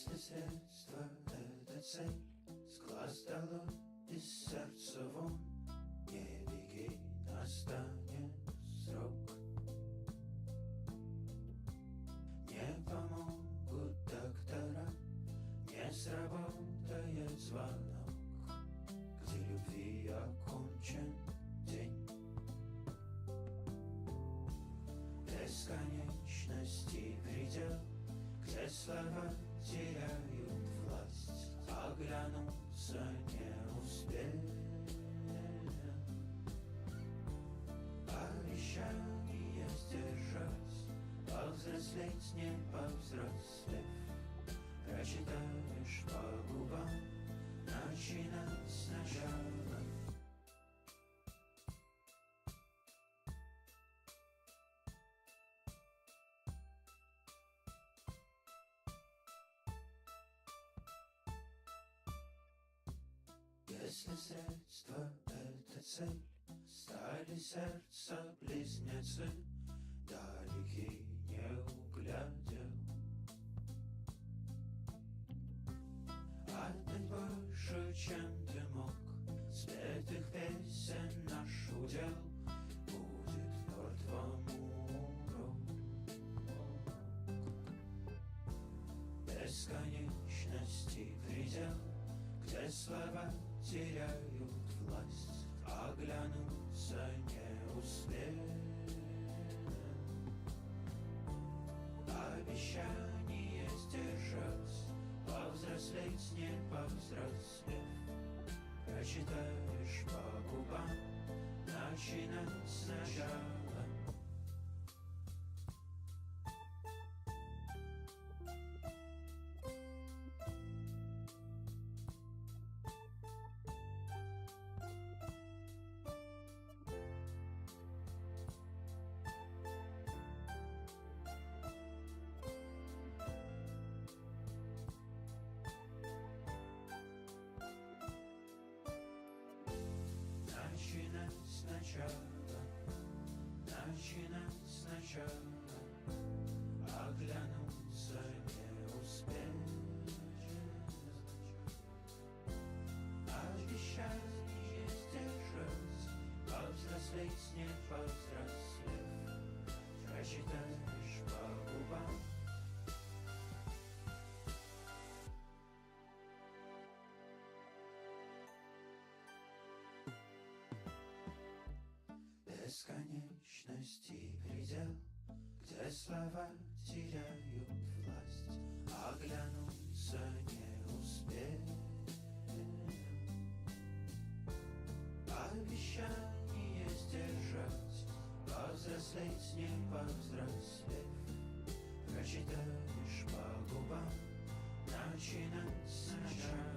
Если средство — это цель, с глаз долой, из сердца вон, не беги, настанет срок. Не помогут доктора, не сработает звонок, где любви окончен день. Бесконечности предел, где слова теряют власть, оглянуться не успел. Обещание сдержать, повзрослеть не повзрослев, прочитаешь по губам, начинать сначала. Если средство — это цель, стали сердца близнецы, далеки не углядел. Отдать больше, чем ты мог, спетых песен наш удел будет мертвому урок. Бесконечности предел, где слова теряют власть, оглянуться не успел. Обещание сдержать, повзрослеть не повзрослев, прочитаешь по губам, начинать сначала. Начинать сначала, начинать сначала, оглянуться не успеть. Обещание сдержать, повзрослеть не повзрослев, прочитаешь по губам. Бесконечности предел, где слова теряют власть, оглянуться не успел. Обещание сдержать, повзрослеть не повзрослев, прочитаешь по губам, начинать сначала.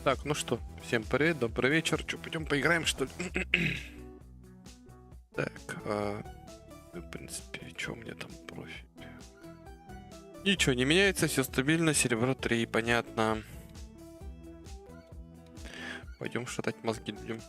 Так, ну что, всем привет, добрый вечер. Что, пойдем поиграем, что ли? Так, в принципе, что у меня там профиль? Ничего не меняется, все стабильно, серебро 3, понятно. Пойдем шатать мозги людям.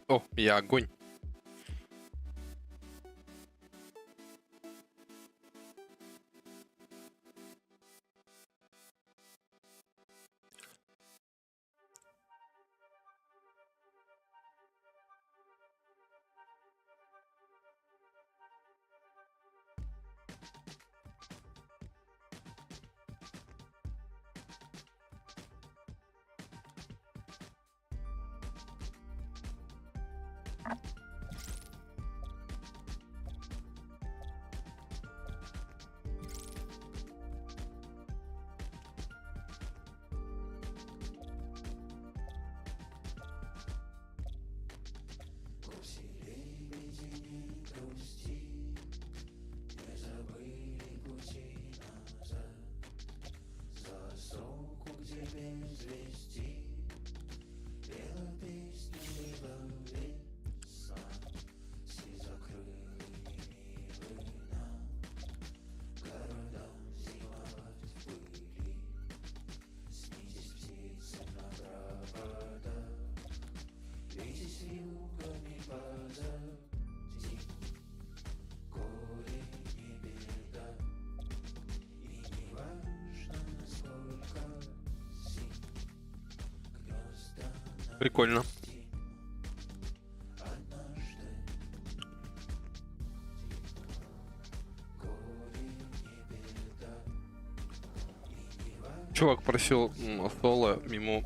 О, я огонь. Прикольно. Чувак просил соло, ему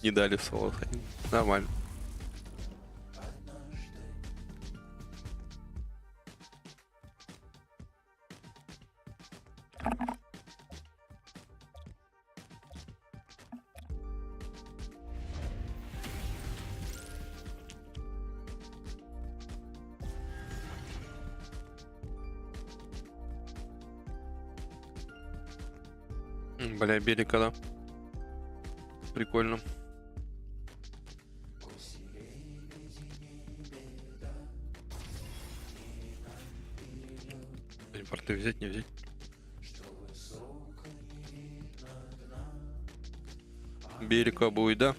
не дали соло. Нормально. Бля, белика, да. Прикольно. Порты взять, не взять. Белика будет, да?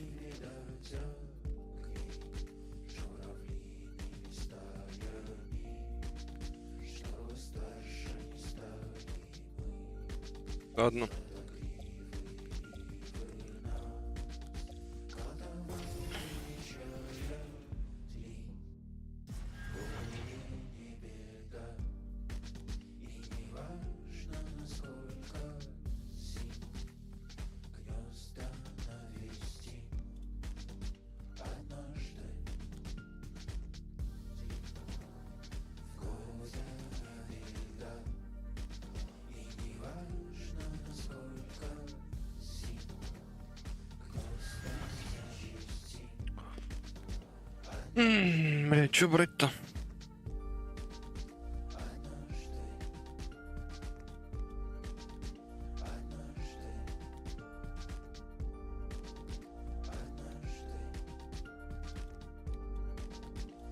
Ладно. Бля, чё брать-то?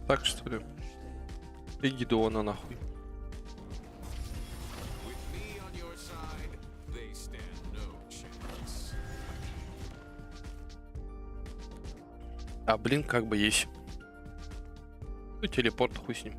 Так что ли? Иди Дона нахуй. А блин, как бы есть. Ну, телепорт, хуй с ним.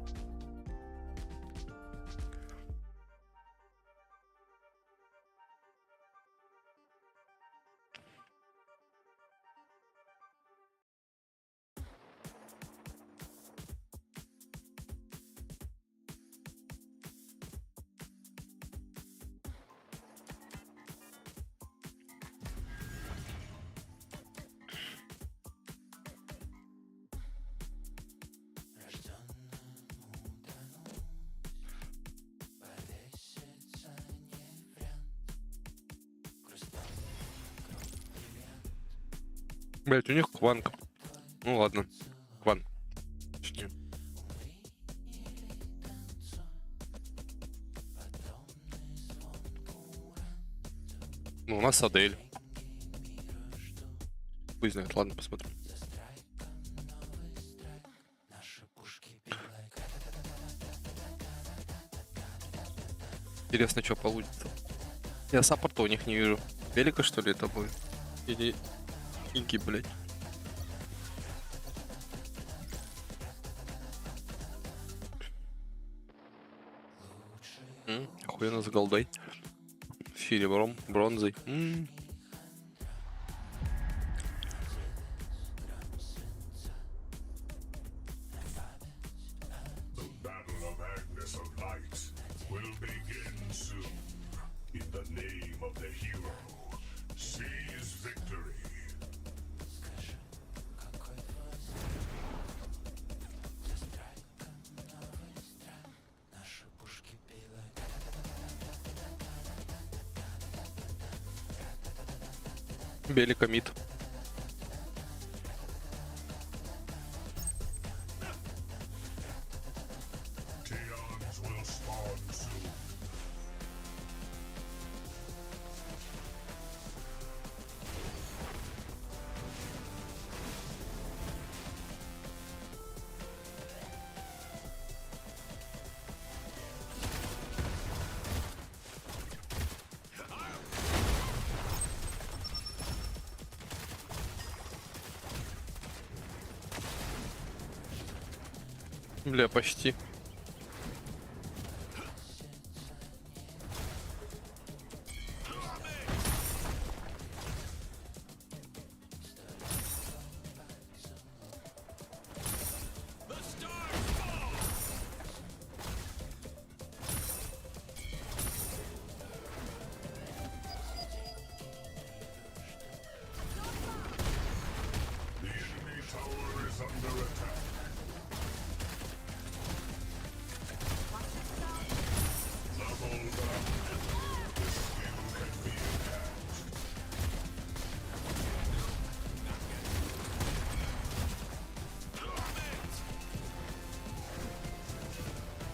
Блять, у них кванка. Ну ладно. Кван. Точнее. Ну, у нас Адель. Хуй знает, ладно, посмотрим. Интересно, что получится. Я саппорта у них не вижу. Велика, что ли, это будет? Или инки, блять. Охуенно с голдой. Серебром, бронзой. Белика мид. Бля, почти.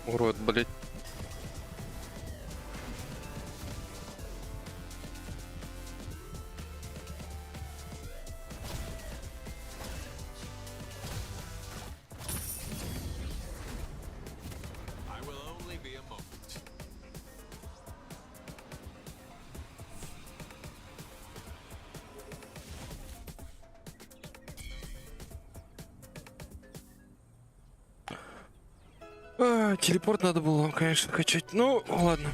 Урод, блять. Телепорт надо было, конечно, качать. Ну, ладно.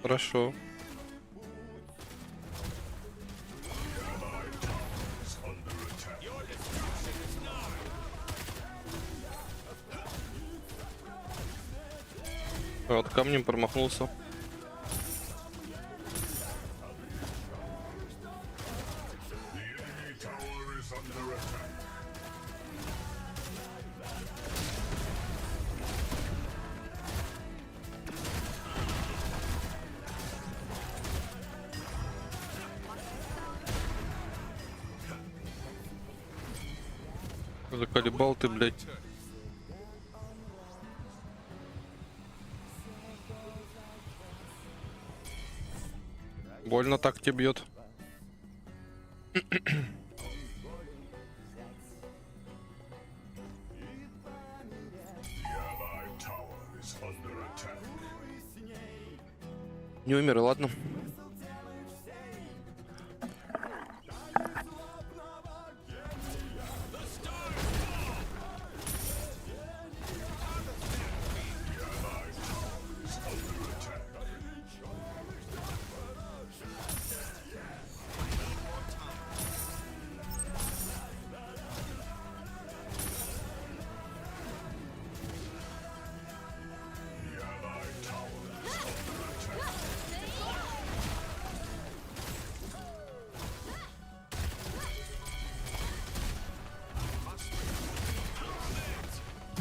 Хорошо. Вот камнем промахнулся. Заколебал ты, блядь. Больно так тебе бьет. Не умер, и ладно.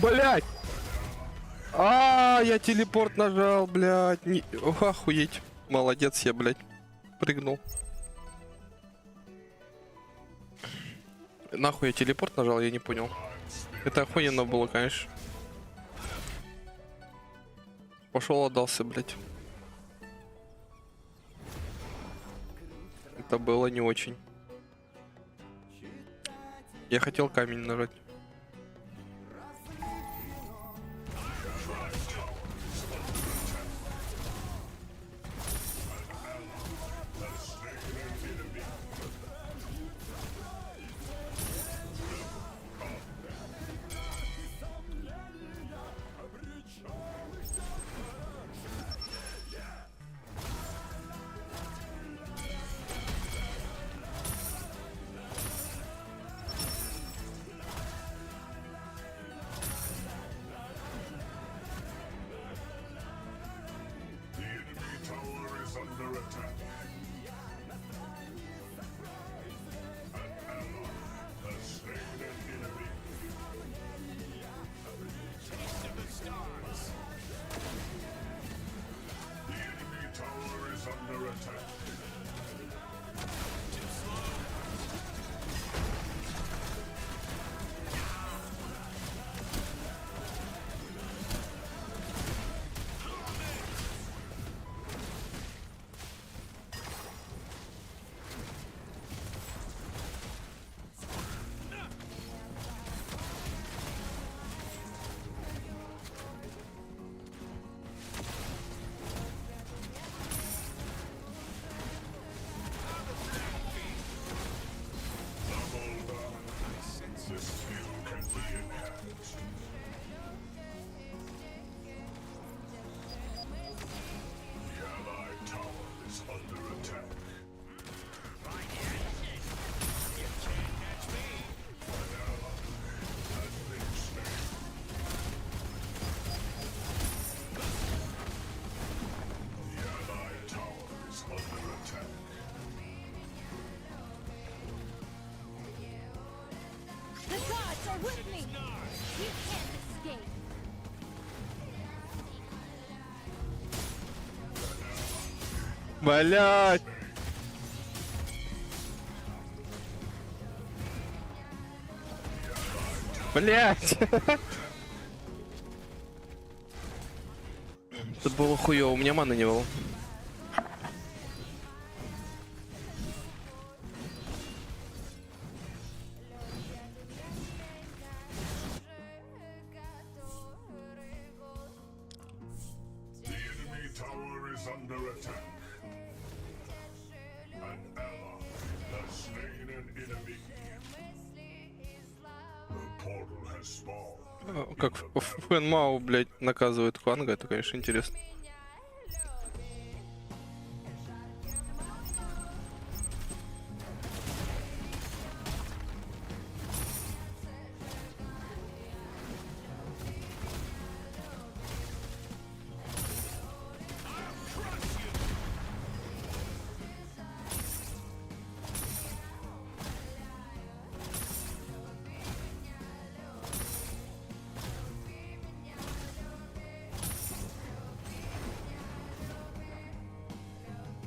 Блять! Я телепорт нажал, блять. Не... Охуеть. Молодец я, блять. Прыгнул. Нахуй я телепорт нажал, я не понял. Это охуенно было, конечно. Пошел, отдался, блять. Это было не очень. Я хотел камень нажать. Блять! Блять! Это было хуёво, у меня маны не было. Как Фэнмау, блядь, наказывает Хуанга, это, конечно, интересно.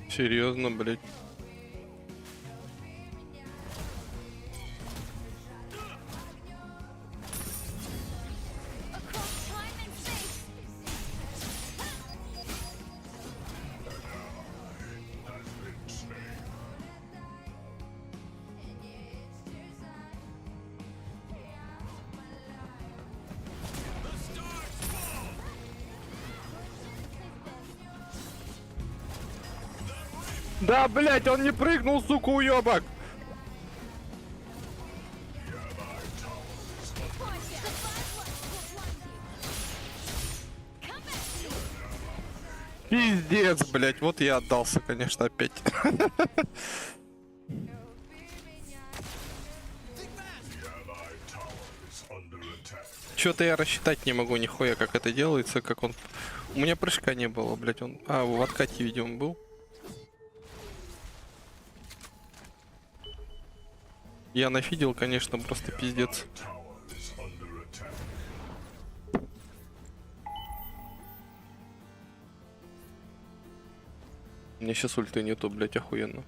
Серьезно, блядь. Да, блять, он не прыгнул, сука, уёбок! Пиздец, блять, вот я отдался, конечно, опять. Чё-то я рассчитать не могу нихуя, как это делается, как он... У меня прыжка не было, блять, он... А, в откате, видимо, был. Я нафидел, конечно, просто пиздец. Мне сейчас ульты нету, блять, охуенно.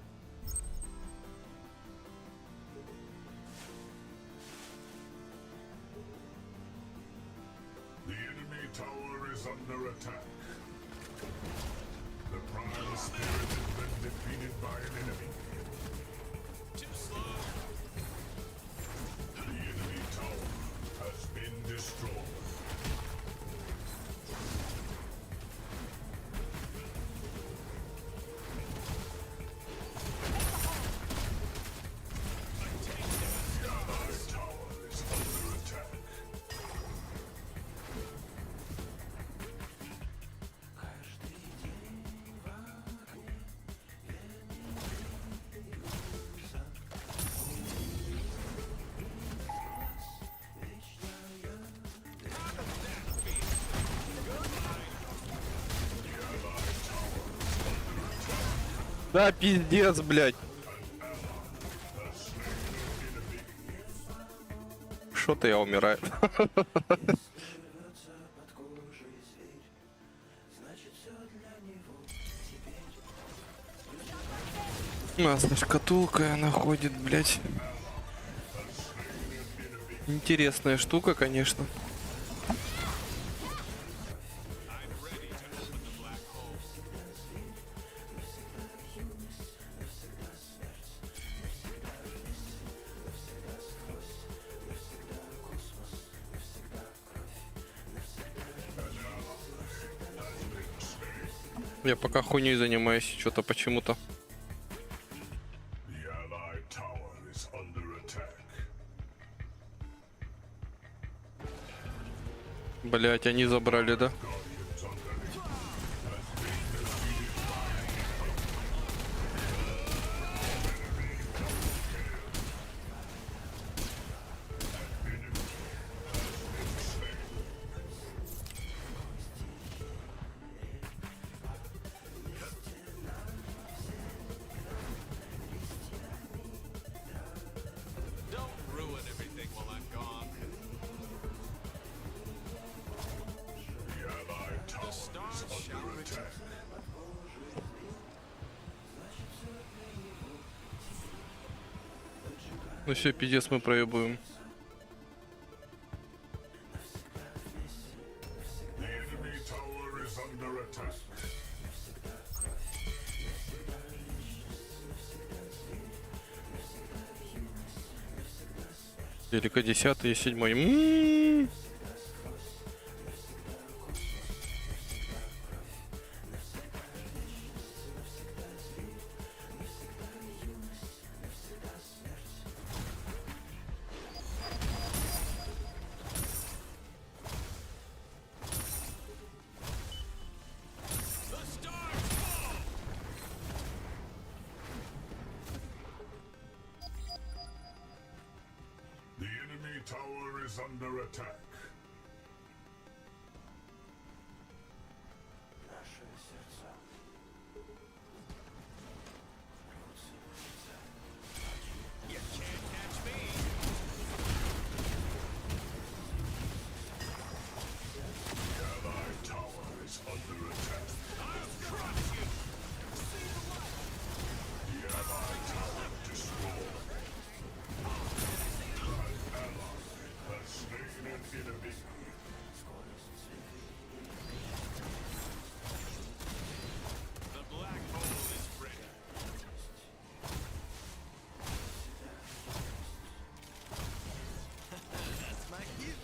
Да, пиздец, блядь. Что-то я умираю. Нас шкатулка находит, блядь. Интересная штука, конечно. Я пока хуйней занимаюсь, что-то почему-то. Блять, они забрали, да? Ну все, пиздец, мы проебуем. Велико 10-й и 7-й. Tower is under attack. Наши сердца. You can't catch me. The Allied tower is under attack. I'll crush you. The Allied tower destroyed. Enemy. The black hole is ready. That's my cue.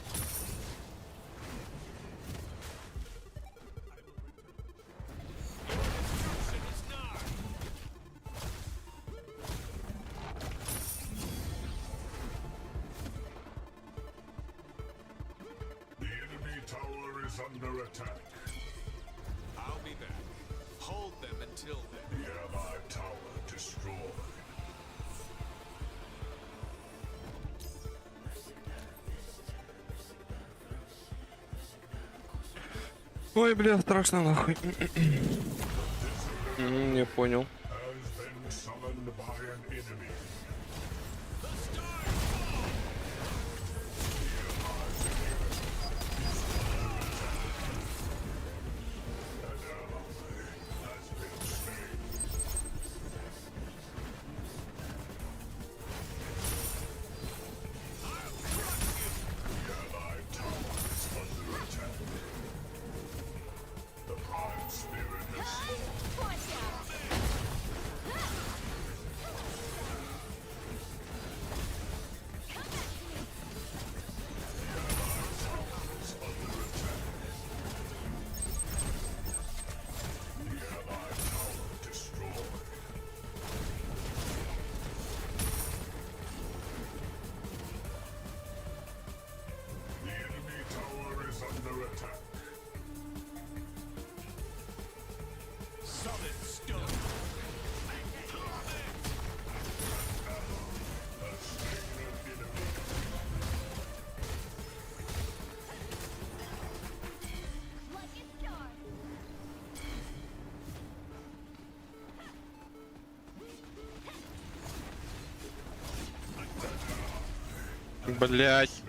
Your destruction is nigh. Tower is under attack. I'll be back. Hold them until then. The Allied tower destroyed. Ой, бля, страшно нахуй. Не понял. Блять.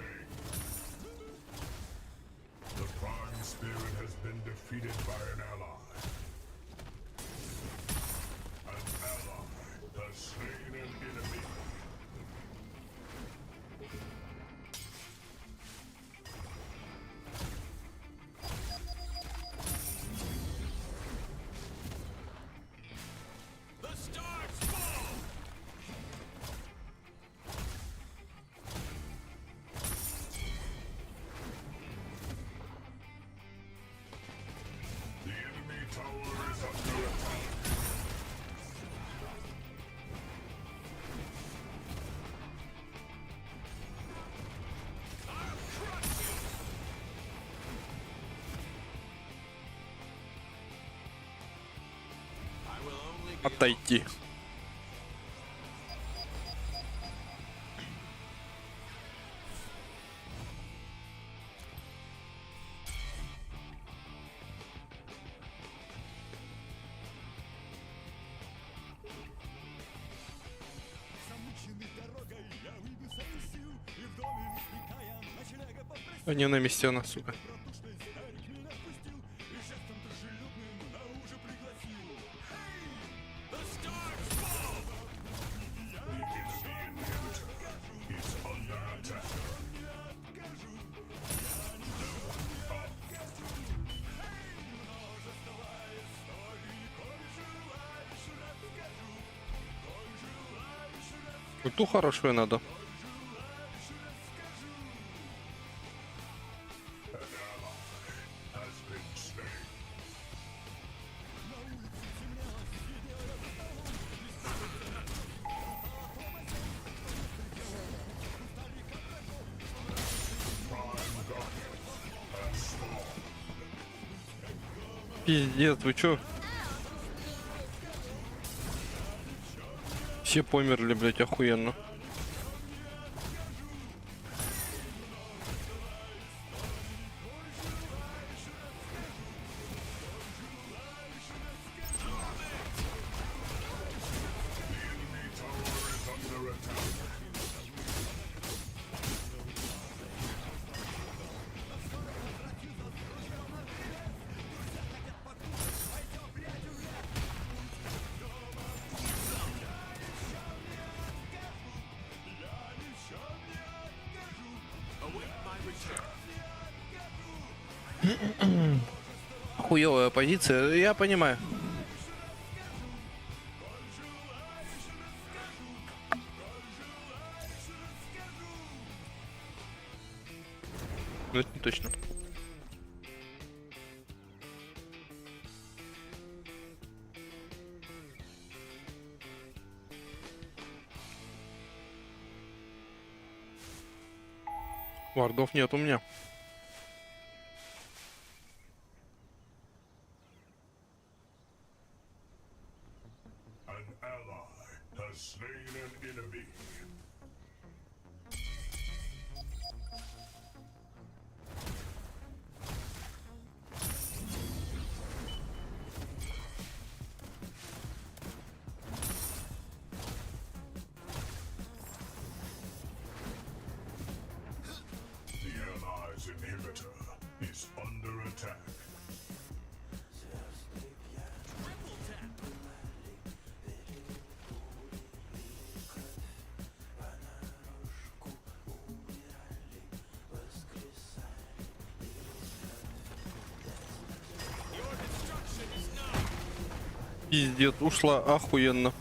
Отойти. Они на месте, она, сука. Ульту хорошо и надо. Пиздец, вы чё? Все померли, блять, охуенно. Хуёвая позиция, я понимаю. Но это не точно. Вардов нет у меня. Пиздец, ушла охуенно.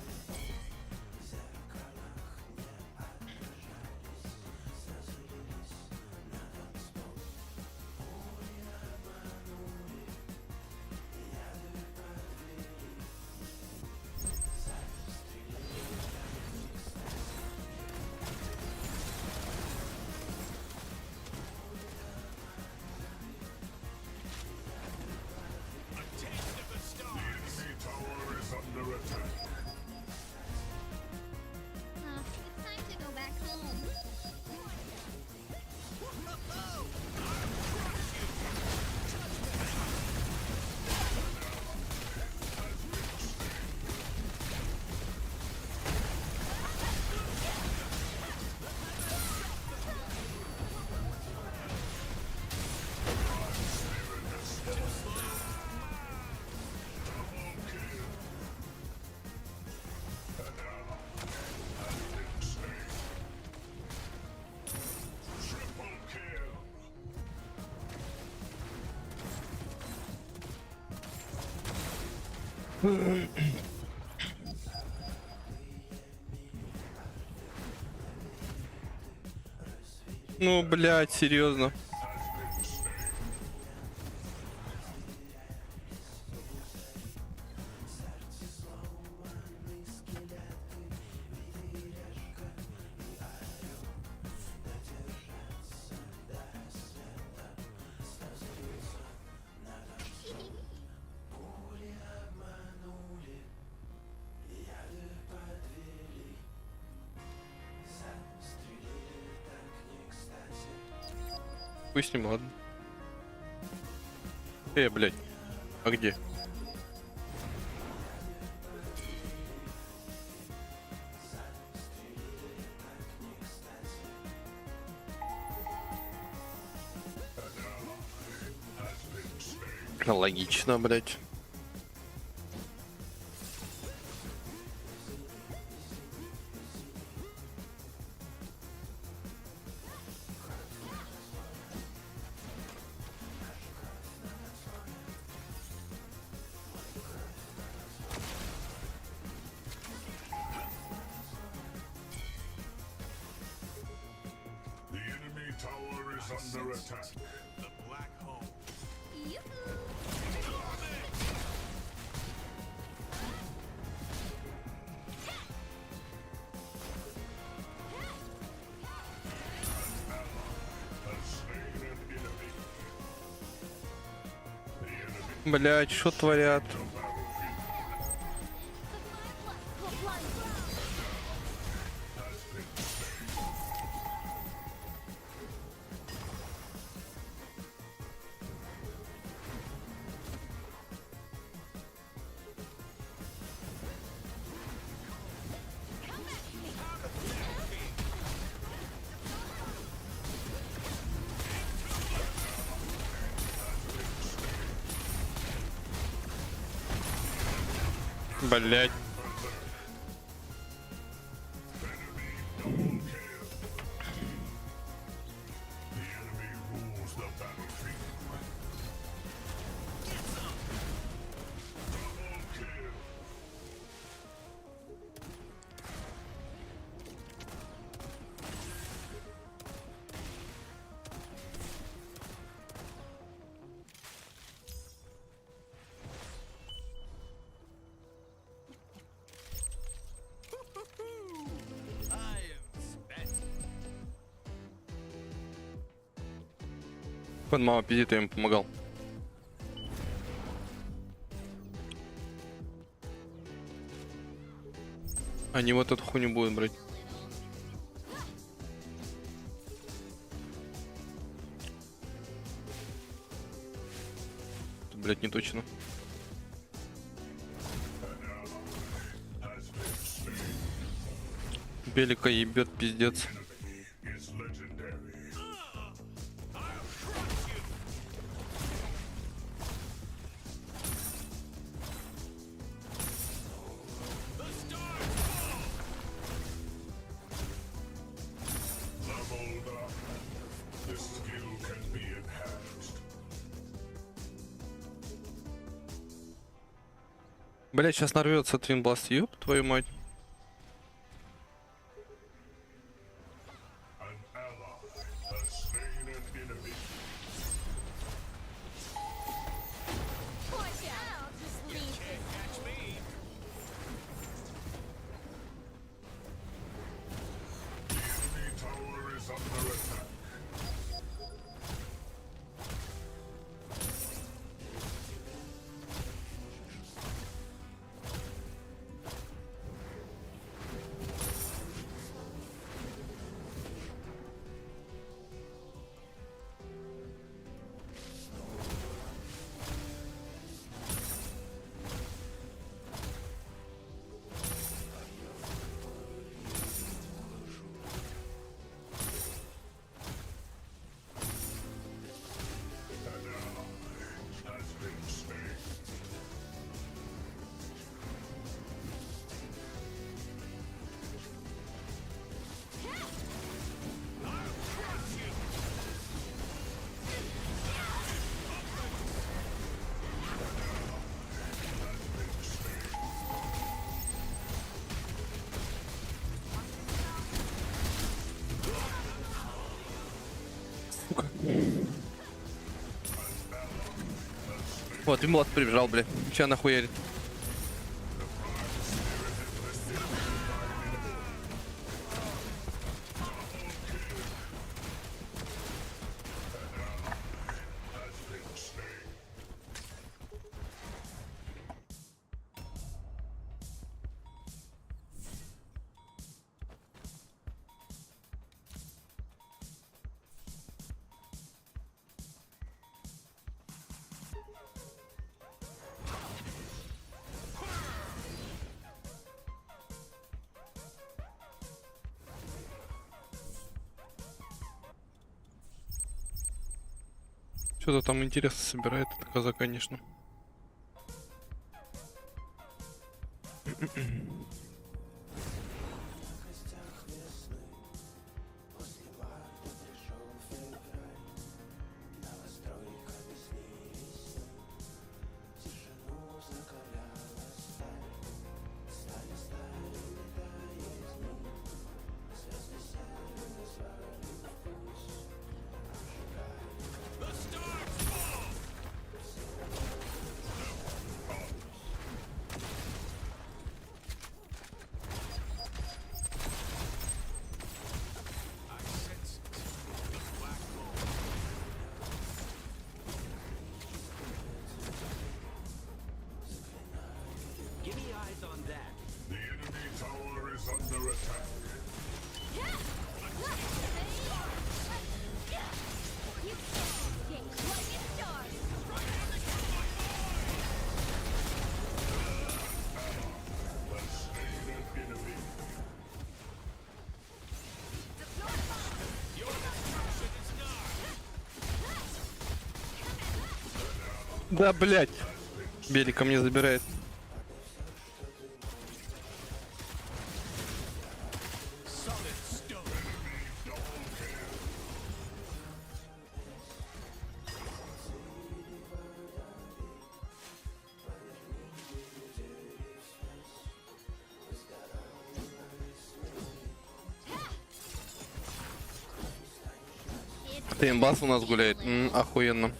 Ну, блядь, серьезно. Пусть с ним, ладно. Блядь. А где? Логично, блядь. Блять, что творят? Блять. Вон мама пиздит, я ему помогал. Они вот эту хуйню будут брать. Тут, блядь, не точно. Белика ебет, пиздец. Блять, сейчас нарвется Твинбласт, ёб твою мать. Вот, и Влад прибежал, бля. Че нахуярит? Что-то там интересно собирает эта коза, конечно. Да, блядь. Белик ко мне забирает. Теймбас у нас гуляет. Охуенно.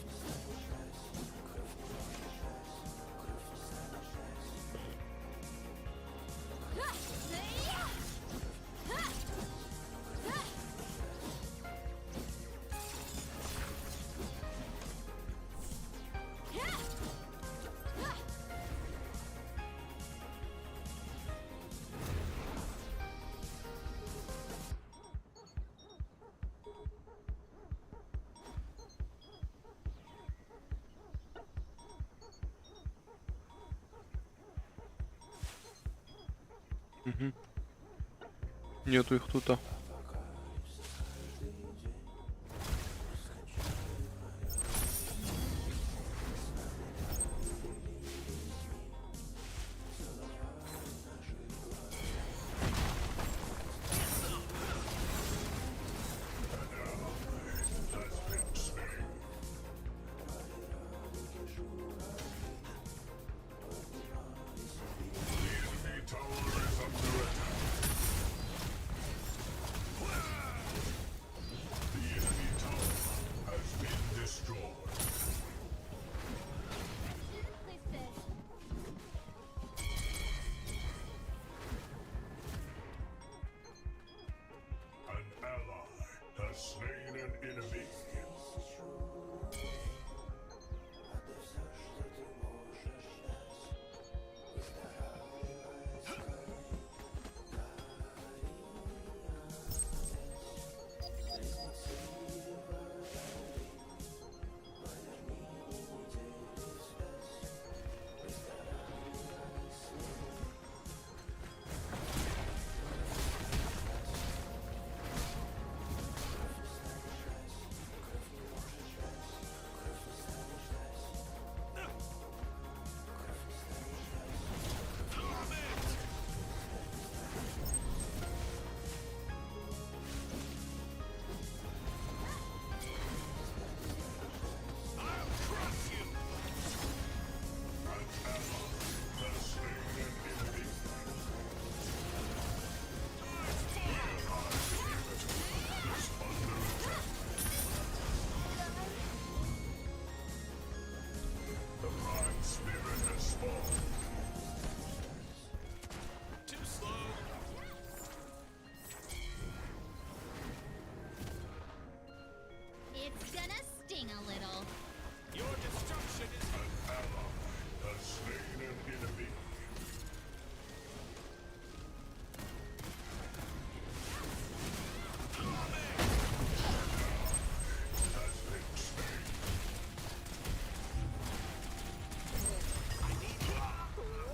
Угу. Нету их тут.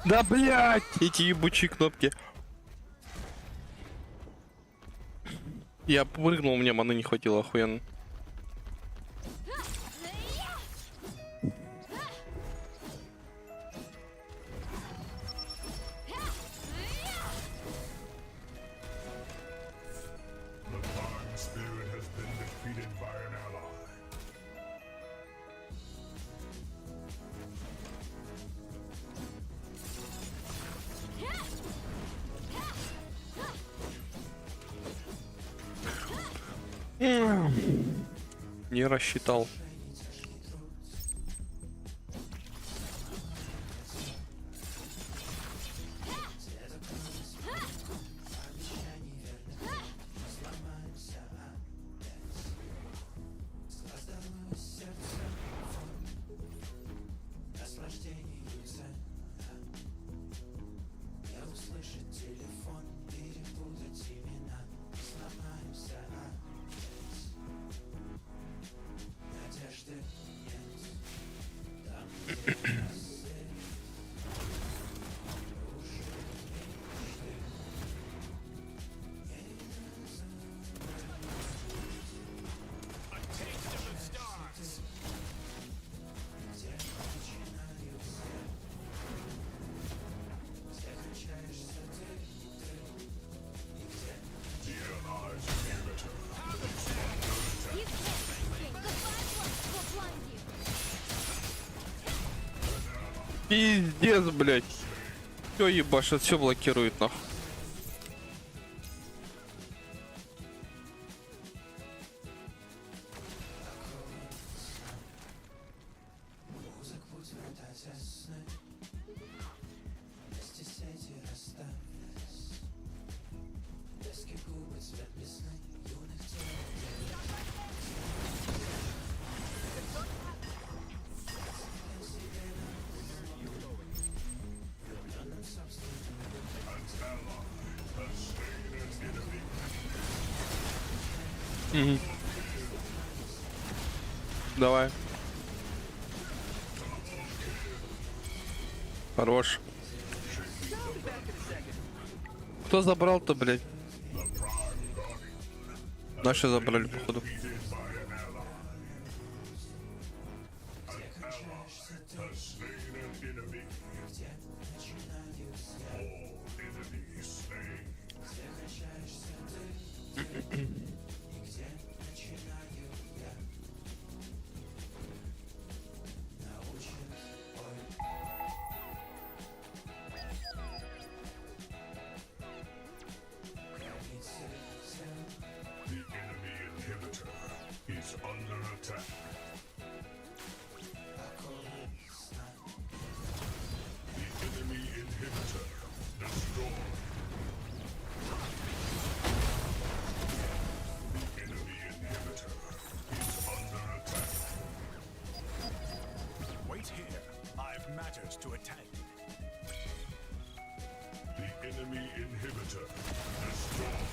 Да, блядь! Эти ебучие кнопки. Я прыгнул, мне маны не хватило, охуенно. Не рассчитал. Пиздец, блядь. Все ебашит, все блокирует нахуй. Угу. Давай. Хорош. Кто забрал-то, блядь? Наши забрали, походу. To attend. The enemy inhibitor destroyed.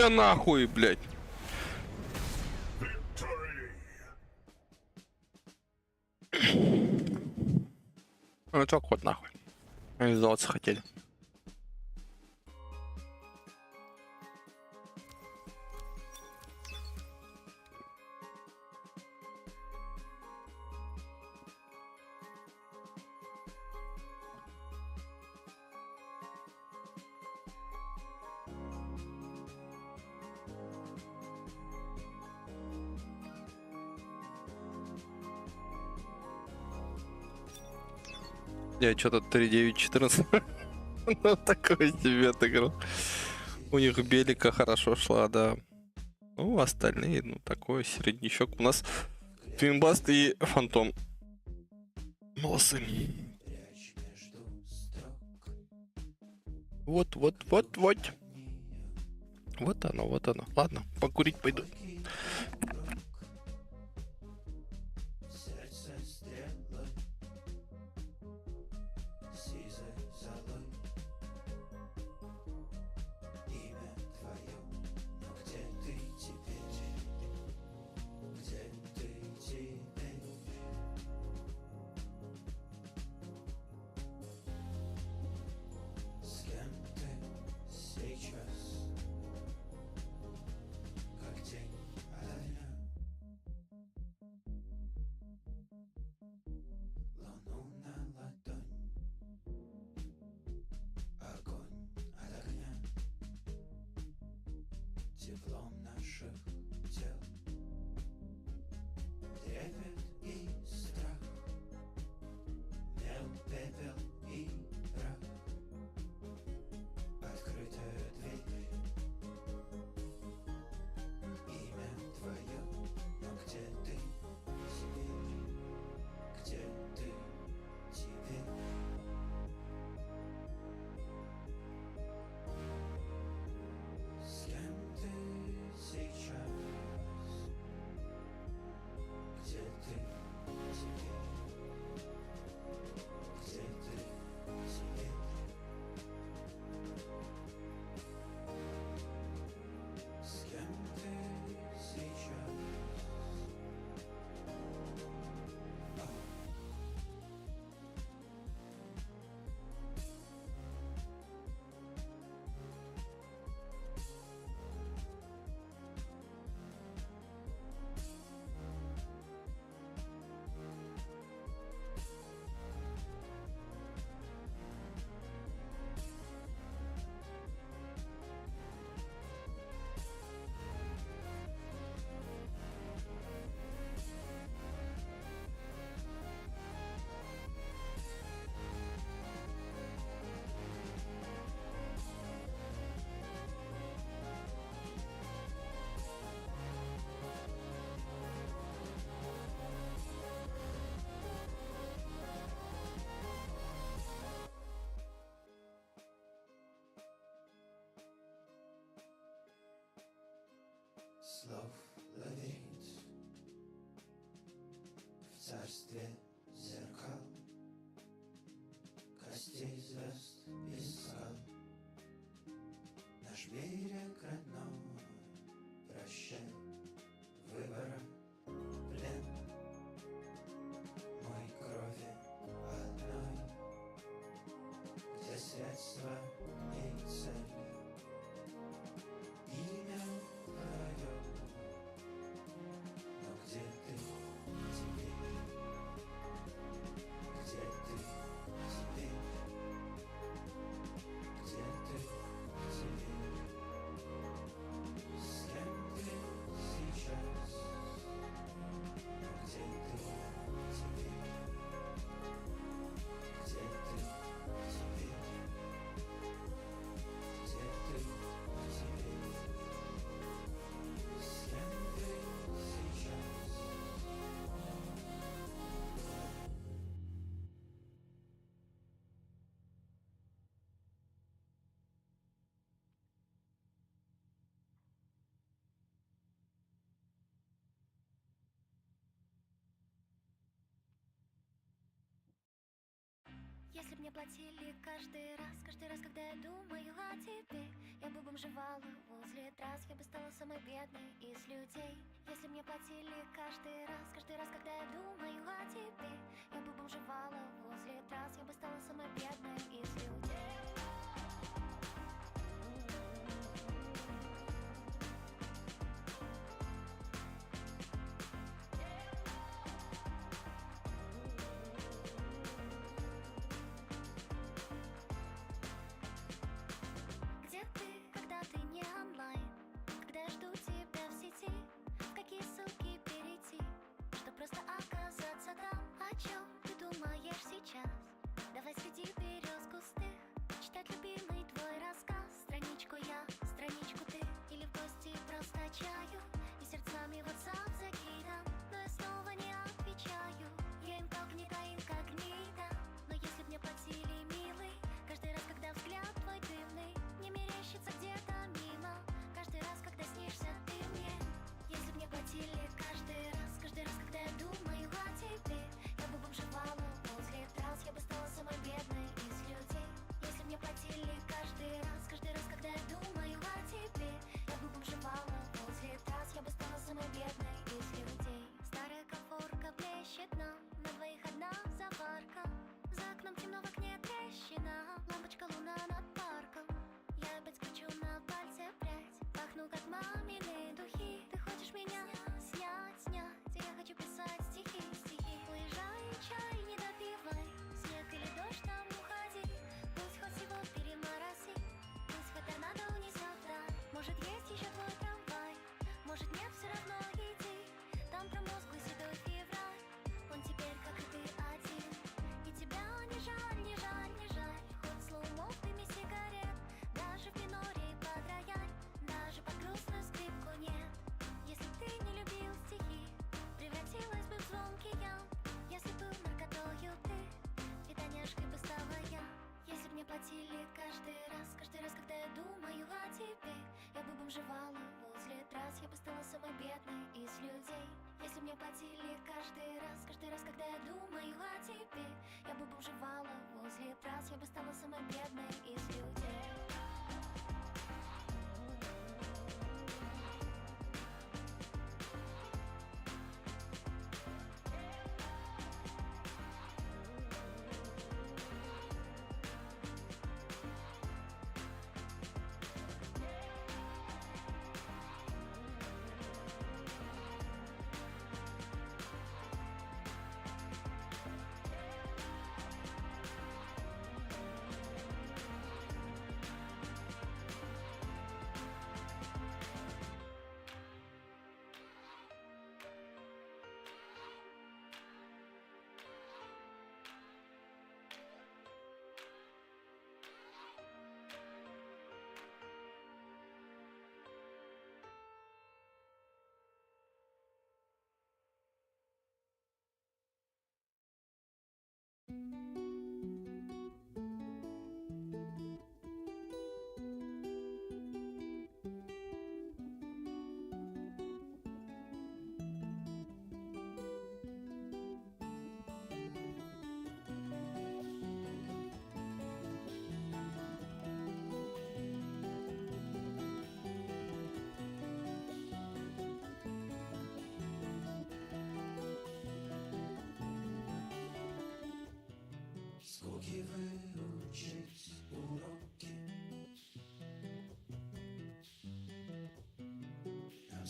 Нахуй, блядь. Ну так вот нахуй. Они сдаваться хотели. Я что-то 3-9-14. Ну, такой себе отыграл. У них белика хорошо шла, да. Ну, остальные, ну, такой среднячок. У нас Твинбаст и Фантом. Молодцы. Вот. Вот оно. Ладно, покурить пойду. царстве зеркал, костей звезд и скал. Наш берег родной, прощай, выбора плен. Мой крови одной, где средства и цель. Имя твое, но где ты теперь? Где ты теперь? Где ты теперь? С кем ты сейчас? Но где ты теперь? Где ты теперь? Где ты теперь? С кем ты сейчас? Если б мне платили каждый раз, когда я думаю о тебе, я бы бомжевала возле трасс, я бы стала самой бедной из людей. Если б мне платили каждый раз, когда я думаю о тебе, я бы бомжевала возле трасс, я бы стала самой бедной из людей. Где ты, когда ты не онлайн? Когда я жду тебя в сети? В какие ссылки перейти, чтоб просто оказаться там? О чем ты думаешь сейчас? Давай среди берез густых читать любимый твой рассказ. Страничку я, страничку ты, или в гости просто чаю, и сердцами WhatsApp закидам, но я снова не отвечаю. Я инкогнито, инкогнито. Но если б мне платили, милый, каждый раз, когда взгляд твой дымный не мерещится где-то мимо, каждый раз, когда снишься ты мне. Если б мне платили каждый раз, когда я думаю о тебе, я бы бомжевала возле трасс, я бы стала самой бедной из людей. Если б мне платили каждый раз, когда я думаю о тебе, я бы бомжевала возле трасс, я бы стала самой бедной из людей. Старая конфорка блещет нам, на двоих одна заварка, за окном темно, в окне трещина, лампочка луна над парком. Я опять кручу на пальце прядь, пахну как мамины духи. Ты хочешь меня снять, я хочу писать стихи. Уезжай, чай не допивай, снег или дождь там уходи. Пусть хоть всего перемороси, пусть хоть торнадо унесет вдаль. Может есть еще твой трамвай, может нет, все равно иди. Там промозглый седой февраль, он теперь, как и ты, один. И тебя не жаль, не жаль, не жаль. Хоть слоумов в дыме сигарет, даже в миноре и под рояль, даже под грустную скрипку нет. Если б ты не любил стихи, превратилась бы в звонкий ям. Если был наркотою ты, фитоняшкой бы стала я. Если б мне платили каждый раз, когда я думаю о тебе, я бы бомжевала возле трасс, я бы стала самой бедной из людей. Если б мне платили каждый раз, когда я думаю о тебе, я бы бомжевала возле трасс, я бы стала самой бедной из людей.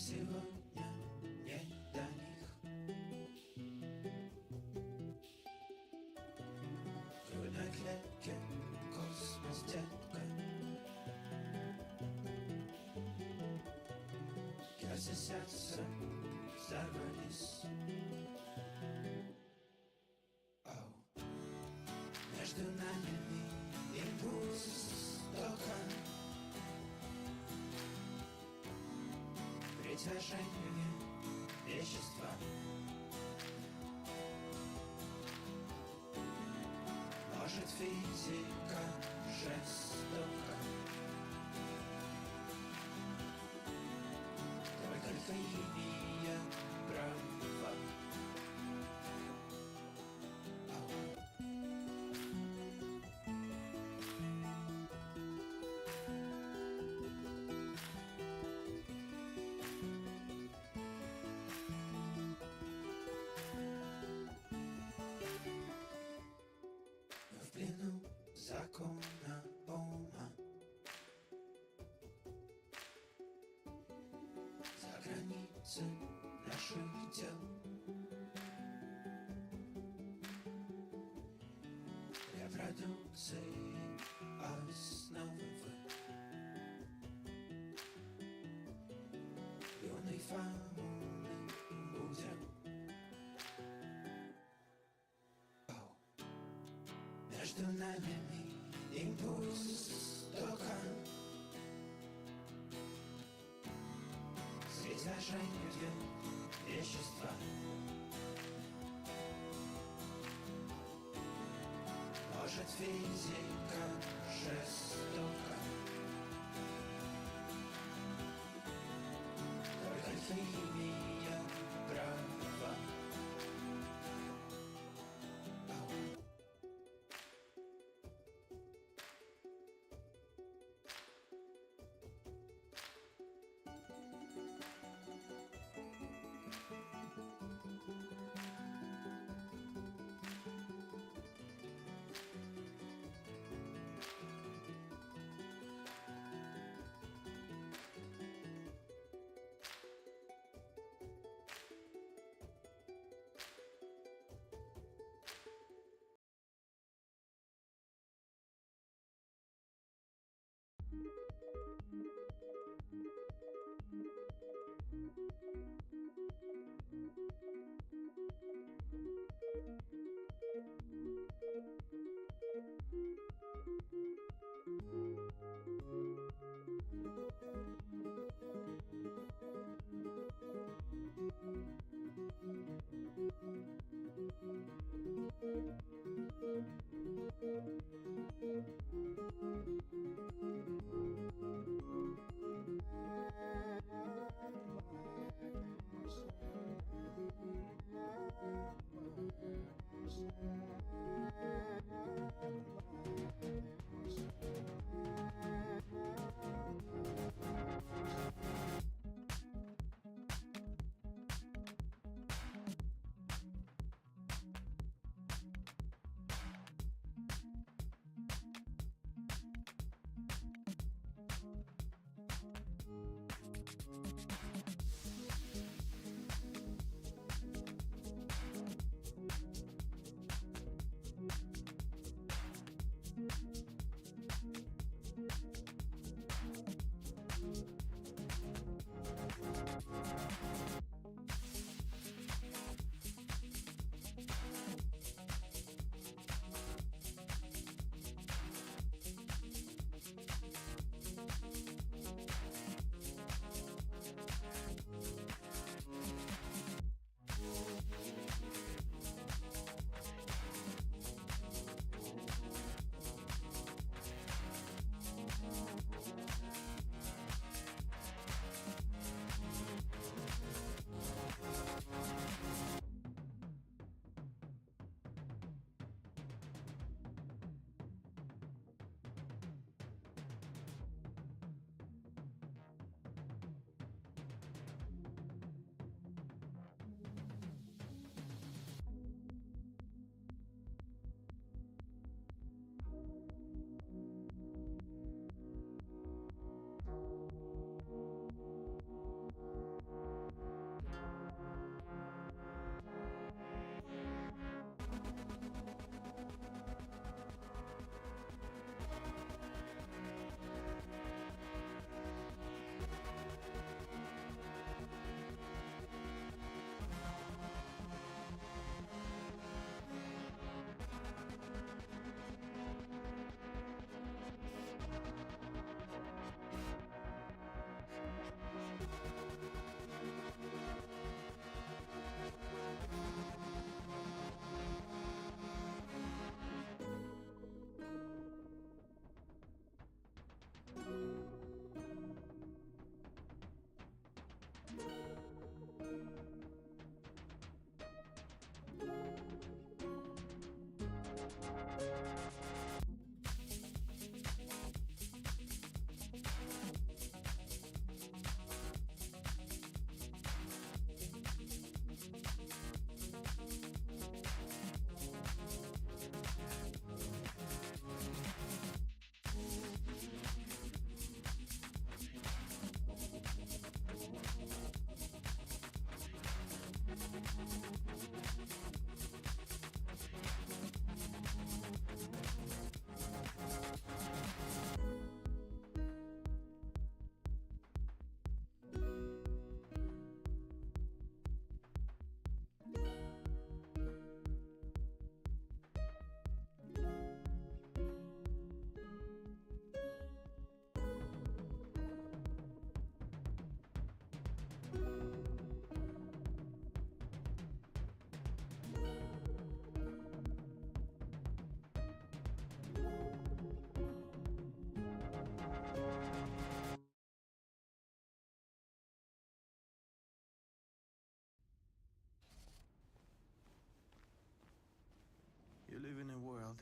сегодня не до них. В грудной клетке космос, детка. Кажется, сердце взорвались. Оу. Между нами импульс тока. Притяжение вещества. Может, физика жестока. Только химия права. В плену закона ума. За границы наших дел. Репродукции основы юной фауны будем. Между нами импульс тока. Притяжение вещества. Может, физика жестока. Только химия права.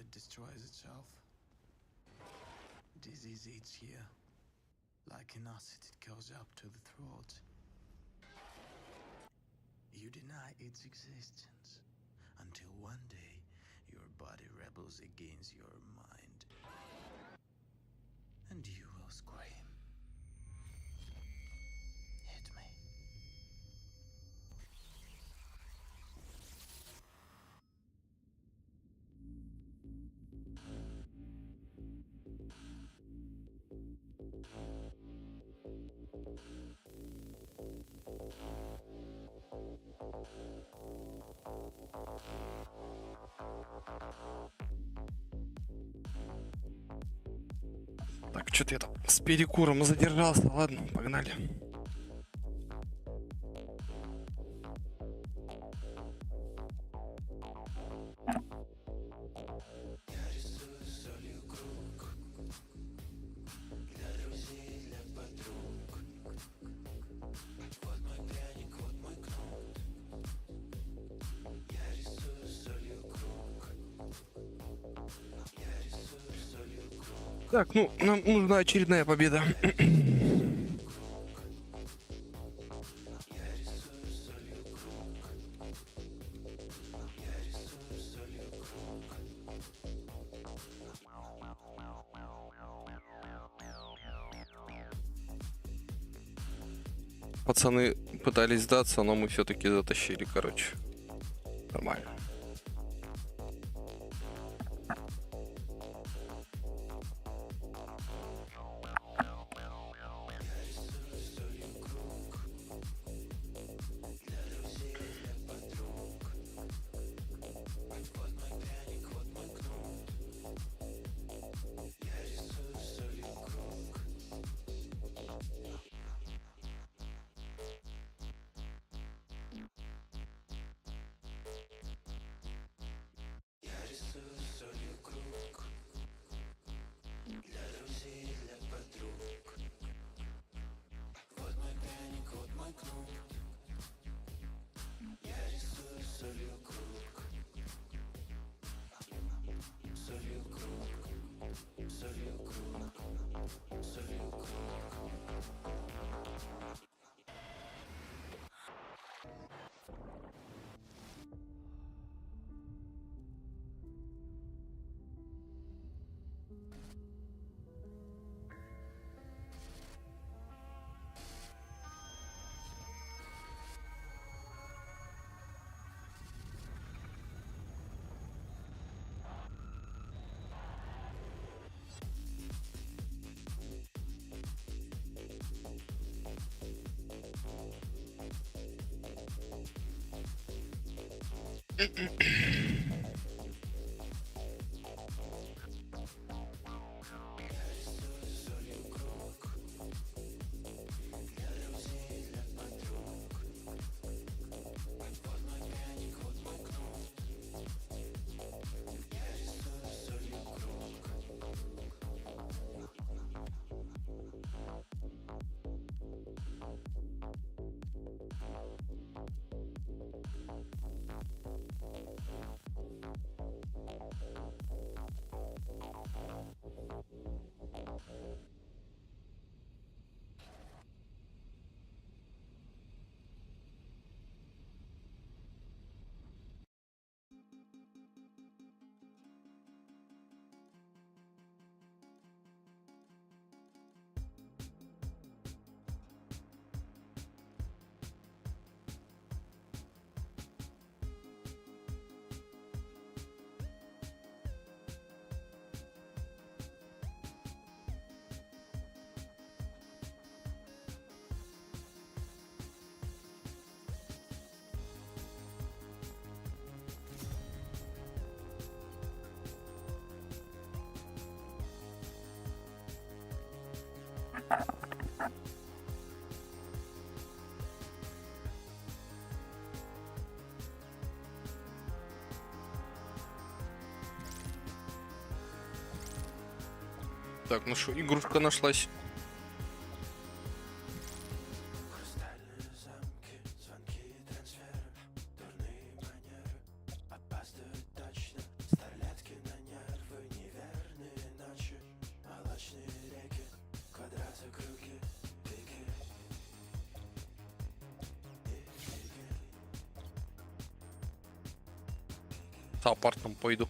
it destroys itself. Disease eats here. Like an acid, it goes up to the throat. You deny its existence until one day your body rebels against your mind. And you will scream. Hit me. Так, что-то я там с перекуром задержался. Ладно, погнали. Так, ну, нам нужна очередная победа. Пацаны пытались сдаться, но мы все-таки затащили, короче. Нормально. Так, ну что, игрушка нашлась. Хрустальные замки, звонки и трансферы, дурные манеры, опаздывать точно, старлетки на нервы. С апартом пойду.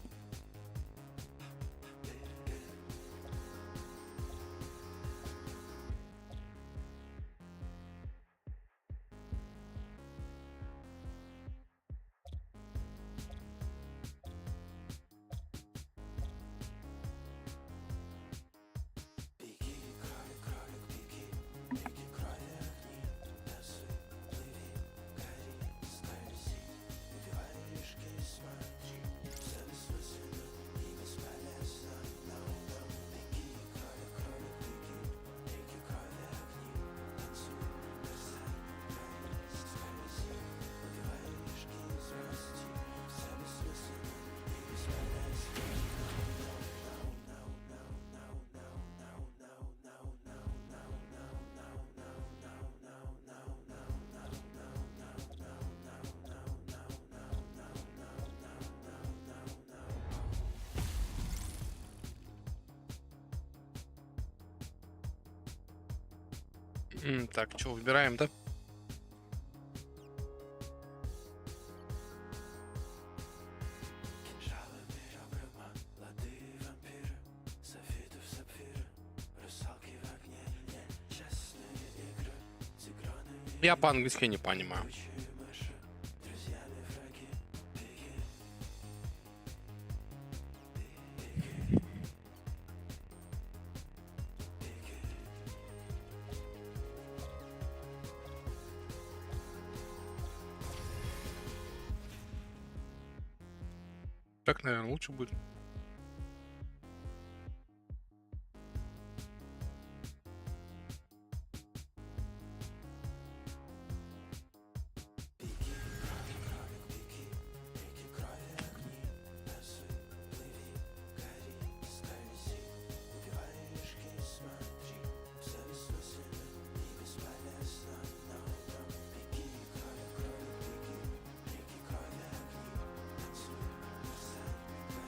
Так, что, выбираем, да? Я по-английски не понимаю. Так, наверное, лучше будет.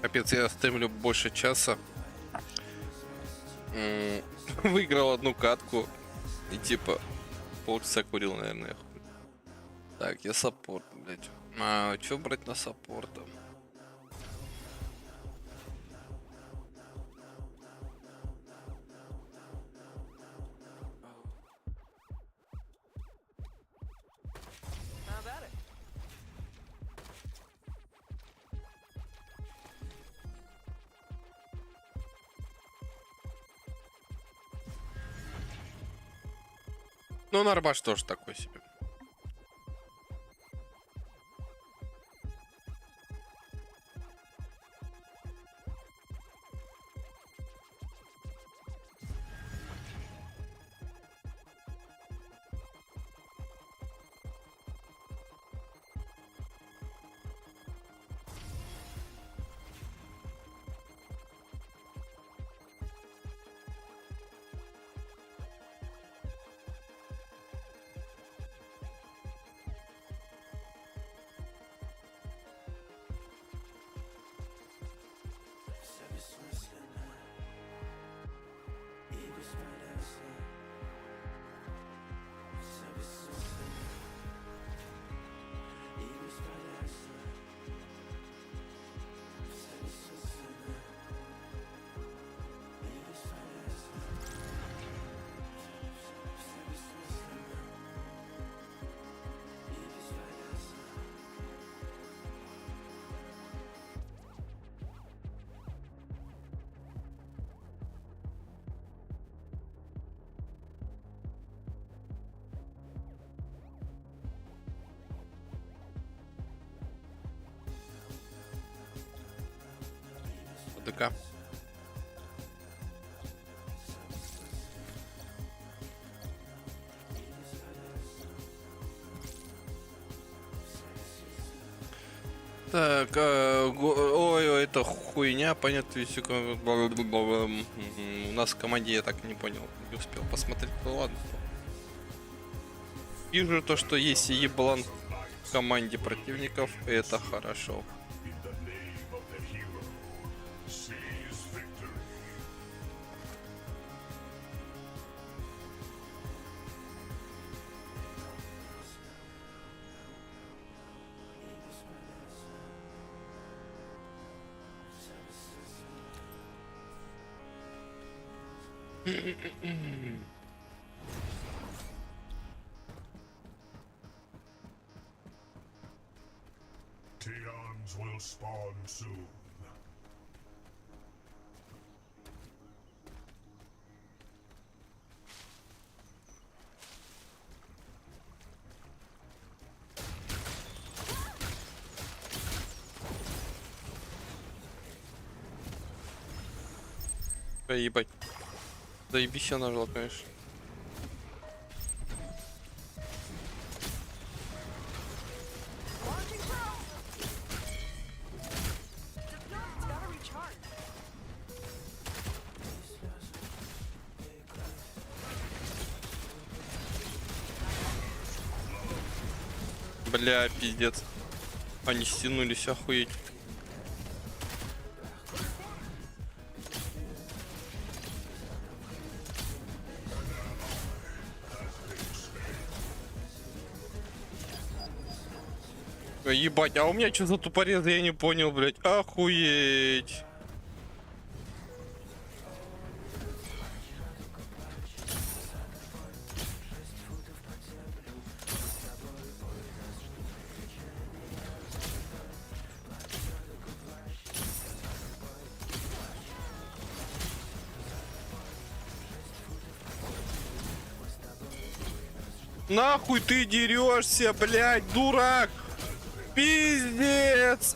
Капец, я стримлю больше часа. Выиграл одну катку. И типа полчаса курил, наверное. Так, я саппорт, блять. А чё брать на саппорта? Ну, Нарбаш тоже такой себе. ДК. Так, ой, это хуйня, понятно, у нас в команде я так не понял, не успел посмотреть, ну ладно. Вижу то, что есть еблан в команде противников, и это хорошо. Tions will spawn soon. Ебать. Заебись я нажал, конечно. Launching throw. It's gotta recharge. Бля, пиздец. Они стянулись, охуеть. Ебать, а у меня что за тупорезы, я не понял, блядь. Охуеть. Нахуй ты дерешься, блядь, дурак! Пиздец!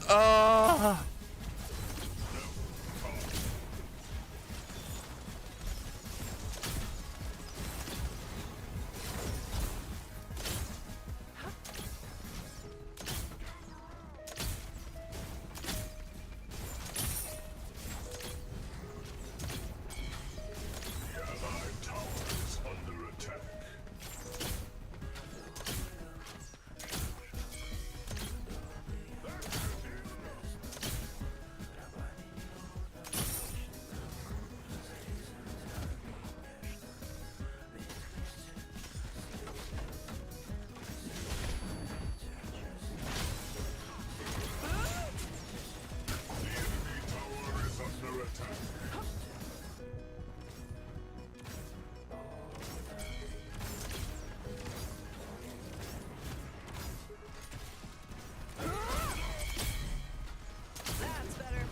That's better.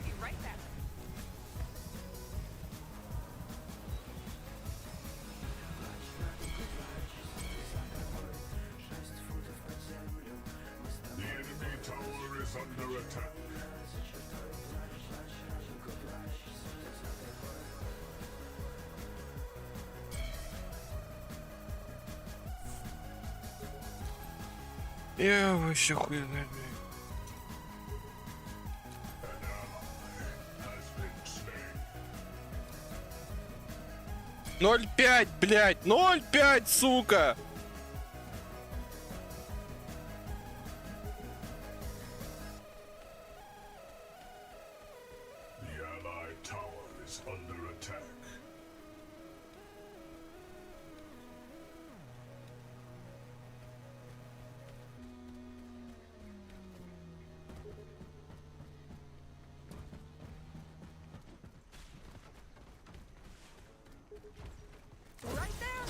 Be right back. The enemy tower is under attack. Я вообще хуй знает. Has been slain. 0,5, блядь, 0,5, сука! The allied tower is under attack. Right there.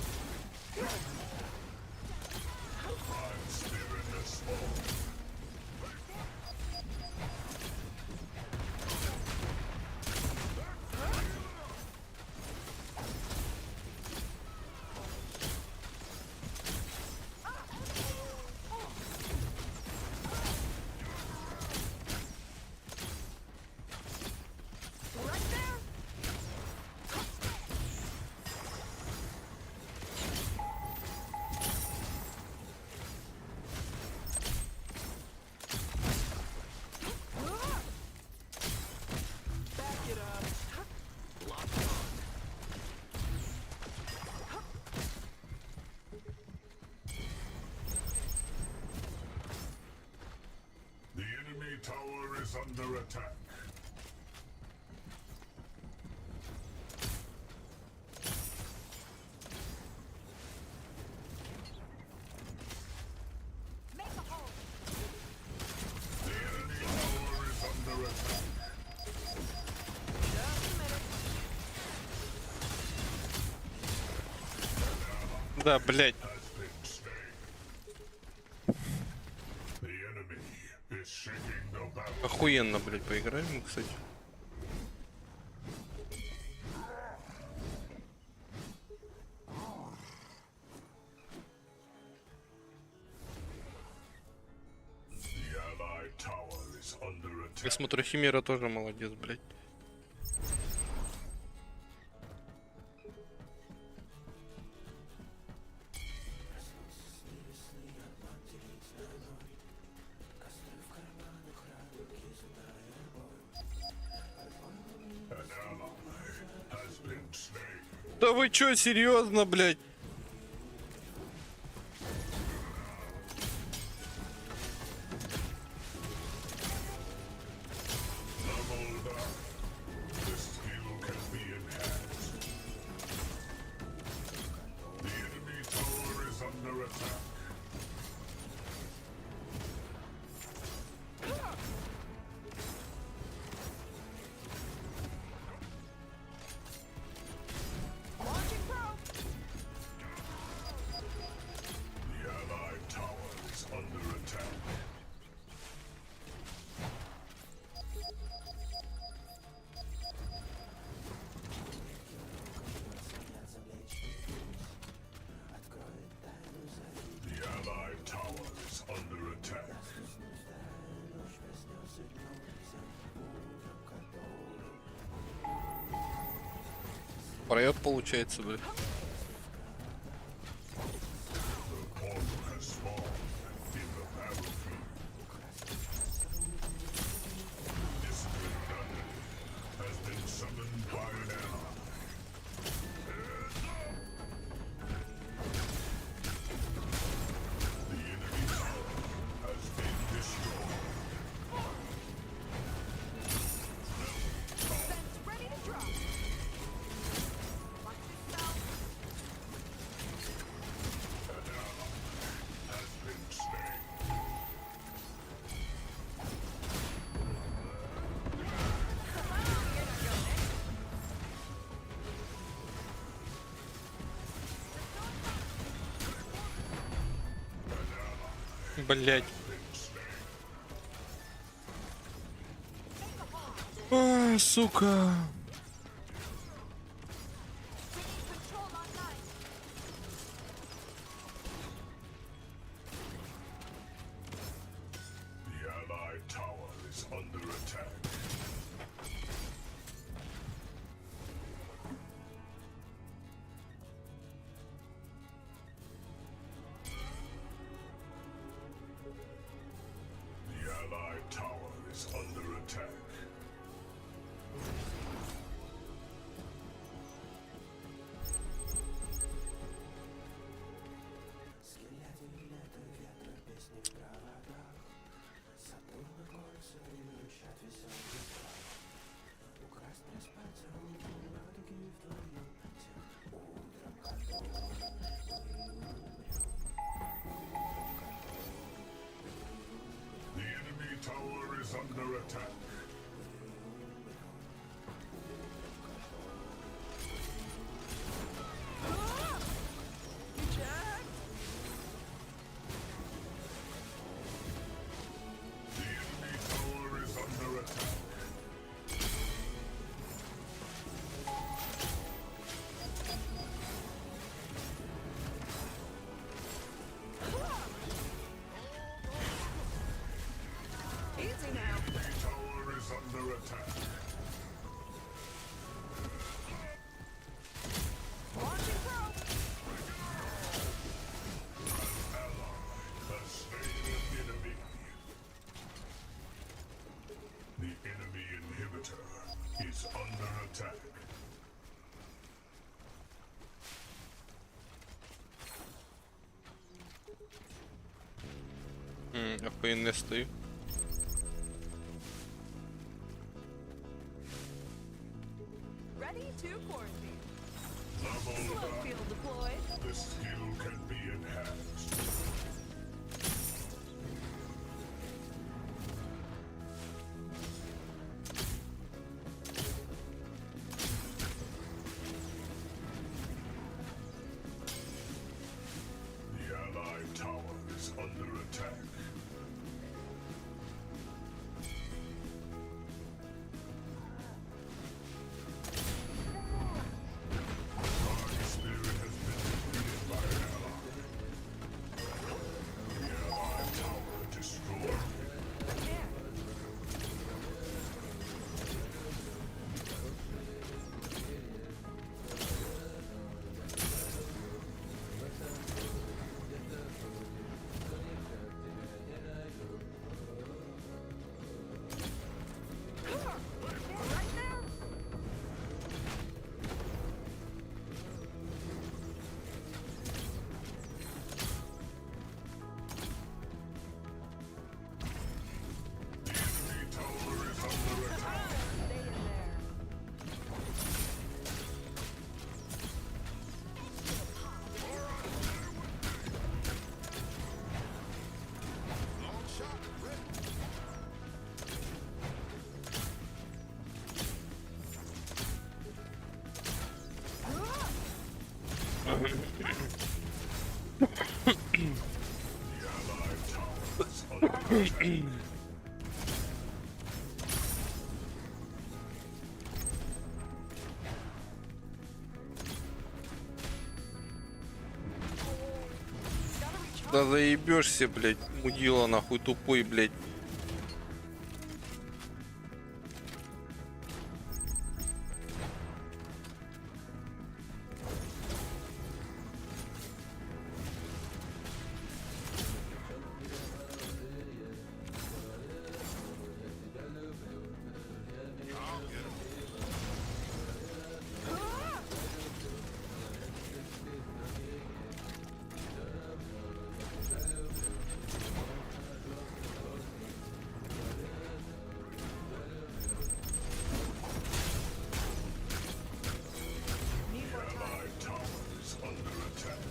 I'm spearing the smoke. tower is under attack. Make a hole. The enemy tower is under attack. Just a minute. Да, блядь. Has been slain. The enemy is shaking the battle. Охуенно, блядь, поиграем, кстати. The allied tower is under Я attack. смотрю, Химера тоже молодец, блядь. An ally has been slain. Да вы чё, серьезно, блядь? Leveled up. The skill can be enhanced. The enemy tower is under attack. Launching probe. The allied tower is under attack. The allied tower is under attack. Пройдет, получается, блядь. The portal has spawned in the battlefield. Disciplined enemy has been summoned by an ally. The enemy tower has been destroyed. Fence ready to drop. Watch yourself. An ally has been slain. Блядь. А, сука. Control online. The allied tower is under attack. The allied tower is under attack. The enemy tower is under attack. Jack. The enemy tower is under attack. Easy now. The tower is under attack. Launching probe. Has slain an enemy. The enemy inhibitor is under attack. Охуенно стою. to quarantine. Level Slow up. field deployed. The skill can be enhanced. The allied tower is under attack. Party spirit has been defeated by an ally. The allied tower destroyed. There. Right there. The enemy tower is under attack. Stay in there. The allied tower is under attack. Gotta recharge. Да заебешься, блядь, мудила нахуй тупой, блядь. Need more time. Allied tower is under attack.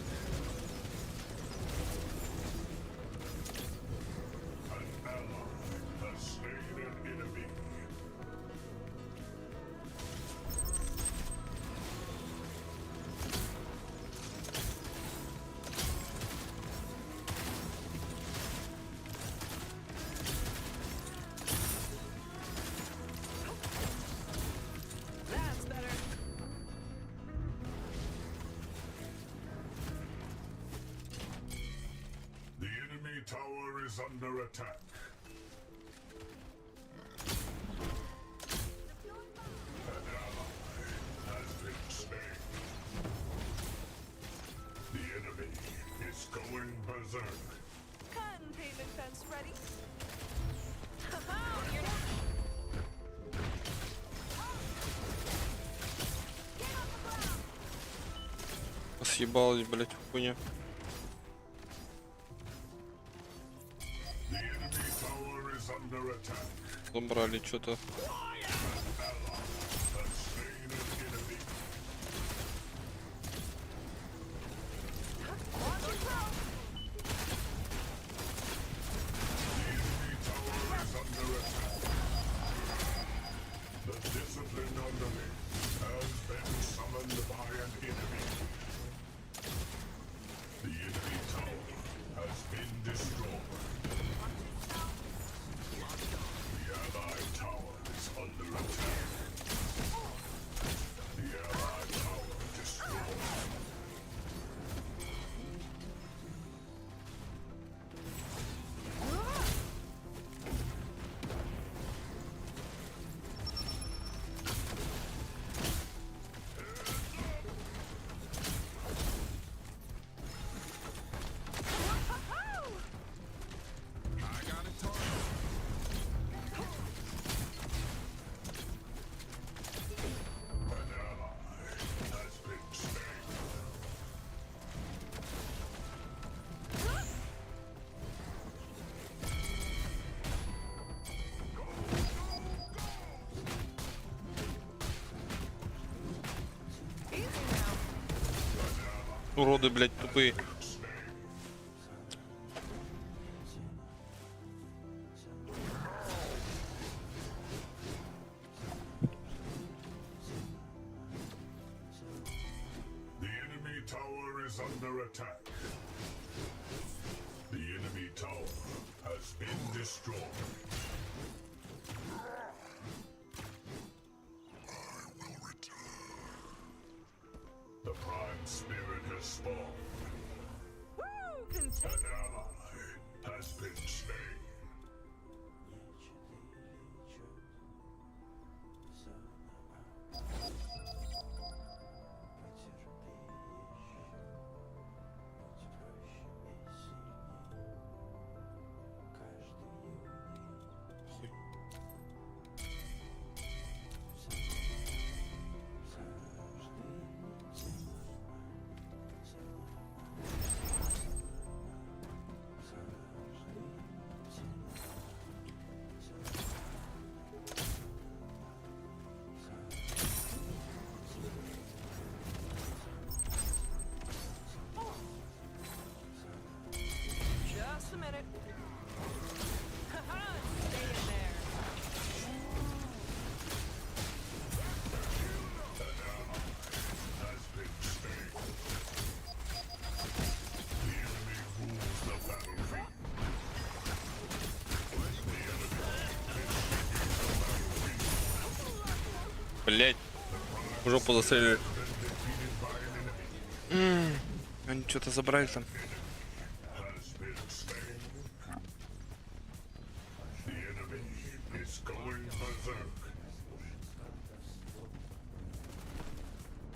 An ally has slain an enemy. That's better. The enemy tower is under attack. An ally has been slain. The enemy is going berserk. Containment fence ready. Haha, you're not. Get off the ground. Съебалась, блядь, хуйня. The enemy tower is under attack. Забрали что-то. An ally has slain an enemy. Launching probe. The enemy tower is under attack. The disciplined underling has been summoned by an enemy. The enemy tower has been destroyed. The allied tower is under attack. Уроды, блядь, тупые. The enemy tower is under attack. The enemy tower has been destroyed. The Prime Spirit has spawned. Woo! An Contain. ally has been slain. Just a minute. Haha, stay in there. Has been slain. The enemy rules the battlefield. Блять. В жопу застрелили. Они что-то забрали там. Has been slain. The enemy is going berserk.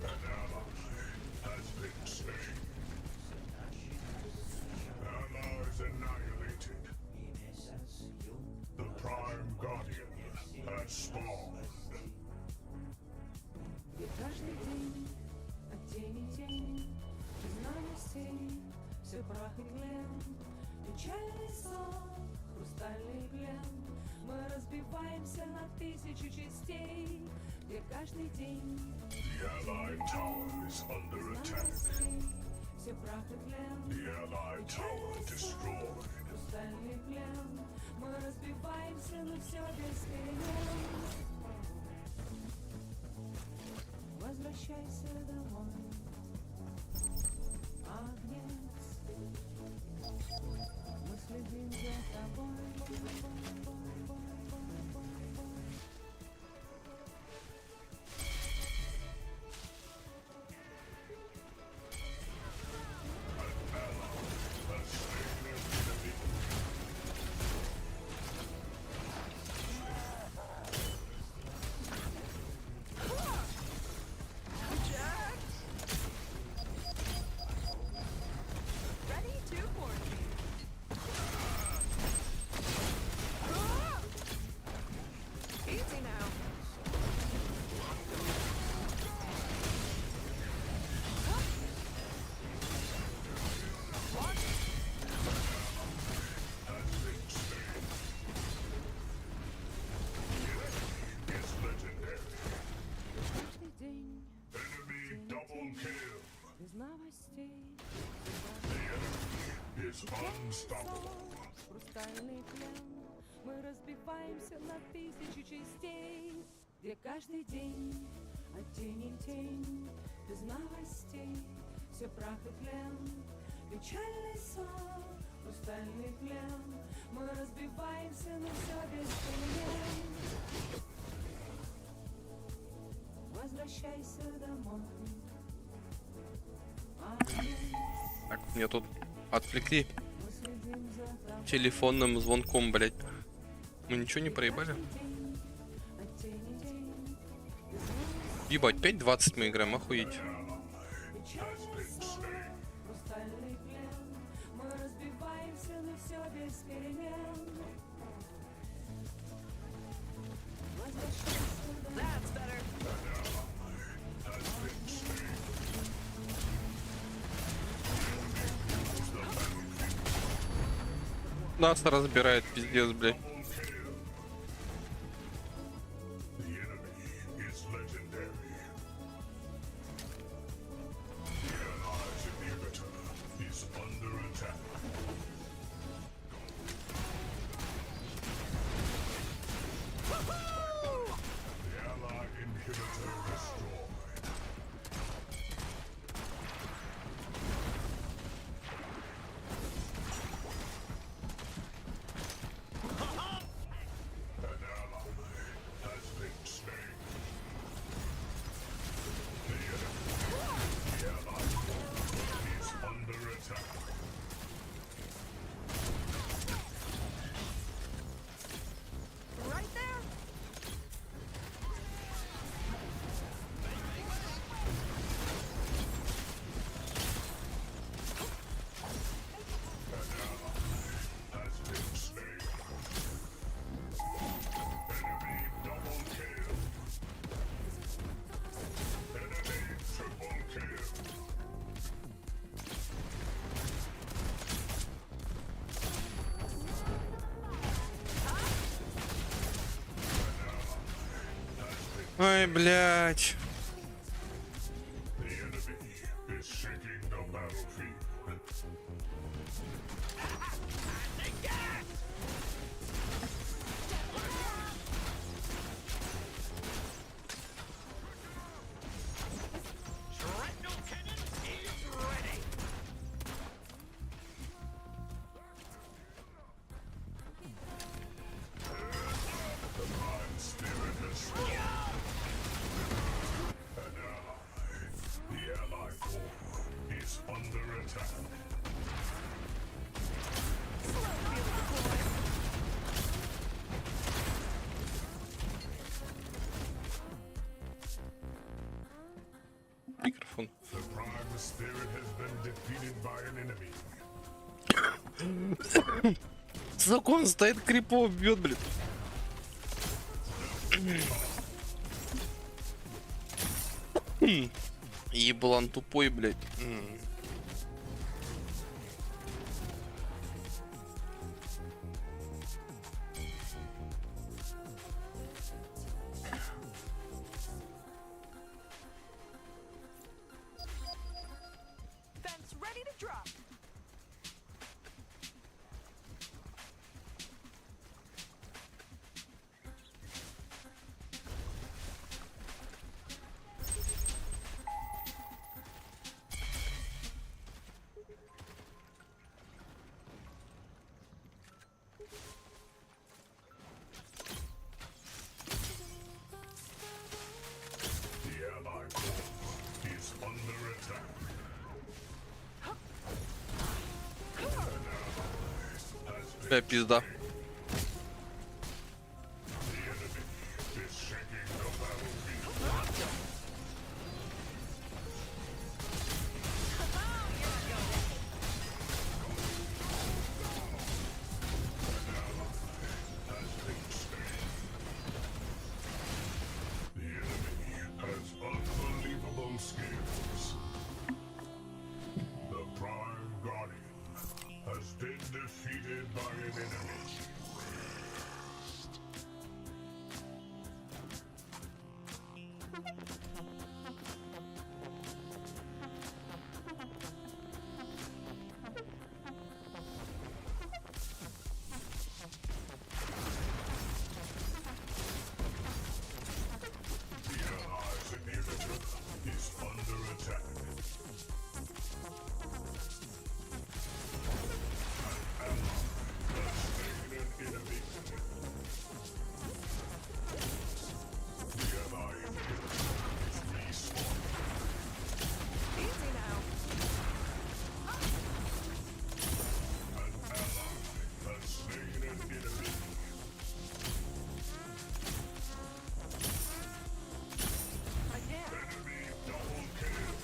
An ally has been slain. Allies annihilated. The Prime Guardian has spawned. И каждый день от тени тени, без новостей, все прах и тлен, печальный сон, хрустальный плен. Мы разбиваемся на тысячи частей, где каждый день The Allied tower is under без attack. новостей, все прах и тлен. The Allied tower destroyed. Хрустальный плен, мы разбиваемся, но все без перемен. Возвращайся домой, Агнец. Мы следим за тобой. Jack. Ready to quarantine. Easy now. Is legendary. Каждый день Enemy double kill. без новостей. Is unstoppable. Хрустальный плен, мы разбиваемся на тысячи частей, где каждый день от тени тень, без новостей, все прах и тлен, печальный сон, хрустальный плен, мы разбиваемся, но все без перемен. Возвращайся домой. Так, меня тут отвлекли Мы следим за тобой. телефонным звонком, блять. Мы ничего не проебали? От тени тень, без новостей. Ебать, 5:20 мы играем, охуеть. Хрустальный плен, мы разбиваемся, но все без перемен. Возвращайся домой. That's better. Нас разбирает, пиздец, блядь. The enemy is legendary. The allies in the Ой, блядь. The enemy is shaking the battlefield. The Allied corps is under attack. Микрофон. The Prime Spirit has been defeated by an enemy. Закон стоит, крипов бьет, блин. Еблан тупой, блядь. Fence ready to drop. The Allied corps is under attack. Бля, пизда. The enemy is shaking the battlefield. The enemy has unbelievable skills. The Prime Guardian has been defeated by an enemy. The Allies' inhibitor is under attack. An ally has slain an enemy. The Allied inhibitor is respawning. Easy now. An ally has slain an enemy. Again. Enemy double kill.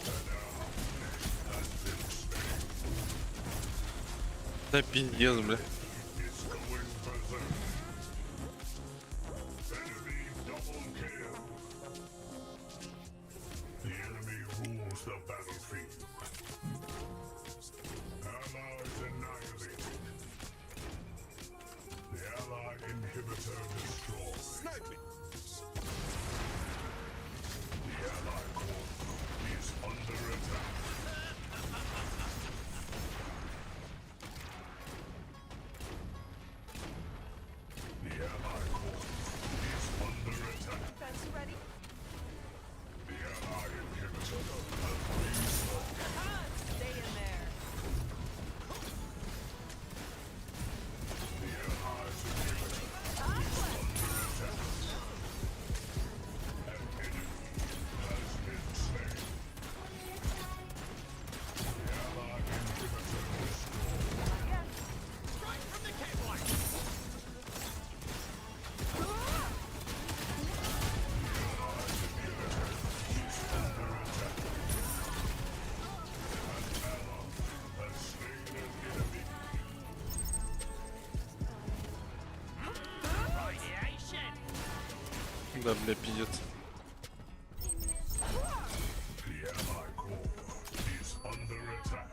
An ally has been slain. Да пиздец, бля. Is going berserk. Enemy double kill. The enemy rules the battlefield. Allies annihilated. The Allied inhibitor destroyed. The Allied corps is under attack. The Allied corps is under attack. Fence ready. The Allied inhibitor has respawned. Stay in there. The Allies inhibitor is under attack. An enemy has been slain. The Allied inhibitor destroyed. Again. Is under attack. An ally has slain an enemy. Да, бля, пиздец. The Allied corps is under attack.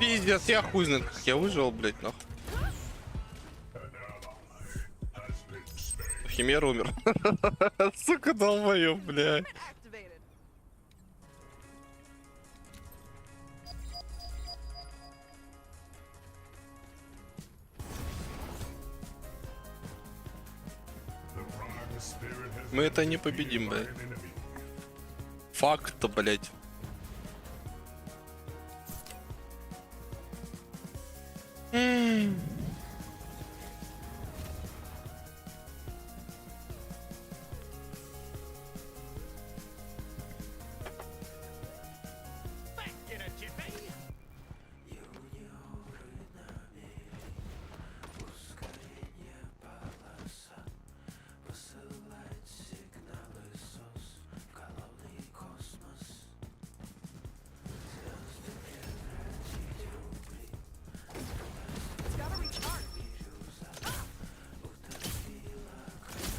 Пиздец, я хуй знает, как я выжил, блядь, нахуй. Химер умер. Сука, долбоёб, блядь. Activated. The prime spirit has Мы это не победим, блядь. an enemy. Факт-то, блядь. Ускорение полоса посылает сигналы СОС в головный космос. Звезды превратить в угли. It's gotta recharge. Бирюза утопила полюса.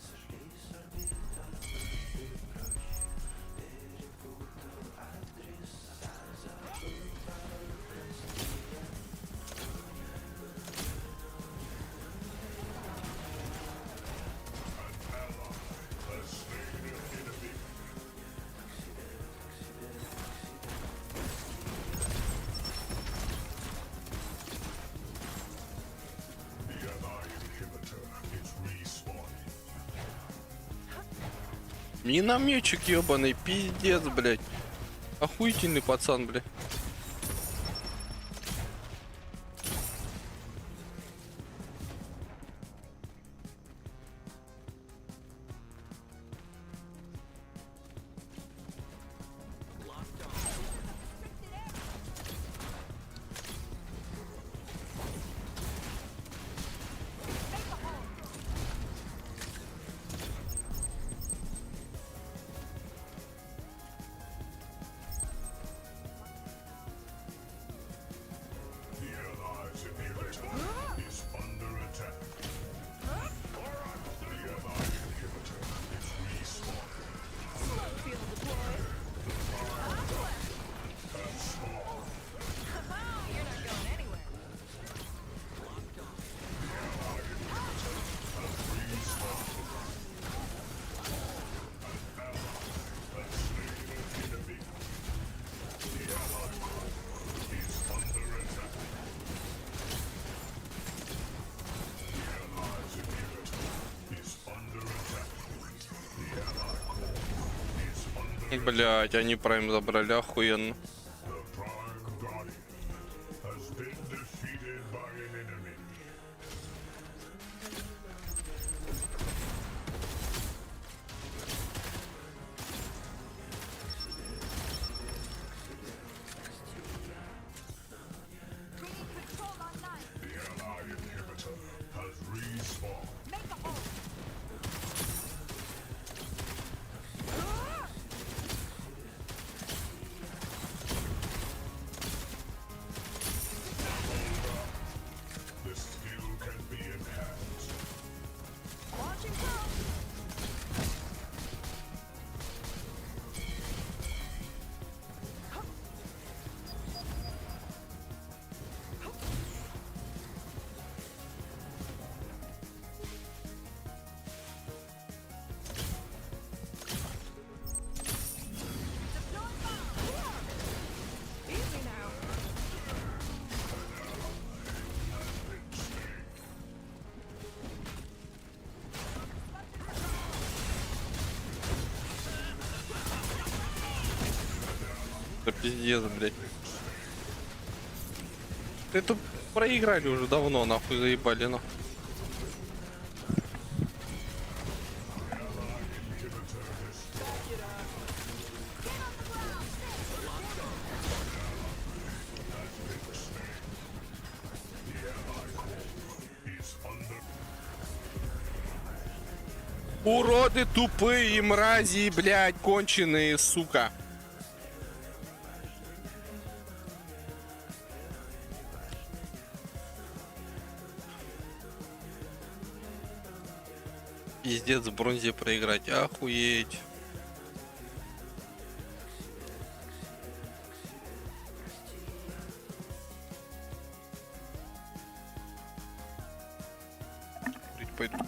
Сошли с орбитами и прочь. Перепутал адреса, забыл пароль, прости я. Has slain an enemy. The ally inhibitor is respawning. Минометчик ебаный, пиздец, блядь. Охуительный пацан, блядь. The allies inhibitor is under attack. The ally inhibitor is respawning. Field deployed. You're not going anywhere. Enemy. The ally core is under attack. The allies inhibitor is under attack. The ally core is under Блядь, они прайм забрали, охуенно. The Prime Guardian has been defeated by an enemy. The ally inhibitor has respawned. The skill can be enhanced. Launching probe. Easy now. Да пиздец, блядь. Это проиграли уже давно, нахуй заебали, нахуй. Уроды тупые, мрази, блядь, конченые, сука. Пиздец, в бронзе проиграть. Охуеть. Курить пойду.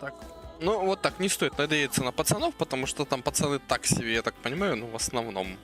Так. Ну, вот так, не стоит надеяться на пацанов, потому что там пацаны так себе, я так понимаю, ну, в основном.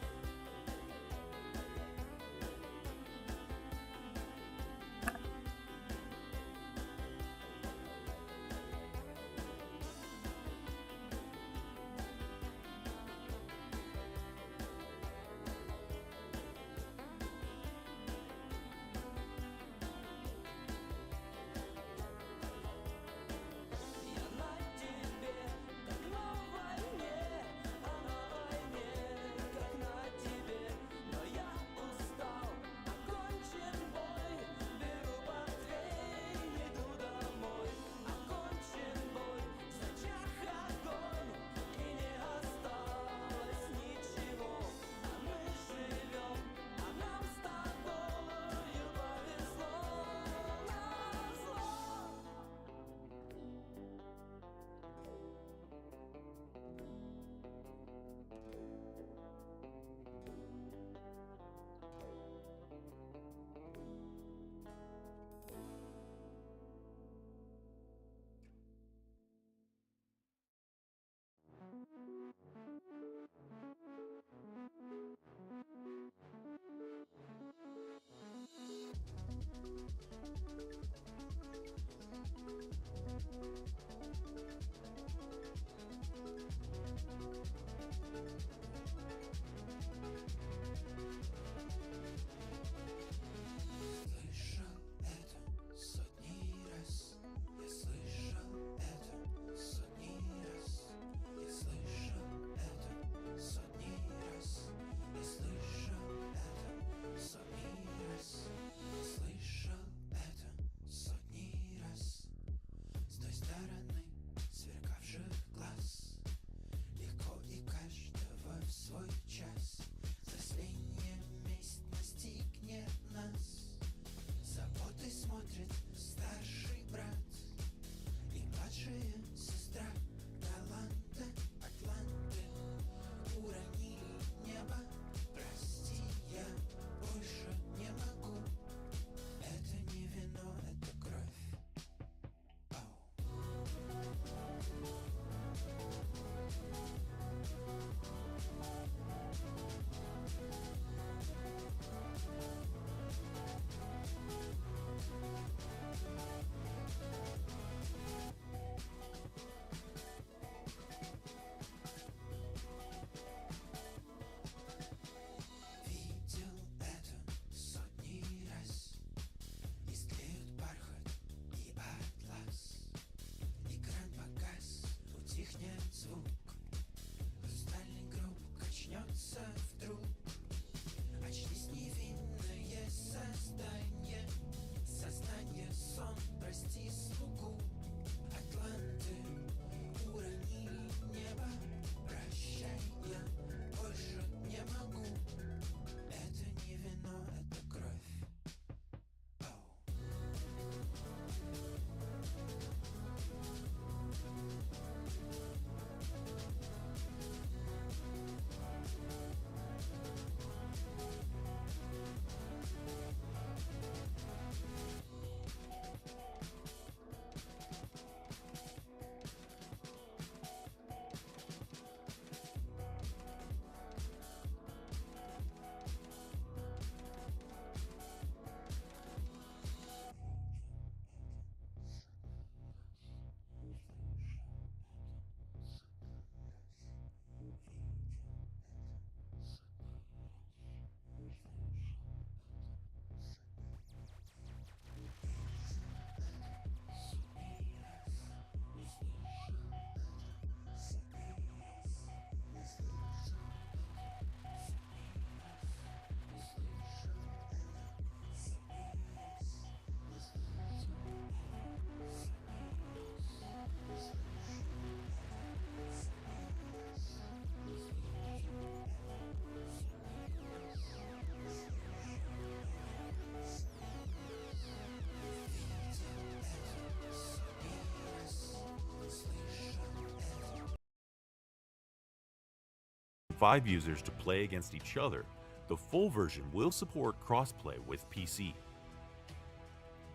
5 users to play against each other, the full version will support crossplay with PC.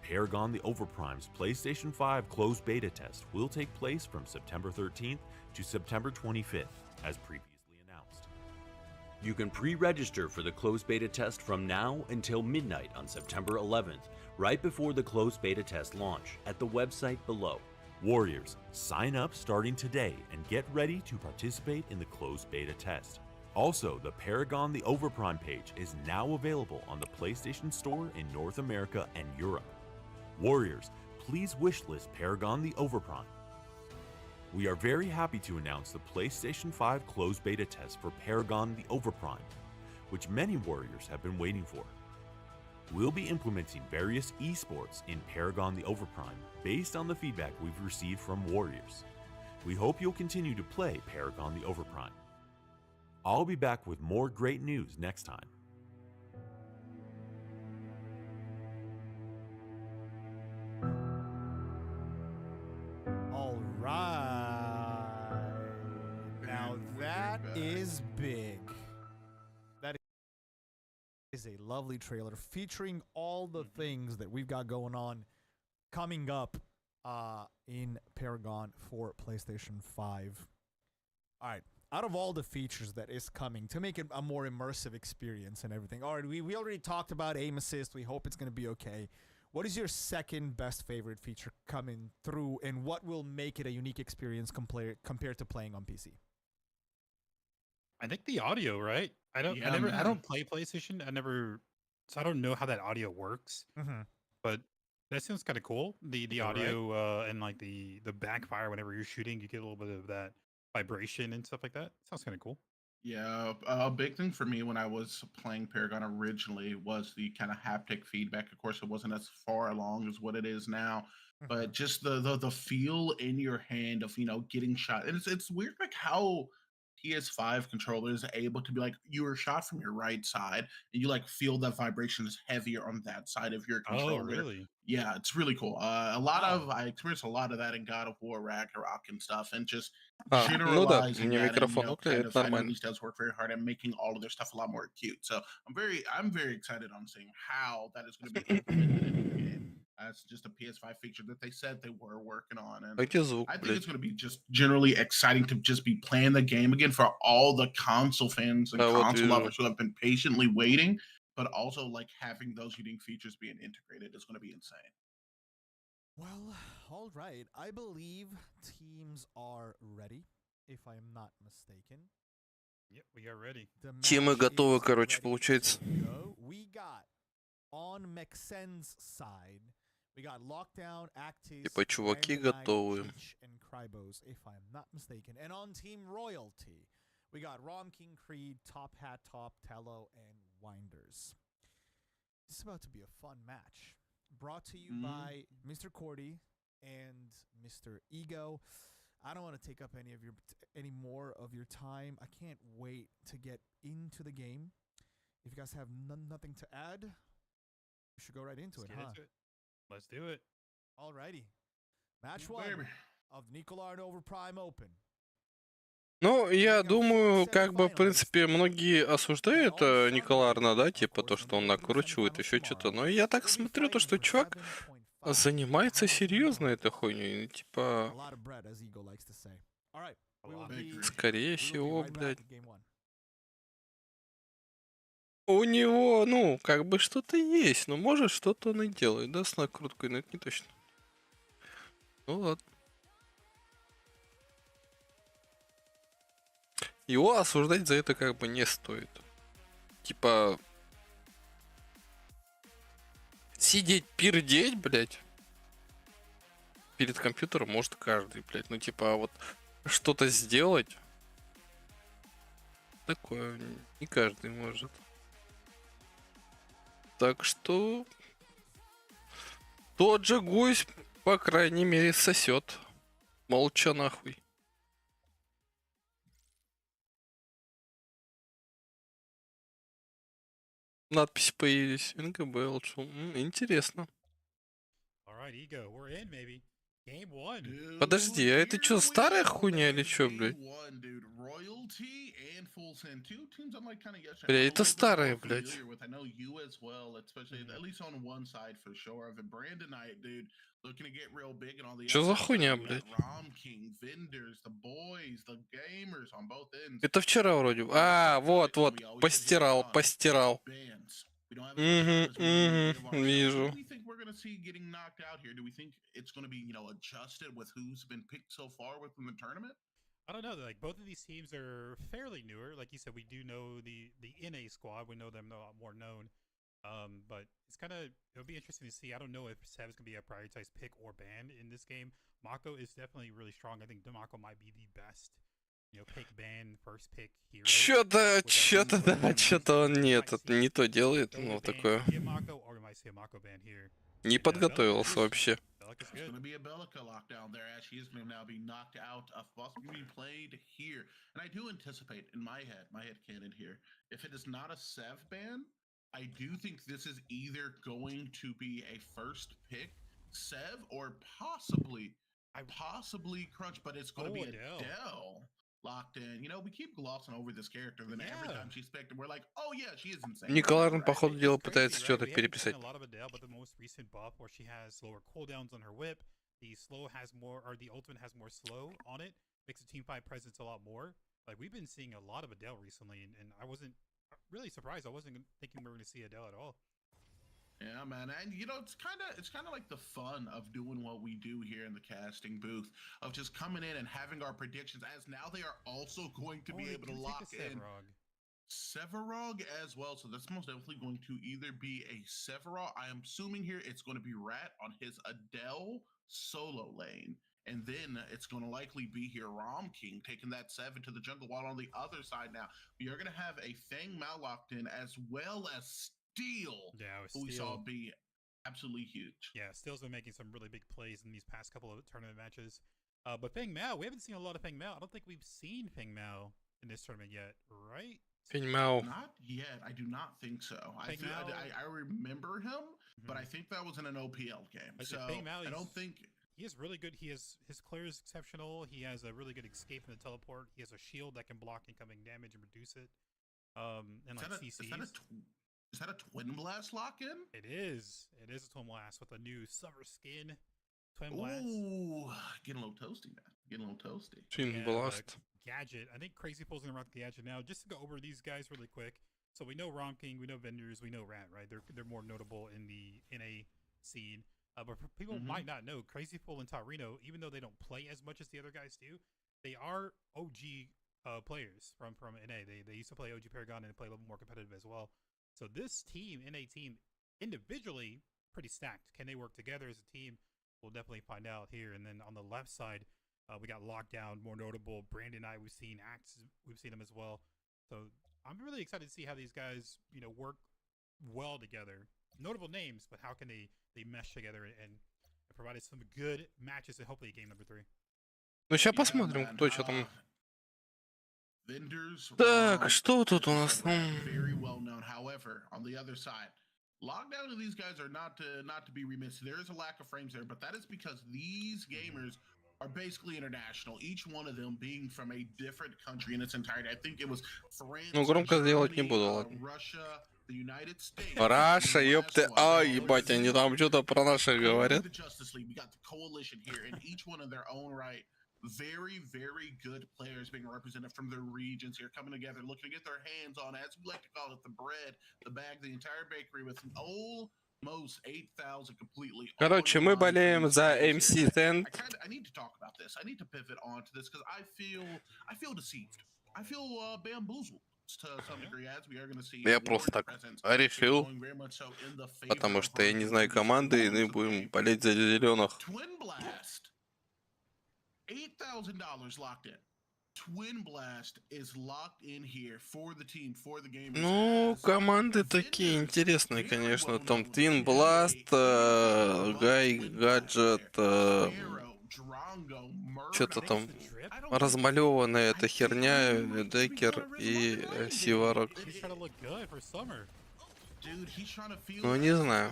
Paragon the Overprime's PlayStation 5 closed beta test will take place from September 13th to September 25th, as previously announced. You can pre-register for the closed beta test from now until midnight on September 11th, right before the closed beta test launch, at the website below. Warriors, sign up starting today and get ready to participate in the closed beta test. Also, the Paragon the Overprime page is now available on the PlayStation Store in North America and Europe. Warriors, please wishlist Paragon the Overprime. We are very happy to announce the PlayStation 5 closed beta test for Paragon the Overprime, which many Warriors have been waiting for. We'll be implementing various esports in Paragon the Overprime based on the feedback we've received from Warriors. We hope you'll continue to play Paragon the Overprime. I'll be back with more great news next time. All right. Now that is big. That is a lovely trailer featuring all the things that we've got going on coming up in Paragon for PlayStation 5. All right. Out of all the features that is coming to make it a more immersive experience and everything. All right, we already talked about aim assist. We hope it's going to be okay. What is your second best favorite feature coming through, and what will make it a unique experience compared to playing on PC? I think the audio, right? I don't play PlayStation. So I don't know how that audio works. Mm-hmm. But that sounds kind of cool. The audio and like the backfire whenever you're shooting, you get a little bit of that vibration and stuff like that. Sounds kind of cool. Yeah, a big thing for me when I was playing Paragon originally was the kind of haptic feedback. Of course, it wasn't as far along as what it is now, but just the feel in your hand of getting shot. And it's weird like how PS5 controllers are able to be like you were shot from your right side and you like feel that vibration is heavier on that side of your controller. Oh, really? Yeah, it's really cool. I experienced a lot of that in God of War, Ragnarok, and stuff, and just Ну да, generalizing мне that and микрофон kind уклеит, of I know нормально. these devs work very hard at making all of their stuff a lot more acute. So I'm very excited on seeing how that is going to be implemented in the game. That's just a PS5 feature that they said they were working on, and А где звук, I think блядь? it's going to be just generally exciting to just be playing the game again for all the console fans and Да, вот console вижу. lovers who have been patiently waiting, but also like having those unique features being integrated is going to be insane. Well, all right. I believe teams are ready, if I am not mistaken. Yep, we are ready. The Темы match готовы, is короче, ready получается. to go. We got on Mexen's side. We got Lockdown, Actis, Типа чуваки Brandonite, готовы. Teach, and Krybos, if I'm not mistaken. And on Team Royalty, we got Rom King Creed, Top Hat Top, Tello, and Winders. This is about to be a fun match. Brought to you by Mr. Cordy and Mr. Ego. I don't want to take up any more of your time. I can't wait to get into the game. If you guys have nothing to add, we should go right into Let's it, get huh? into it. Let's do it. Alrighty. Match one of Nicolar over Prime Open. Ну, я думаю, как бы, в принципе, многие осуждают Николарна, да, типа то, что он накручивает, еще что-то. Но я так смотрю, то, что чувак занимается серьезно этой хуйней. Типа, скорее всего, блядь. У него, ну, как бы что-то есть, но может что-то он и делает, да, с накруткой, но это не точно. Ну ладно. Его осуждать за это как бы не стоит. Типа... Сидеть, пердеть, блядь. Перед компьютером может каждый, блядь. Ну типа вот что-то сделать. Такое не каждый может. Так что... Тот же гусь, по крайней мере, сосет. Молча нахуй. Надписи появились. НГБ, интересно. All right, Ego, we're in, maybe. Game one. Подожди, а это что, старая хуйня или что, блядь? Бля, это старая, блядь. Что за хуйня, блядь? Это вчера вроде. А, вот, постирал. Вижу. I don't know. Like both of these teams are fairly newer. Like you said, we do know the NA squad. We know them a lot more known. But it's it'll be interesting to see. I don't know if Sev is gonna be a prioritized pick or ban in this game. Mako is definitely really strong. I think Mako might be the best. Pick ban, first pick hero. Что-то он не то делает, ну такое. Не подготовился вообще. There's going to be a Bellica lockdown there as she is going to now be knocked out of possibly being played here. And I do anticipate in my head canon here, if it is not a Sev ban, I do think this is either going to be a first pick Sev or possibly Crunch, but it's going to be Adele locked in. We keep glossing over this character, then every time she's picked, we're like, oh yeah, she is insane. Николай, по ходу дела, пытается что-то переписать. A lot of Adele, but the most recent buff where she has lower cooldowns on her whip, the ultimate has more slow on it, makes the team fight presence a lot more. Like we've been seeing a lot of Adele recently, and I wasn't really surprised. I wasn't thinking we were going to see Adele at all. Yeah, man, and it's kind of like the fun of doing what we do here in the casting booth, of just coming in and having our predictions. As now they are also going to be able to lock in Sevarog as well. So that's most definitely going to either be a Sevarog. I am assuming here it's going to be Rat on his Adele solo lane. And then it's going to likely be here Rom King taking that 7 to the jungle, while on the other side now, we are going to have a Feng Mao locked in, as well as Steel, who we saw be absolutely huge. Yeah, Steel's been making some really big plays in these past couple of tournament matches. But Feng Mao, we haven't seen a lot of Feng Mao. I don't think we've seen Feng Mao in this tournament yet, right? Feng Mao. Not yet. I do not think so. I remember him, but I think that was in an OPL game. So I don't think... He is really good. His clear is exceptional. He has a really good escape from the teleport. He has a shield that can block incoming damage and reduce it. And like CCs. Is that a Twin Blast lock-in? It is. It is a Twin Blast with a new summer skin. Twin Blast. Ooh, getting a little toasty, man. Getting a little toasty. Twin Blast. Gadget. I think Crazy Pole's gonna rock the Gadget now. Just to go over these guys really quick. So we know Rom King, we know Vendors, we know Rat, right? They're more notable in the NA scene. But for people who might not know, Crazy Pole and Taurino, even though they don't play as much as the other guys do, they are OG players from NA. They used to play OG Paragon and play a little more competitive as well. So this team, NA team, individually pretty stacked. Can they work together as a team? We'll definitely find out here. And then on the left side, we got Lockdown, more notable. Brandon I, we've seen Axe, we've seen him as well. So I'm really excited to see how these guys, work well together. Notable names, but how can they mesh together and provide us some good matches and hopefully game number 3. Ну, сейчас посмотрим, кто что там. Так, что тут у нас? Very well known. However, on the other side, lockdown of these guys are not to be remiss. There is a lack of frames there, but that is because these gamers are basically international. Each one of them being from a different country in its entirety. I think it was France, Ну, громко сделать не буду, ладно. Russia, the United States. Раша, ёпты. А, ебать, они там что-то про наших говорят. We got the coalition here, and each one in their own right. Very, very good players being represented from their regions here, coming together, looking to get their hands on, as we like to call it, the bread, the bag, the entire bakery with almost 8,000 completely. Короче, мы болеем за MC Ten. I need to talk about this. I need to pivot onto this because I feel deceived. I feel bamboozled to some degree, as we are going to see. Я просто так решил, потому что я не знаю команды, и мы будем болеть за зеленых. Twin Blast. $8,000 locked in. Twin Blast is locked in here for the team, for the gamers. Ну, команды такие интересные, конечно. Там Twin Blast, Гай, Гаджет, что-то там размалеванная эта херня, Декер и Сиварок. Ну, не знаю.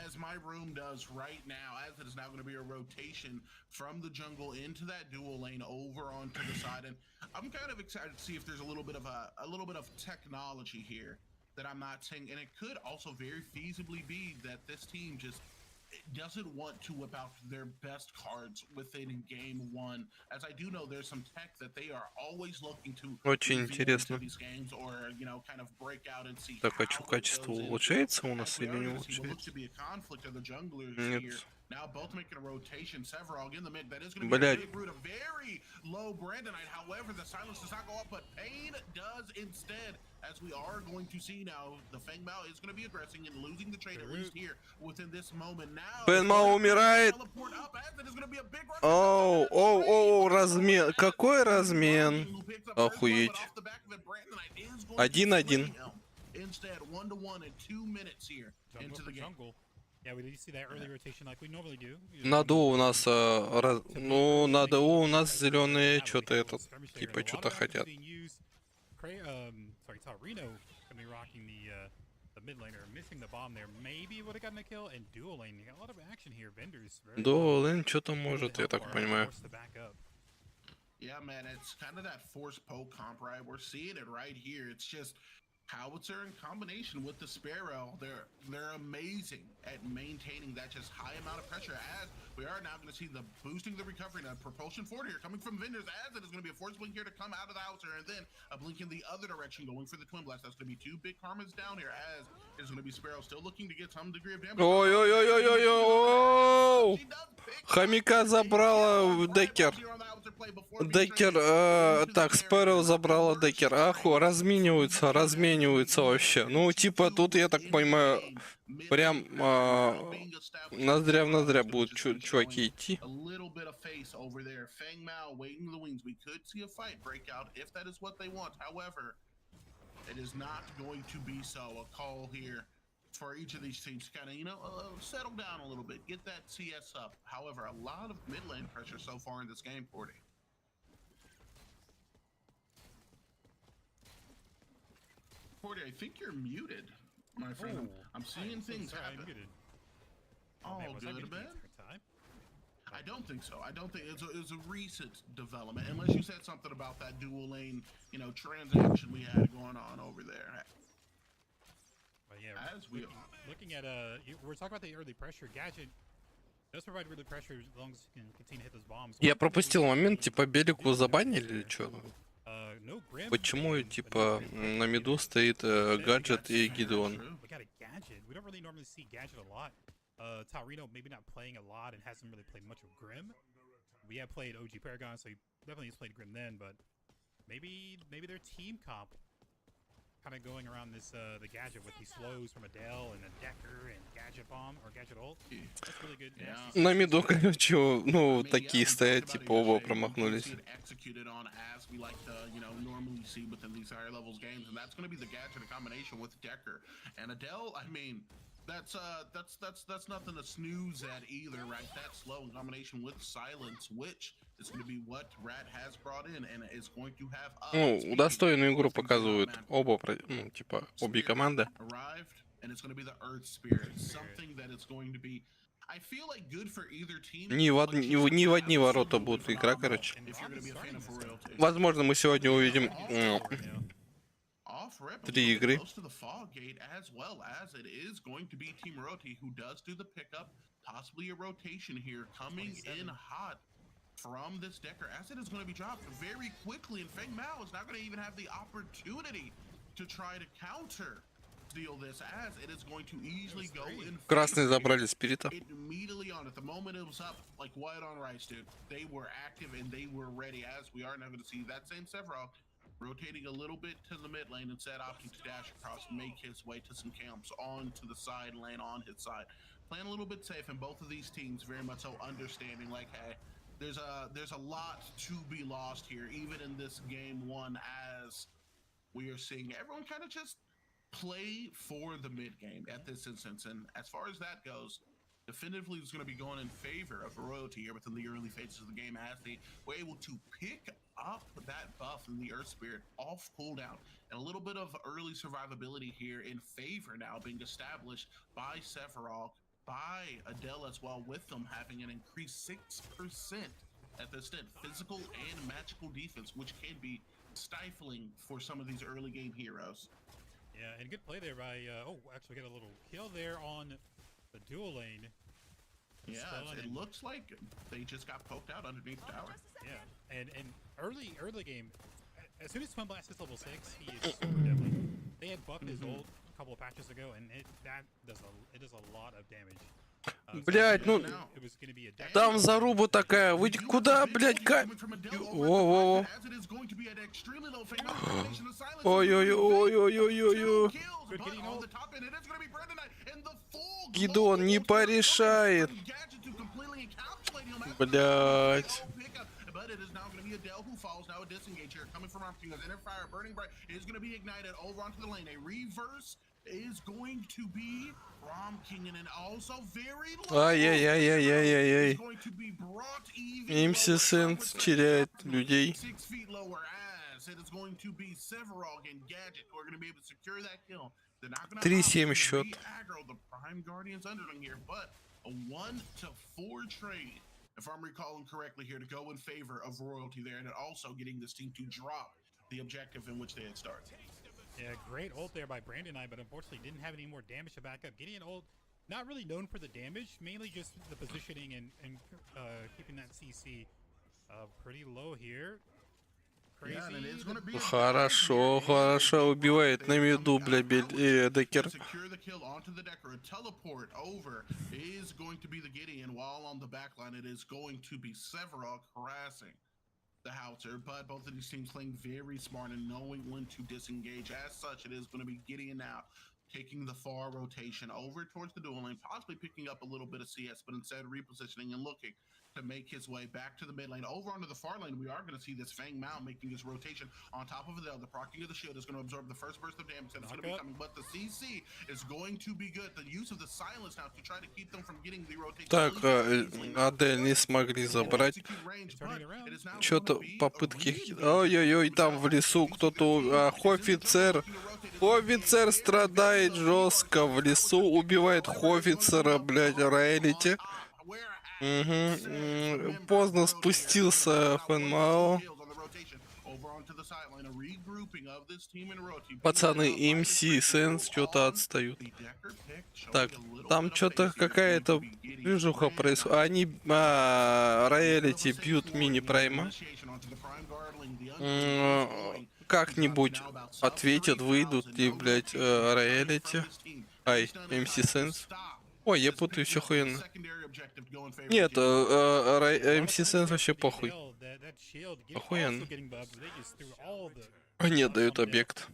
as my room does right now, as it is now going to be a rotation from the jungle into that dual lane over onto the side. And I'm kind of excited to see if there's a little bit of technology here that I'm not seeing. And it could also very feasibly be that this team just doesn't want to whip out their best cards within game one, as I do know there's some tech that they are always looking to Очень reveal интересно. into these games, or kind of break out and see Так, а how что, it качество goes into. улучшается у нас As we или are не going to see what looks улучшается? to be a conflict of the junglers Нет. here. Now both making a rotation. Severog in the mid. That is going to be Блядь. a big root, a very low Brandonite. However, the silence does not go up, but Pain does instead. As we are going to see now, the Feng Mao is going to be aggressing and losing the trade, at least here within this moment. Now, Фэн Мао умирает. teleport up, as it is going to be a big rush. Оу, оу, оу, размен. Какой размен? Who picks up first blood, but Охуеть. off the back of it, Brandonite is going to 1-1. slay him. Instead, 1-1 in 2 minutes here into the game. Yeah, we did see that early rotation like we normally do. На ду у нас, ну, на ду у нас зеленые что-то этот, типа, что-то хотят. Sorry, Taurino gonna be rocking the mid laner, missing the bomb there. Maybe would have gotten a kill, and dual lane. You got a lot of action here. Vendors. Дуэлэн что-то может, я так понимаю. Yeah, man, it's kind of that force poke comp, right? We're seeing it right here. It's just Howitzer in combination with the Sparrow. They're amazing at maintaining that just high amount of pressure, as we are now going to see the boosting the recovery and a propulsion forward here coming from Vendors, as it is going to be a force blink here to come out of the Howitzer, and then a blink in the other direction going for the Twin Blast. That's going to be 2 big karmas down here, as it's going to be Sparrow still looking to get some degree of damage. Ой-ой-ой-ой-ой-ой! Хомяка забрала Деккер. Деккер, так, Спэроу забрала Деккер. Аху, размениваются вообще. Ну, типа, тут, я так понимаю, прям ноздря в ноздря будут чуваки идти. It is not going to be so. A call here for each of these teams to kind of, settle down a little bit, get that CS up. However, a lot of mid lane pressure so far in this game, 40. I think you're muted, my friend. I'm seeing things happen. Oh, good, man. I don't think so. I don't think it's a recent development, unless you said something about that dual lane, transaction we had going on over there. But yeah, looking at we're talking about the early pressure. Gadget does provide early pressure as long as you can continue to hit those bombs. Я пропустил момент, типа, Белику забанили или что? Почему, типа, на миду стоит Гаджет и Гидеон? We got a Gadget. We don't really normally see Gadget a lot. Taurino maybe not playing a lot and hasn't really played much of Grim. We have played OG Paragon, so he definitely has played Grim then, but maybe their team comp kind of going around this the Gadget with these slows from Adele and a Decker and Gadget Bomb or Gadget ult. That's really good. На миду, короче, ну, такие стоят, типа, оба промахнулись. Executed on as we like to, normally see within these higher levels games, and that's going to be the Gadget in combination with Decker and Adele. I mean, that's nothing to snooze at either, right? That slow in combination with Silence, which is going to be what Rat has brought in, and is going to have. Ну, достойную игру показывают оба, ну, типа, обе команды. Arrived, and it's going to be the Earth Spirit, something that it's going to be. I feel like good for either team. Не в одни ворота будут игра, короче. Возможно, мы сегодня увидим 3 игры. As well as it is going to be Team Roti who does do the pickup, possibly a rotation here coming in hot from this Decker, as it is going to be dropped very quickly, and Feng Mao is not going to even have the opportunity to try to counter steal this, as it is going to easily go in. Красные забрали Спирита. Immediately on at the moment it was up like white on rice, dude. They were active and they were ready, as we are now going to see that same Several rotating a little bit to the mid lane, instead opting to dash across, make his way to some camps onto the side lane on his side. Playing a little bit safe, and both of these teams very much so understanding, like, hey, there's a lot to be lost here, even in this game one, as we are seeing everyone kind of just play for the mid game at this instance. And as far as that goes, definitively is going to be going in favor of Royalty here within the early phases of the game, as they were able to pick up that buff in the Earth Spirit off cooldown, and a little bit of early survivability here in favor now being established by Sephiroth, by Adele as well, with them having an increased 6% at the stint, physical and magical defense, which can be stifling for some of these early game heroes. Yeah, and good play there by, oh, actually got a little kill there on the dual lane. Yeah, it looks like they just got poked out underneath the tower. Yeah, and early game, as soon as Twin Blast is level 6, he is super deadly. They had buffed his ult a couple of patches ago, and it does a lot of damage. Блять, ну там заруба такая. Вы куда, блять, Во-во-во. Ой-ой-ой-ой-ой-ой-ой. Гидон не порешает. Блять. But it is now going to be Adele who falls. Now a disengage here coming from King of Inner Fire. Burning Bright is going to be ignited over onto the lane. A reverse is going to be Rom King, and also very low. Ай-яй-яй-яй-яй-яй. Going to be brought even MC Sense теряет людей. 6 feet lower as it is going to be Severog and Gadget who are going to be able to secure that kill. They're not going to 3-7 счет. aggro the Prime Guardians underling here, but a 1-4 trade, if I'm recalling correctly here, to go in favor of Royalty there, and also getting this team to drop the objective in which they had started. Yeah, great ult there by Brandon I, but unfortunately didn't have any more damage to back up. Getting an ult, not really known for the damage, mainly just the positioning and keeping that CC pretty low here. Хорошо, хорошо, убивает на миду, бля, Декер. Secure the kill onto the Decker. A teleport over is going to be the Gideon, while on the backline it is going to be Severog harassing the Howitzer. But both of these teams playing very smart and knowing when to disengage. As such, it is going to be Gideon now taking the far rotation over towards the dual lane, possibly picking up a little bit of CS, but instead repositioning and looking to make his way back to the mid lane. Over onto the far lane, we are going to see this Fang Mao making his rotation on top of Adele. The proccing of the shield is going to absorb the first burst of damage that is going to be coming, but the CC is going to be good. The use of the silence now to try to keep them from getting the rotation. Так, Адель не смогли забрать. Что-то попытки... Ой-ой-ой, там в лесу кто-то... Хофицер. Хофицер страдает жестко в лесу. Убивает Хофицера, блядь, Райлити. Поздно спустился Фэнмао. Пацаны, MC Sense что-то отстают. Так, там что-то какая-то движуха происходит. Они Роялити бьют мини-прайма. Как-нибудь ответят, выйдут и, блядь, Роялити. Ай, MC Sense. Ой, я путаю все хуйно. Нет, MC Sense вообще похуй. Охуенно. Они дают объект.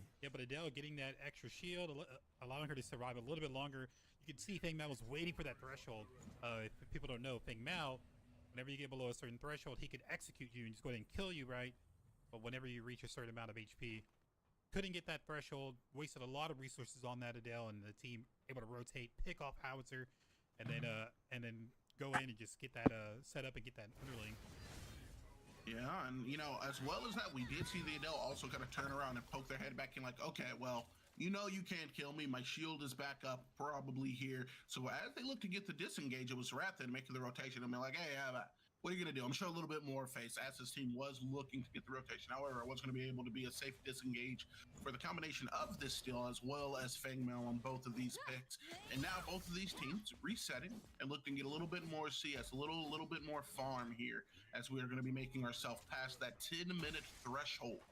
Whenever you get below a certain threshold, he could execute you and just go ahead and kill you, right? But whenever you reach a certain amount of HP, couldn't get that threshold, wasted a lot of resources on that Adele, and the team able to rotate, pick off Howitzer, and then go in and just get that set up and get that underling. Yeah, and you know, as well as that, we did see the Adele also kind of turn around and poke their head back in like, okay, well, you know you can't kill me. My shield is back up, probably here. So as they look to get the disengage, it was Wrath then making the rotation. I'm like, hey, what are you going to do? I'm sure a little bit more face as this team was looking to get the rotation. However, it was going to be able to be a safe disengage for the combination of this steal as well as Fang Mao on both of these picks. And now both of these teams resetting and looking to get a little bit more CS, a little bit more farm here as we are going to be making ourselves past that 10-minute threshold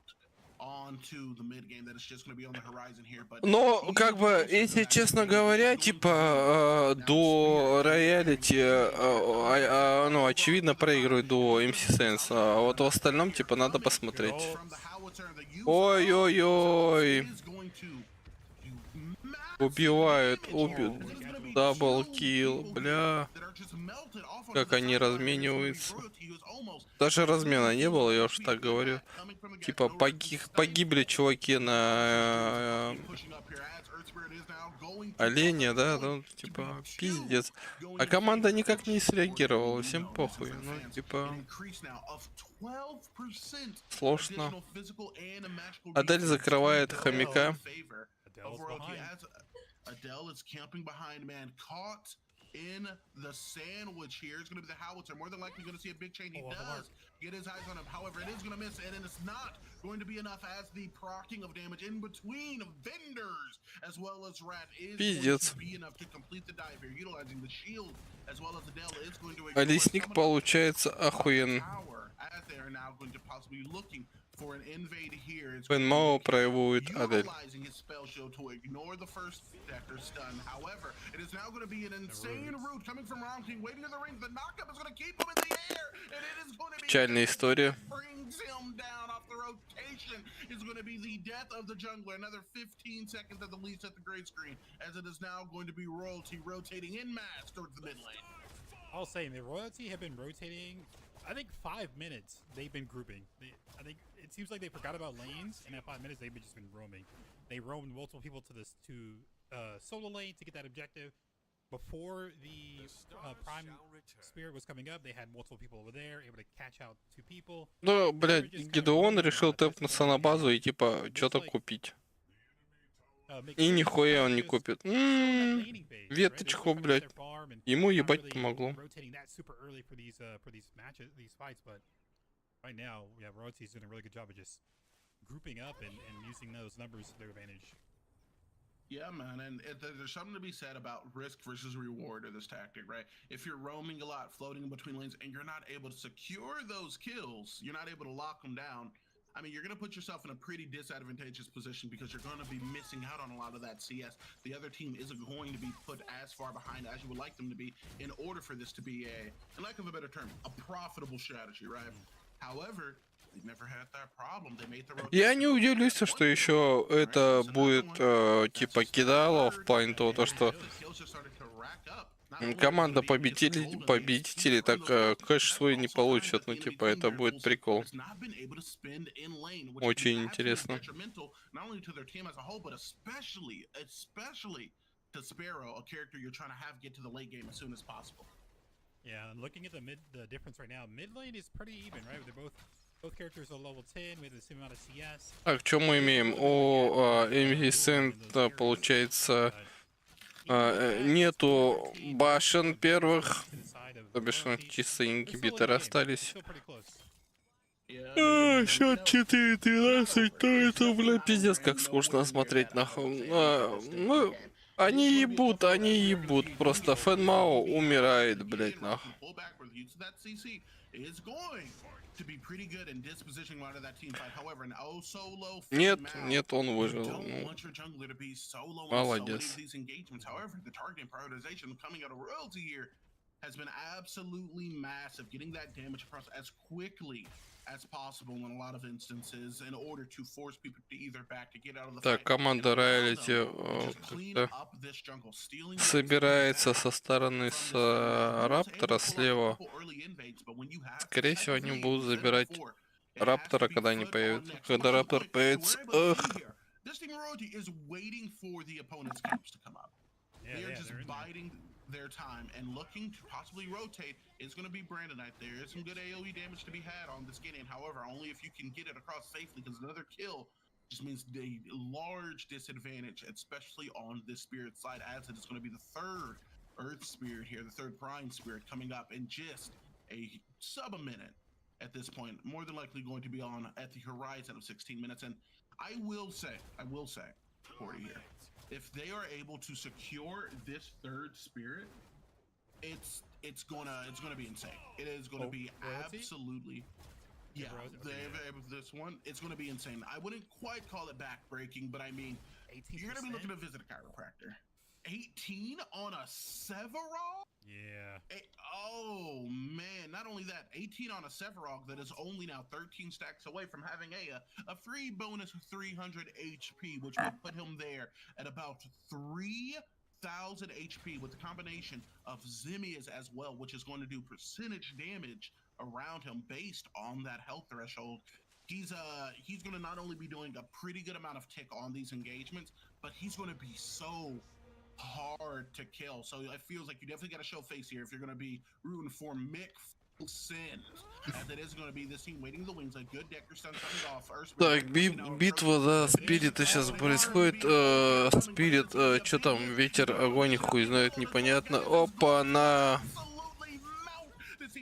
onto the mid game that is just going to be on the horizon here. But но, как бы, если честно говоря, типа, до Роялити, ну, очевидно, проигрывает до MC Sense, а вот в остальном, типа, надо посмотреть. Ой-ой-ой. Убивают, даблкил, бля. Как они размениваются. Даже размена не было, я уж так говорю. Типа погибли чуваки на оленя, да? Ну, типа, пиздец. А команда никак не среагировала, всем похуй. Ну, типа... Сложно. Адель закрывает хомяка. in the sandwich here. It's going to be the howitzer. More than likely going to see a big chain. He does get his eyes on him. However, it is going to miss, and it's not going to be enough as the procking of damage in between vendors as well as Rat is going to be enough to complete the dive here, utilizing the shield as well as the Dell is going to А лесник получается охуенно. as they are now going to possibly be looking for an invade here. It's Фэн проявляет Адель. utilizing his spell shield to ignore the first decker stun. However, it is now going to be an insane route coming from Rom King, waiting in the ring. The knockup is going to keep him in the air, and it is going to be Печальная история. brings him down off the rotation. Is going to be the death of the jungler. Another 15 seconds at the least at the gray screen, as it is now going to be Royalty rotating in mass towards the mid lane. I'll say the Royalty have been rotating. I think 5 minutes they've been grouping. I think it seems like they forgot about lanes, and at 5 minutes they've just been roaming. They roamed multiple people to this solo lane to get that objective. Before the Prime Spirit was coming up, they had multiple people over there, able to catch out 2 people. Ну, блядь, Гедеон решил тэпнуться на базу и типа что-то купить. И нихуя он не купит. Веточку, блядь. Ему ебать помогло. Right now, yeah, Royalty's doing a really good job of just grouping up and using those numbers to their advantage. Yeah, man, and there's something to be said about risk versus reward of this tactic, right? If you're roaming a lot, floating in between lanes, and you're not able to secure those kills, you're not able to lock them down, I mean, you're going to put yourself in a pretty disadvantageous position because you're going to be missing out on a lot of that CS. The other team isn't going to be put as far behind as you would like them to be in order for this to be in lack of a better term, a profitable strategy, right? However, they've never had that problem. They made the rotation. Я не удивлюсь, что еще это будет типа кидало в плане того, что команда победителей так кэш свой не получат, ну типа это будет прикол. Очень интересно. Yeah, and looking at the difference right now, mid lane is pretty even, right? They're both characters are level 10 with the same amount of CS. Так, что мы имеем? У MVSent, получается, нету башен первых, то бишь чисто ингибиторы остались. Счет 4-13, то это, бля, пиздец, как скучно смотреть, нахуй. Ну, они ебут, просто Фэнмао умирает, блядь, нахуй. Нет, он выжил. Ну, молодец. Has been absolutely massive, getting that damage across as quickly as possible in a lot of instances in order to force people to either back to get out of the Так, команда Роялити собирается со стороны с Раптора слева. Скорее всего, они будут забирать Раптора, когда они появятся. Когда Раптор появится... their time and looking to possibly rotate. Is going to be Brandonite. There is some good AoE damage to be had on this Gideon. However, only if you can get it across safely, because another kill just means a large disadvantage, especially on this spirit side, as it is going to be the third Earth Spirit here, the third Prime Spirit coming up in just a sub a minute at this point. More than likely going to be on at the horizon of 16 minutes. And I will say, 40 here. If they are able to secure this third spirit, it's gonna be insane. It is gonna be absolutely, yeah. They have this one. It's gonna be insane. I wouldn't quite call it backbreaking, but I mean, you're gonna be looking to visit a chiropractor. 18 on a Sevarog? Yeah. Oh man, not only that, 18 on a Sevarog that is only now 13 stacks away from having a free bonus of 300 HP, which would put him there at about 3,000 HP with the combination of Zimias as well, which is going to do percentage damage around him based on that health threshold. He's going to not only be doing a pretty good amount of tick on these engagements, but he's going to be so hard to kill. So it feels like you definitely got to show face here if you're going to be rooting for Mick Так, битва за Спирита сейчас происходит. Спирит, что там, ветер, огонь, хуй знает, непонятно. Опа,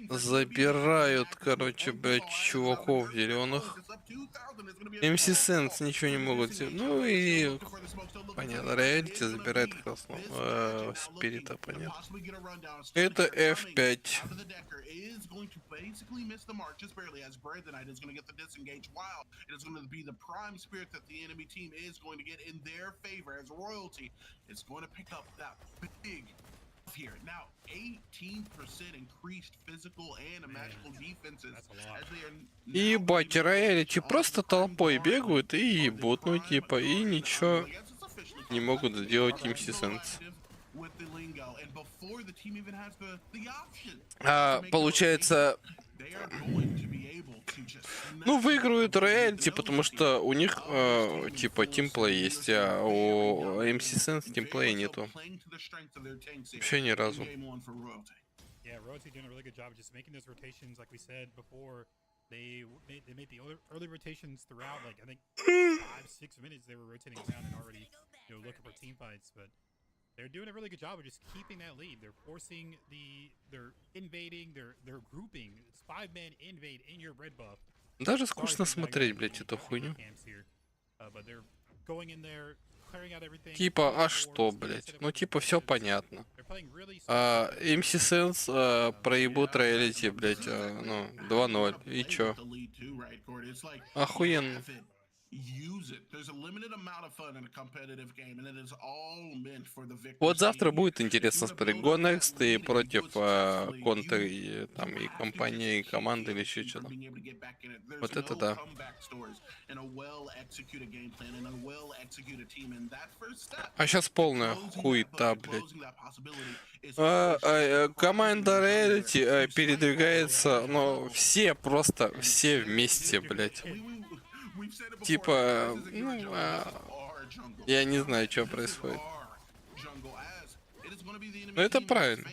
забирают, короче, блядь, чуваков зеленых. MC Sense ничего не могут сделать. Ну и понятно, реалити забирает красного Спирита, понятно. Это F5. Here now, 18% increased physical and magical defenses as they are. Ебать, реалити просто толпой бегают и ебут, ну типа, и ничего не могут сделать MC Sense. Получается, ну, выиграют реалити, потому что у них, типа, тимплей есть, а у MC Sense тимплея нету. Вообще ни разу. Yeah, Royalty doing a really good job of just making those rotations, like we said before. They made the early rotations throughout, like, I think 5-6 minutes they were rotating around and already, you know, looking for team fights, but they're doing a really good job of just keeping that lead. They're forcing they're invading, they're grouping. It's 5-man invade in your red buff. Даже скучно смотреть, блядь, эту хуйню. Типа, а что, блядь? Ну, типа, все понятно. MC Sense проебут реалити, блядь, ну, 2-0. И чё? Охуенно. Вот завтра будет интересно смотреть. Go Next и против Контр, и, там, и компания, и команды, или еще что-то. Вот это да. А сейчас полная хуета, блядь. Команда реалити передвигается, но все просто, все вместе, блядь. Типа, ну, я не знаю, что происходит. Но это правильно.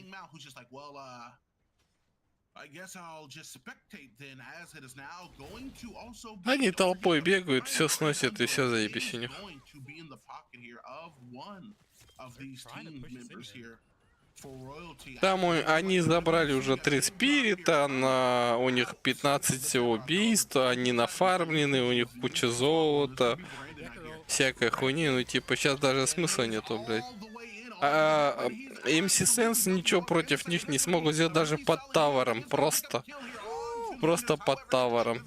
Они толпой бегают, все сносят, и все заебись у них. Там они забрали уже 3 спирита, у них 15 убийств, они нафармлены, у них куча золота, всякой хуйни, ну типа сейчас даже смысла нету, блядь. А MC Sense ничего против них не смогут сделать даже под тавером, просто под тавером.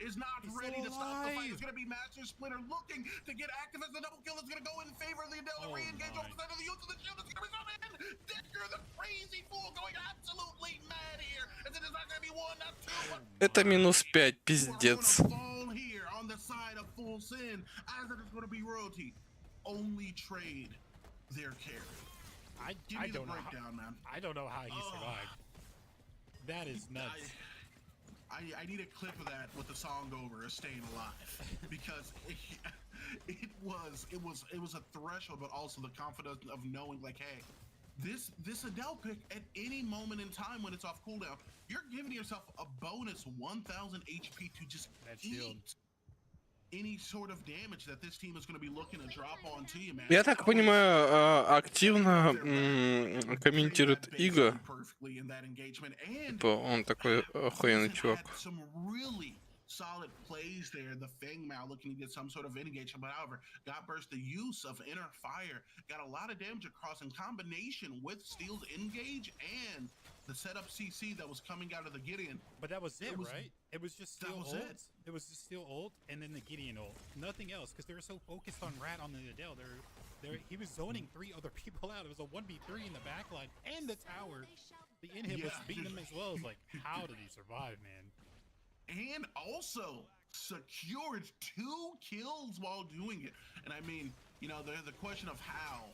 Is not ready to stop the fight. It's going to be Master Splinter looking to get active as the double kill is going to go in favor of the Adele. Re-engage off the side of the use of the shield. It's going to result in Decker, the crazy fool, going absolutely mad here. And it is not going to be 1, not 2. Это -5, пиздец. Here on the side of full sin, as it is going to be Royalty. Only trade their carry. I don't know I don't know how he survived. That is nuts. I need a clip of that with the song over, Staying Alive, because it was a threshold, but also the confidence of knowing, like, hey, this Adele pick at any moment in time when it's off cooldown, you're giving yourself a bonus 1000 HP to just eat any sort of damage that this team is going to be looking to drop onto you, man. Я так понимаю, активно комментирует Иго. Типа, он такой охуенный чувак. Solid plays there. The Fang Mao looking to get some sort of engagement, but however, got burst the use of inner fire, got a lot of damage across in combination with Steel's engage and the setup CC that was coming out of the Gideon. But that was it, right? It was just Steel ult. It was just Steel ult and then the Gideon ult. Nothing else, because they were so focused on Rat on the Adele. He was zoning 3 other people out. It was a 1v3 in the backline and the tower. The inhib was beating him as well. It's like, how did he survive, man? And also secured 2 kills while doing it. And I mean, you know, the question of how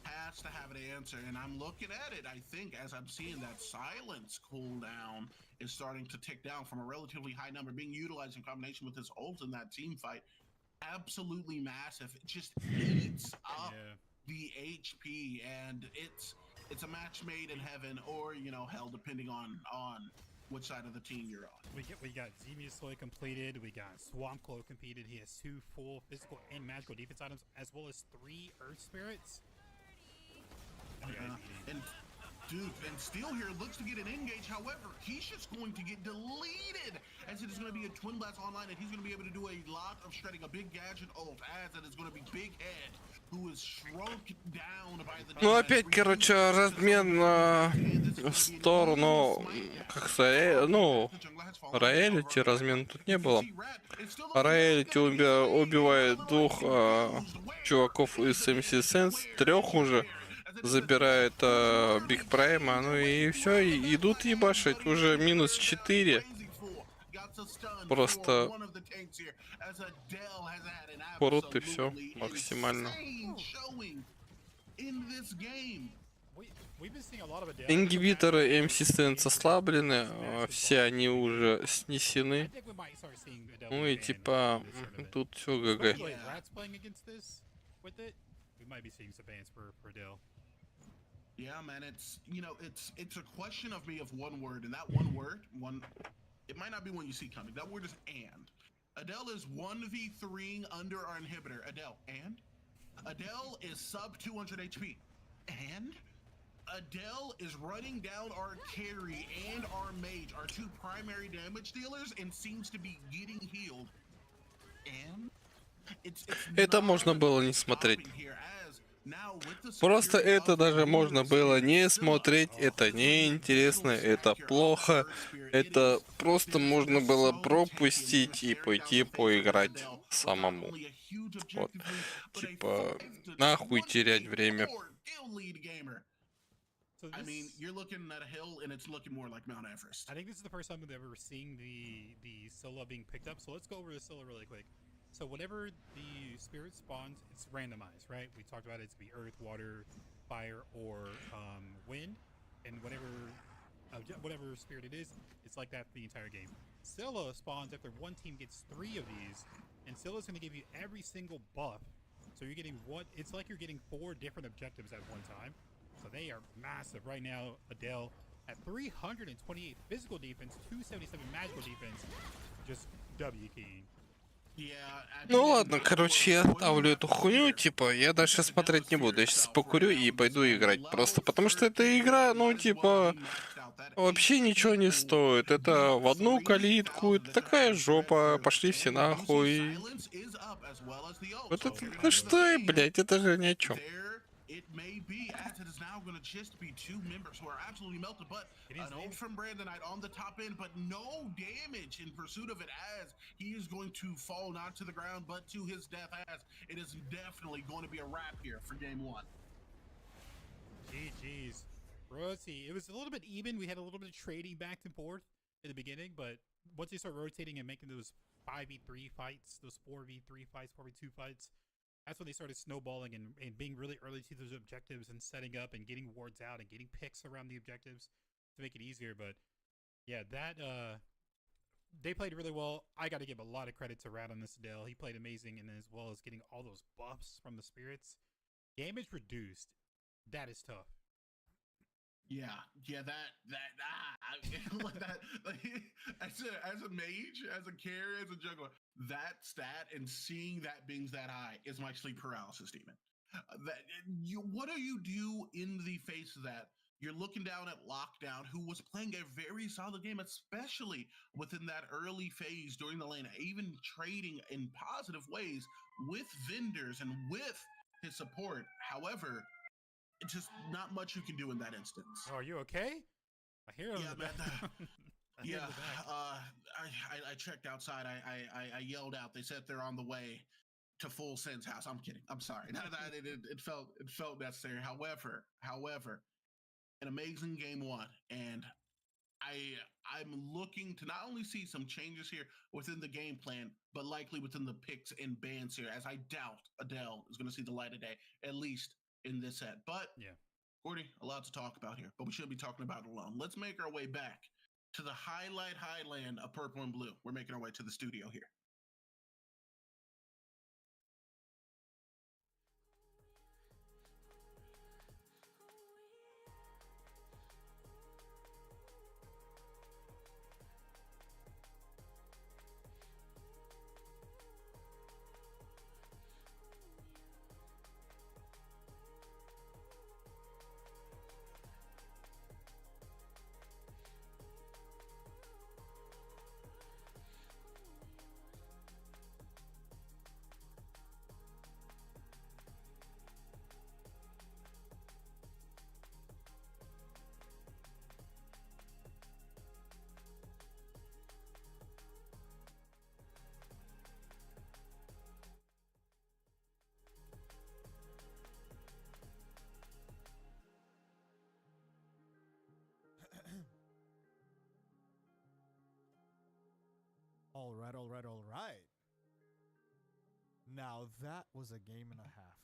has to have an answer, and I'm looking at it. I think as I'm seeing that silence cooldown is starting to tick down from a relatively high number being utilized in combination with his ult in that team fight. Absolutely massive. It just eats up the HP, and it's a match made in heaven or hell, depending on which side of the team you're on. We got Xemiasoy completed. We got Swampclaw completed. He has 2 full physical and magical defense items, as well as 3 Earth Spirits. And dude, and Steel here looks to get an engage. However, he's just going to get deleted, as it is going to be a Twin Blast online, and he's going to be able to do a lot of shredding. A big gadget ult, as it is going to be Big Head, who is shrunk down by the. Ну, опять, короче, размен в сторону, как сказать, ну, роялити размен тут не было. Роялити убивает 2 чуваков из MC Sense, 3 уже. Забирает Биг Прайма, ну и все, и идут ебашить, уже -4. Просто порут и все максимально. Ингибиторы MC Sense ослаблены, все они уже снесены. Ну и типа тут все ГГ. Yeah, man, it's a question of me of one word, and that one word, it might not be one you see coming. That word is and. Adele is 1v3 under our inhibitor. Adele is sub 200 HP. And Adele is running down our carry and our mage, our 2 primary damage dealers, and seems to be getting healed. And это можно было не смотреть. Просто это даже можно было не смотреть, это неинтересно, это плохо, это просто можно было пропустить и пойти поиграть самому. Вот. Типа, нахуй терять время. I mean, you're looking at a hill and it's looking more like Mount Everest. I think this is the first time that we're seeing the Scylla being picked up, so let's go over the Scylla really quick. So whenever the spirit spawns, it's randomized, right? We talked about it to be earth, water, fire, or wind, and whatever spirit it is, it's like that for the entire game. Scylla spawns after one team gets 3 of these, and Scylla's going to give you every single buff. So you're getting it's like you're getting 4 different objectives at one time. So they are massive right now. Adele at 328 physical defense, 277 magical defense, just W keying. Ну ладно, короче, я оставлю эту хуйню, типа, я дальше смотреть не буду, я сейчас покурю и пойду играть, просто потому что эта игра, ну, типа, вообще ничего не стоит, это в одну калитку, это такая жопа, пошли все нахуй. Это, ну что, блядь, это же ни о чем. It may be, as it is now going to just be 2 members who are absolutely melted, but an ult from Brandonite on the top end, but no damage in pursuit of it, as he is going to fall not to the ground, but to his death, as it is definitely going to be a wrap here for game 1. GG's. Royalty, it was a little bit even. We had a little bit of trading back and forth in the beginning, but once they start rotating and making those 5v3 fights, those 4v3 fights, 4v2 fights, that's when they started snowballing and being really early to those objectives and setting up and getting wards out and getting picks around the objectives to make it easier. But yeah, they played really well. I got to give a lot of credit to Rad on this Adele. He played amazing, and as well as getting all those buffs from the spirits. Damage reduced. That is tough. Yeah, as a mage, as a carrier, as a juggler, that stat and seeing that being that high is my sleep paralysis demon. What do you do in the face of that? You're looking down at Lockdown, who was playing a very solid game, especially within that early phase during the lane, even trading in positive ways with vendors and with his support. However, it's just not much you can do in that instance. Oh, are you okay? I hear him. Yeah, I checked outside. I yelled out. They said they're on the way to Full Sense house. I'm kidding. I'm sorry. It felt necessary. However, an amazing game 1, and I'm looking to not only see some changes here within the game plan, but likely within the picks and bans here, as I doubt Adele is going to see the light of day, at least in this set. But yeah, Gordy, a lot to talk about here, but we shouldn't be talking about it alone. Let's make our way back to the highland of purple and blue. We're making our way to the studio here. Now that was a game and a half.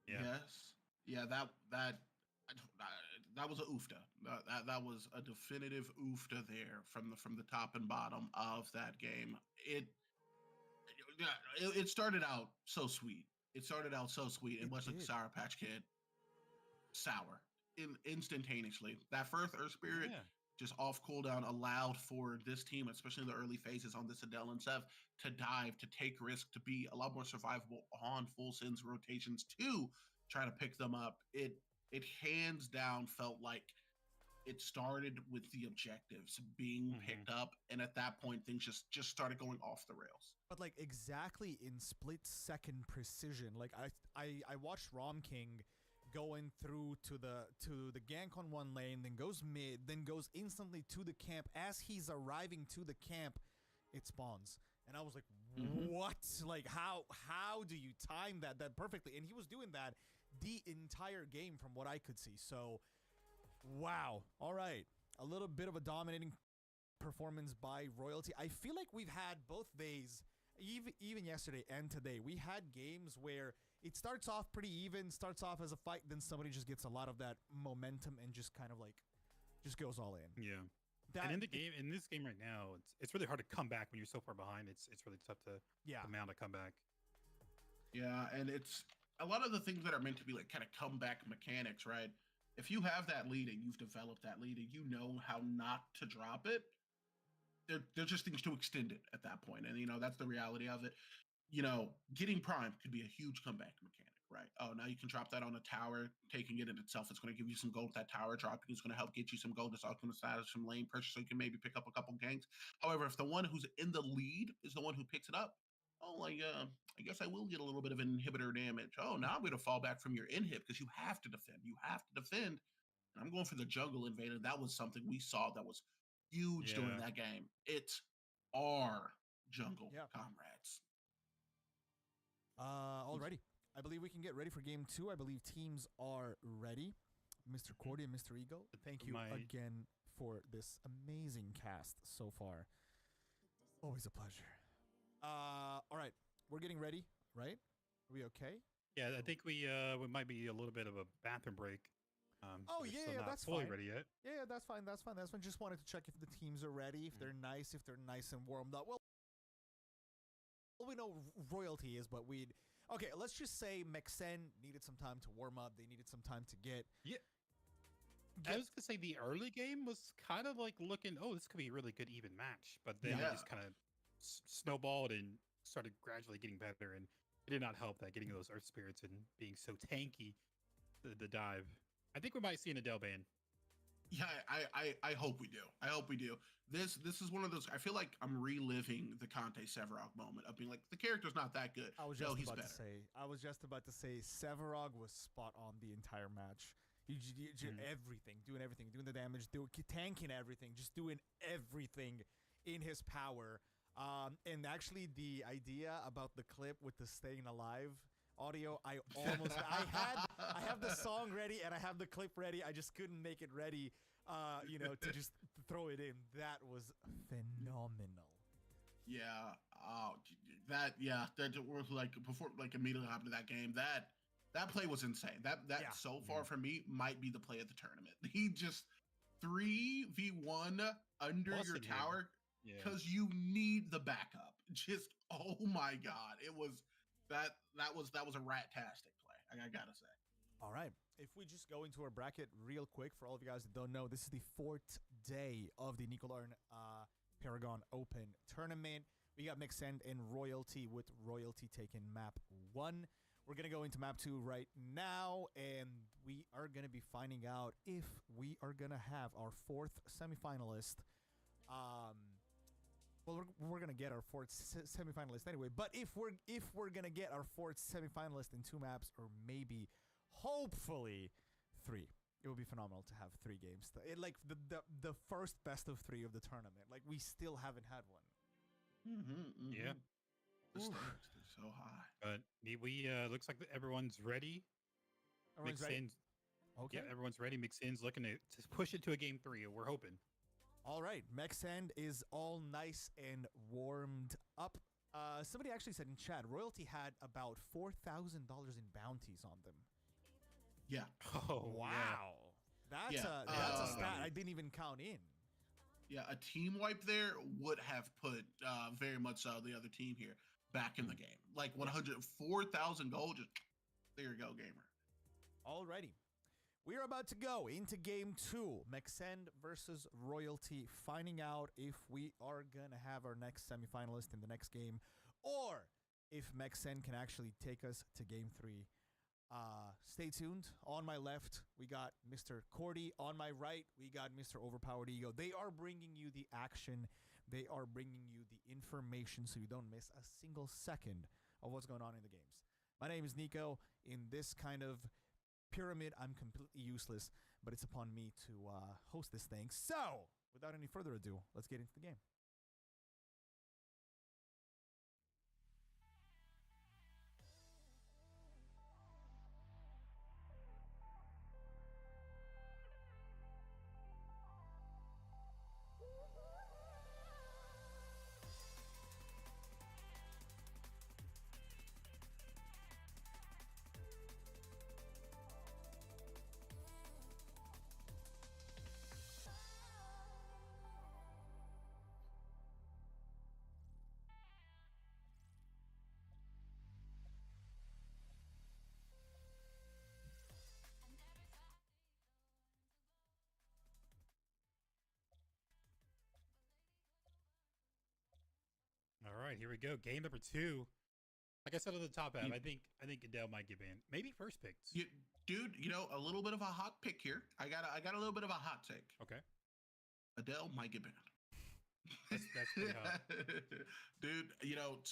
Yeah. Yes. Yeah, that was a oofta. That was a definitive oofta there from the top and bottom of that game. It started out so sweet. It started out so sweet. It was like Sour Patch Kid. Sour. Instantaneously. That first Earth Spirit just off cooldown allowed for this team, especially in the early phases on this Adele and Sev, to dive, to take risk, to be a lot more survivable on full sins rotations to try to pick them up. It hands down felt like it started with the objectives being picked up, and at that point things just started going off the rails. But like exactly in split second precision. Like I watched Rom King going through to the gank on one lane, then goes mid, then goes instantly to the camp. As he's arriving to the camp, it spawns. And I was like, what? Like how do you time that perfectly? And he was doing that the entire game from what I could see. So wow. All right. A little bit of a dominating performance by Royalty. I feel like we've had both days, even yesterday and today, we had games where it starts off pretty even, starts off as a fight, then somebody just gets a lot of that momentum and just kind of like just goes all in. Yeah. And in this game right now, it's really hard to come back when you're so far behind. It's really tough to mount a comeback. Yeah, and it's a lot of the things that are meant to be like kind of comeback mechanics, right? If you have that lead and you've developed that lead and you know how not to drop it, they're just things to extend it at that point. And, that's the reality of it. Getting Prime could be a huge comeback mechanic, right? Oh, now you can drop that on a tower. Taking it in itself is going to give you some gold. That tower dropping is going to help get you some gold. It's also going to establish some lane pressure so you can maybe pick up a couple ganks. However, if the one who's in the lead is the one who picks it up, I guess I will get a little bit of inhibitor damage. Oh, now I'm going to fall back from your inhib because you have to defend. You have to defend. And I'm going for the jungle invader. That was something we saw that was huge during that game. It's our jungle comrades. Alrighty. I believe we can get ready for game 2. I believe teams are ready. Mr. Cordy and Mr. Eagle, thank you again for this amazing cast so far. Always a pleasure. All right, we're getting ready, right? Are we okay? Yeah, I think we might be a little bit of a bathroom break. That's fully fine. ready yet. Yeah, that's fine. Just wanted to check if the teams are ready, if they're nice and warmed up. Well, we know Royalty is, but okay, let's just say Mexen needed some time to warm up. They needed some time to get. I was gonna say the early game was kind of like looking, this could be a really good even match, but then it just kind of snowballed and started gradually getting better, and it did not help that getting those Earth Spirits and being so tanky, the dive. I think we might see an Adele ban. Yeah, I hope we do. I hope we do. This is one of those. I feel like I'm reliving the Conte Sevarog moment of being like, the character's not that good. I was just about to say Sevarog was spot on the entire match. Everything, doing the damage, tanking everything, just doing everything in his power. And actually, the idea about the clip with the staying alive audio, I have the song ready and I have the clip ready. I just couldn't make it ready, to just throw it in. That was phenomenal. Yeah. That was like before, like immediately after that game, that play was insane. That so far for me might be the play of the tournament. He just 3v1 under your tower because you need the backup. Just, oh my God. It was that was a rat-tastic play. I gotta say. All right. If we just go into our bracket real quick, for all of you guys that don't know, this is the 4th day of the Nicolorn Paragon Open tournament. We got Mixend and Royalty, with Royalty taking map 1. We're going to go into map 2 right now, and we are going to be finding out if we are going to have our 4th semifinalist. Well, we're going to get our 4th semifinalist anyway, but if we're going to get our 4th semifinalist in 2 maps, or maybe, hopefully, 3. It would be phenomenal to have 3 games. Like the first best of 3 of the tournament. Like, we still haven't had one. Yeah. The stakes are so high. But we looks like everyone's ready. Everyone's ready? Okay. Yeah, everyone's ready. Mixin's looking to push it to a game 3. We're hoping. All right. Mexend is all nice and warmed up. Somebody actually said in chat, Royalty had about $4,000 in bounties on them. Yeah. Oh, Wow. That's a stat I didn't even count in. Yeah, a team wipe there would have put very much the other team here back in the game. Like 104,000 gold. Just there you go, gamer. Alrighty. We are about to go into game 2, Mexend versus Royalty, finding out if we are going to have our next semifinalist in the next game, or if Mexend can actually take us to game 3. Stay tuned. On my left, we got Mr. Cordy. On my right, we got Mr. Overpowered Ego. They are bringing you the action. They are bringing you the information so you don't miss a single second of what's going on in the games. My name is Nico. In this kind of pyramid, I'm completely useless, but it's upon me to host this thing. So, without any further ado, let's get into the game. All right, here we go. Game number 2. Like I said on the top half, I think Adele might get banned. Maybe first picks. Dude, a little bit of a hot pick here. I got a little bit of a hot take. Okay. Adele might get banned. That's pretty hot. Dude,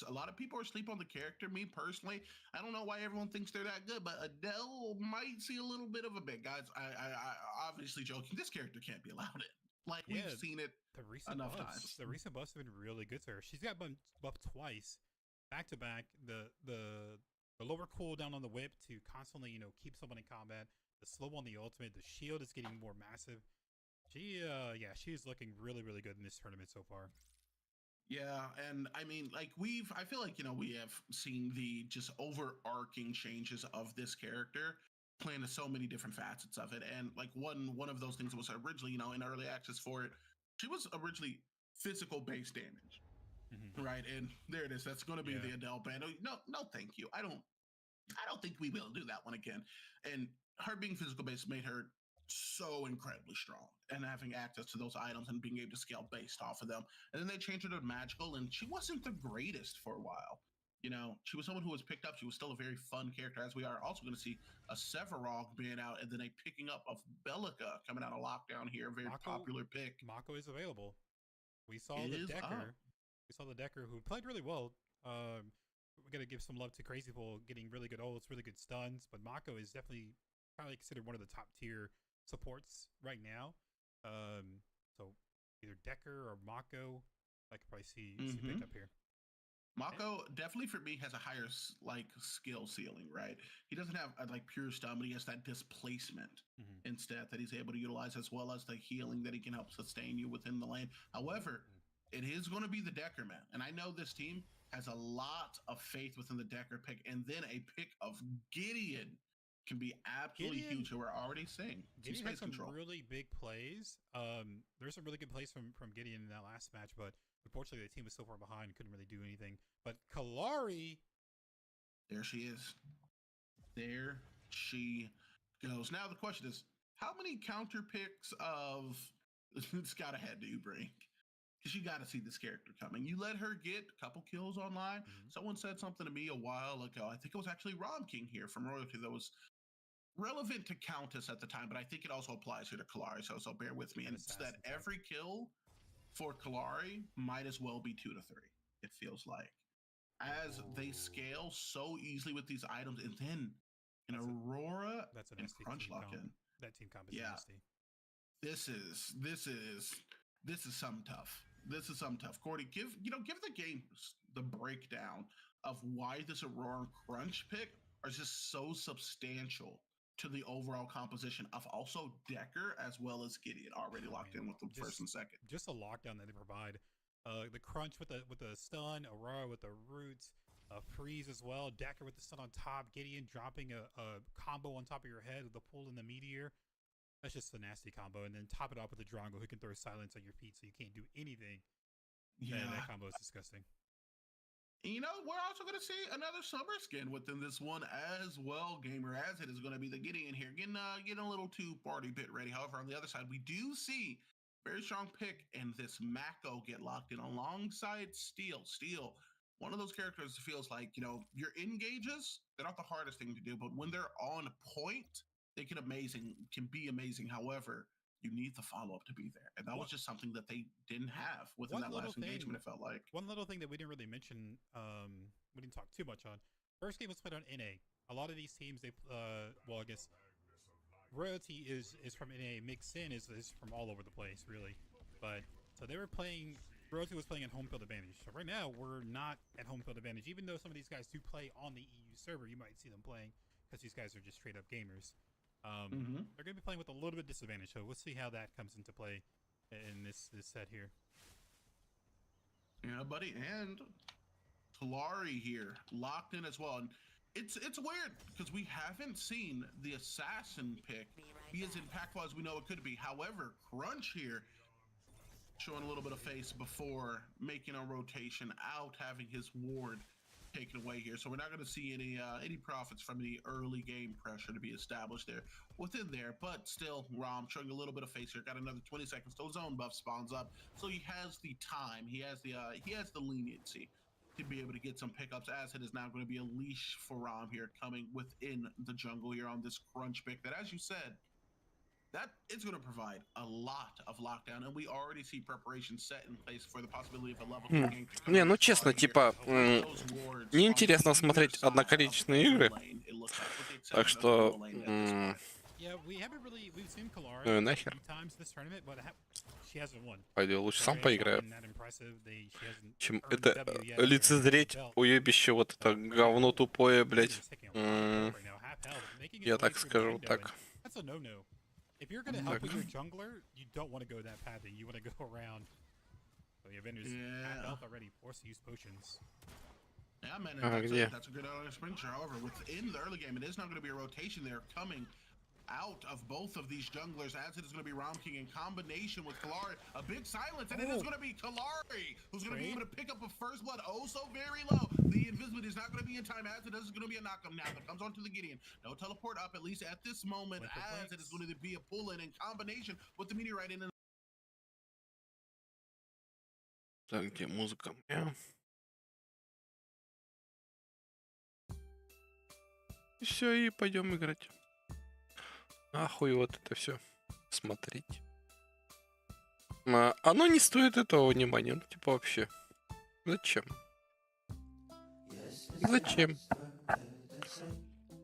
a lot of people are asleep on the character. Me personally, I don't know why everyone thinks they're that good, but Adele might see a little bit of a bit. Guys, I obviously joking. This character can't be allowed in. Like, we've seen it enough times. The recent buffs have been really good to her. She's got buffed twice, back to back. The lower cooldown on the whip to constantly, keep someone in combat. The slow on the ultimate. The shield is getting more massive. She's looking really, really good in this tournament so far. Yeah, and I mean, like I feel like, we have seen the just overarching changes of this character playing to so many different facets of it. And like one of those things was originally, in early access for it, she was originally physical base damage. Right. And there it is. That's going to be the Adele ban. No, thank you. I don't think we will do that one again. And her being physical based made her so incredibly strong, and having access to those items and being able to scale based off of them. And then they changed her to magical, and she wasn't the greatest for a while. She was someone who was picked up. She was still a very fun character, as we are also going to see a Sevarog being out, and then a picking up of Bellica coming out of lockdown here. Very popular pick. Mako is available. We saw the Decker. We saw the Decker, who played really well. We're going to give some love to Crazy Bull getting really good ults, really good stuns, but Mako is definitely probably considered one of the top tier supports right now. So either Decker or Mako, I could probably see picked up here. Mako definitely for me has a higher skill ceiling, right? He doesn't have pure stun, but he has that displacement instead that he's able to utilize, as well as the healing that he can help sustain you within the lane. However, it is going to be the Decker, man. And I know this team has a lot of faith within the Decker pick, and then a pick of Gideon can be absolutely huge. Who we're already seeing Gideon had some really big plays. There's some really good plays from Gideon in that last match, but unfortunately the team was so far behind, couldn't really do anything. But Kalari, there she is. There she goes. Now the question is, how many counter picks of Scout Ahead do you bring? Because you got to see this character coming. You let her get a couple kills online. Someone said something to me a while ago. I think it was actually Rom King here from Royalty that was relevant to Countess at the time, but I think it also applies here to Kalari. So bear with me. And it's that every kill for Kalari might as well be 2 to 3. It feels like, as they scale so easily with these items, and then an Aurora and Crunch lock in. That team comp is nasty. This is something tough. This is something tough. Cordy, give the game the breakdown of why this Aurora Crunch pick are just so substantial to the overall composition of also Decker as well as Gideon already locked in with the first and second. Just a lockdown that they provide. The crunch with the stun, Aurora with the roots, freeze as well, Decker with the stun on top, Gideon dropping a combo on top of your head with the pull and the meteor. That's just a nasty combo, and then top it off with a Drongo who can throw silence at your feet, so you can't do anything. Yeah, that combo is disgusting. You know, we're also going to see another summer skin within this one as well, gamer, as it is going to be the Gideon here. Getting a little too party bit ready. However, on the other side, we do see very strong pick and this Mako get locked in alongside Steel. Steel, one of those characters that feels like, you know, your engages, they're not the hardest thing to do, but when they're on point, they can be amazing. However, you need the follow-up to be there. And that was just something that they didn't have within that last engagement, it felt like. One little thing that we didn't really mention, we didn't talk too much on. First game was played on NA. A lot of these teams, they, well, I guess Royalty is from NA. Mixed in is from all over the place, really. But, so they were playing, Royalty was playing at home field advantage. So right now, we're not at home field advantage. Even though some of these guys do play on the EU server, you might see them playing because these guys are just straight up gamers. They're going to be playing with a little bit of disadvantage, so we'll see how that comes into play in this set here. Yeah, buddy, and Kalari here, locked in as well. And it's weird, because we haven't seen the assassin pick be as impactful as we know it could be. However, Crunch here, showing a little bit of face before making a rotation out, having his ward taken away here, so we're not going to see any profits from the early game pressure to be established there within there. But still, Rom showing a little bit of face here. Got another 20 seconds till his own buff spawns up, so he has the time, he has the leniency to be able to get some pickups, as it is now going to be a leash for Rom here coming within the jungle here on this Crunch pick that, as you said, that is going to provide a lot of lockdown, and we already see preparations set in place for the possibility of a level 2 game. Не, ну честно, типа, неинтересно смотреть одноколичественные игры. Так что... Ну и нахер. Пойду лучше сам поиграю, чем это лицезреть уебище, вот это говно тупое, блядь. Я так скажу, так. If you're gonna help with your jungler, you don't want to go that path. You want to go around. So your vendors at health already, forced to use potions. Yeah, man, that's a good expenditure. However, within the early game, it is not going to be a rotation there coming out of both of these junglers, as it is going to be Rom King in combination with Kalari. A big silence, and it is going to be Kalari who's going to be able to pick up a first blood so very low. The invisibility is not going to be in time, as it is going to be a knock-up now that comes onto the Gideon. No teleport up, at least at this moment, as it is going to be a pull-in in combination with the meteorite in. Так, где музыка? И все, и пойдем играть. Нахуй вот это все смотреть. Оно не стоит этого внимания, ну типа вообще. Зачем? Зачем?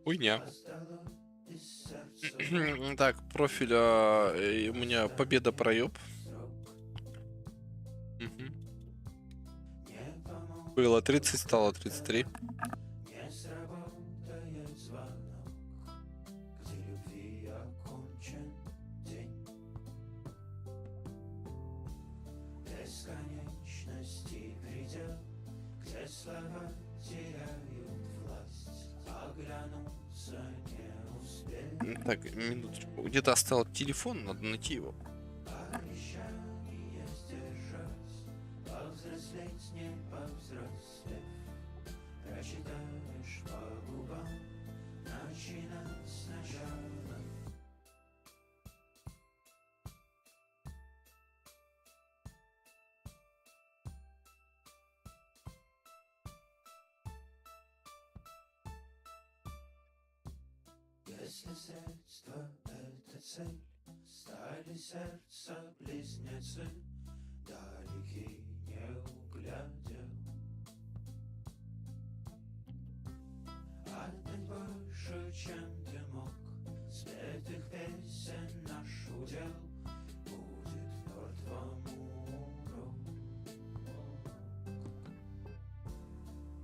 Хуйня. Так, профиль, у меня победа проеб. Было 30, стало 33. Так, минуточку. Где-то оставил телефон, надо найти его. Если средство — это цель, стали сердца близнецы, далеки не углядел. Отдать больше, чем ты мог, спетых песен наш удел будет мертвому урок.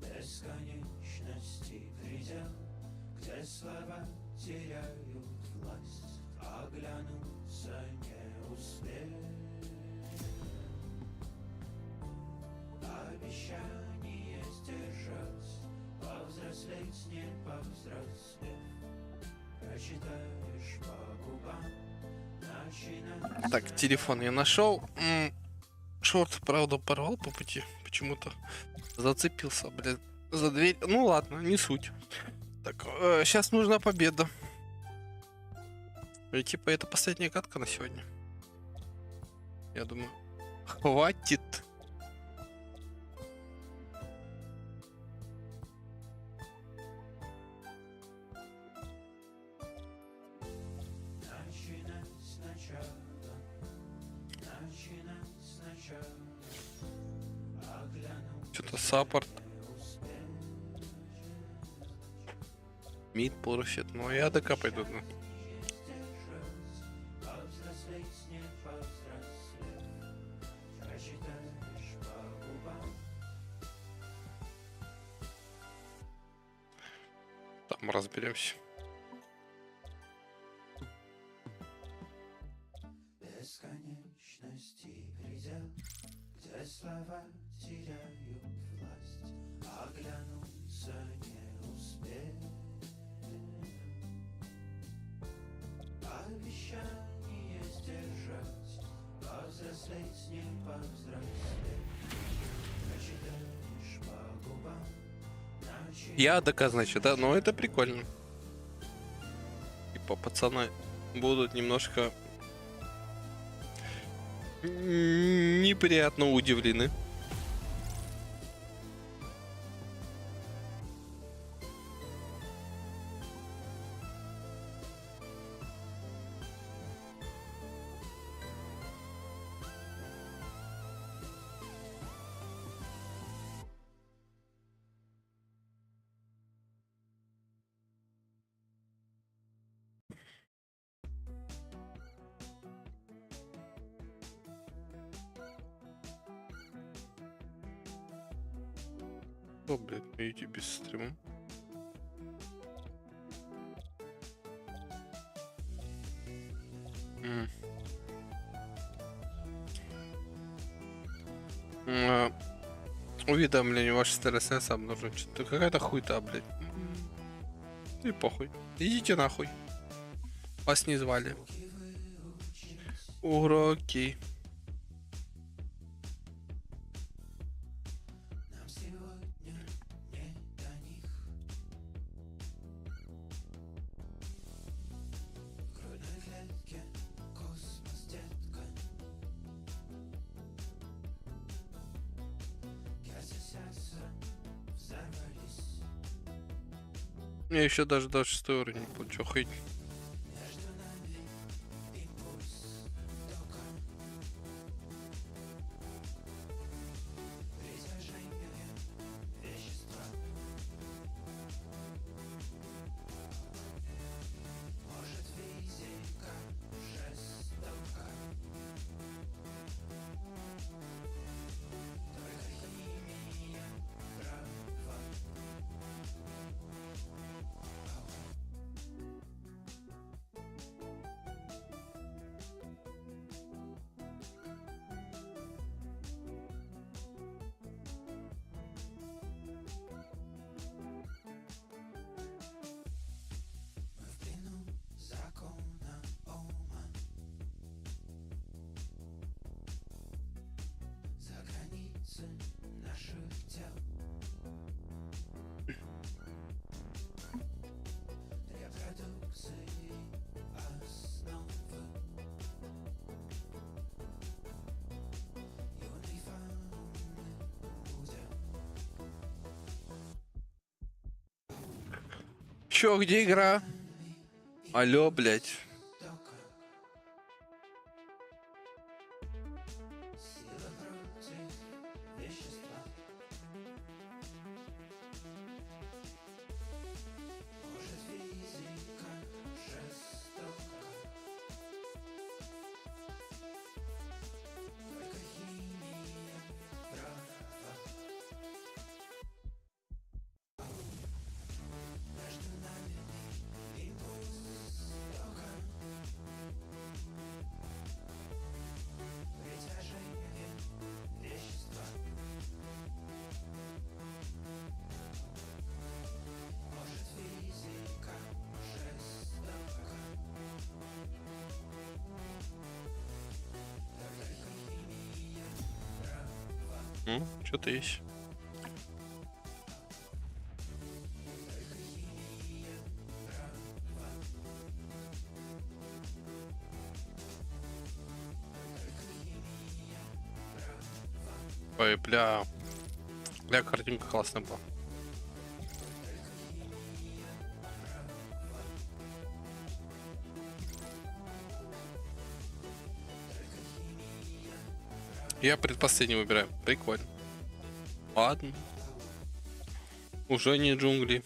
Бесконечности предел, где слова теряют власть, оглянуться не успел. повзрослеть, не повзрослев, прочитаешь по губам, начинать. Так, телефон я нашел. Шорт, правда, порвал по пути. Почему-то зацепился, блядь, за дверь. Ну ладно, не суть. Так, сейчас нужна победа. И типа это последняя катка на сегодня. Я думаю, хватит. Начинать сначала, начинать сначала, оглянуться. Что-то саппорт. Мид полуфет. Ну а я АДК пойду. Ну. Повзрослеть, не повзрослев, прочитаешь по губам. Там разберемся. Бесконечности предел, где слова теряют власть, оглянуться не успел. Обещание сдержать, повзрослеть, не повзрослеть, прочитаешь по губам. Я АДК, значит, да? Ну это прикольно. Типа пацаны будут немножко неприятно удивлены. О, блядь, на YouTube без стрима. Уведомление, ваш СТРС обнаружен. Что-то какая-то хуйта, блядь. И похуй. Идите нахуй. Вас не звали. Уроки. Нам сегодня не до них. В грудной клетке космос, детка. Сердце взорвались. Я еще даже 26 уровень не получил. Хуй. Между нами импульс тока. Притяжение вещества. Может, физика жестока. Только химия права. Мы в плену закона Ома. За границы наших тел. Репродукции основы. Юной фауны удел. Чё, где игра? Алло, блядь. Тока. Сила против вещества. Может, физика жестока. Только химия права. Между нами импульс тока. Ну, что-то есть. Ой, бля, картинка классная была. Я предпоследний выбираю. Прикольно. Ладно. Уже не джунгли.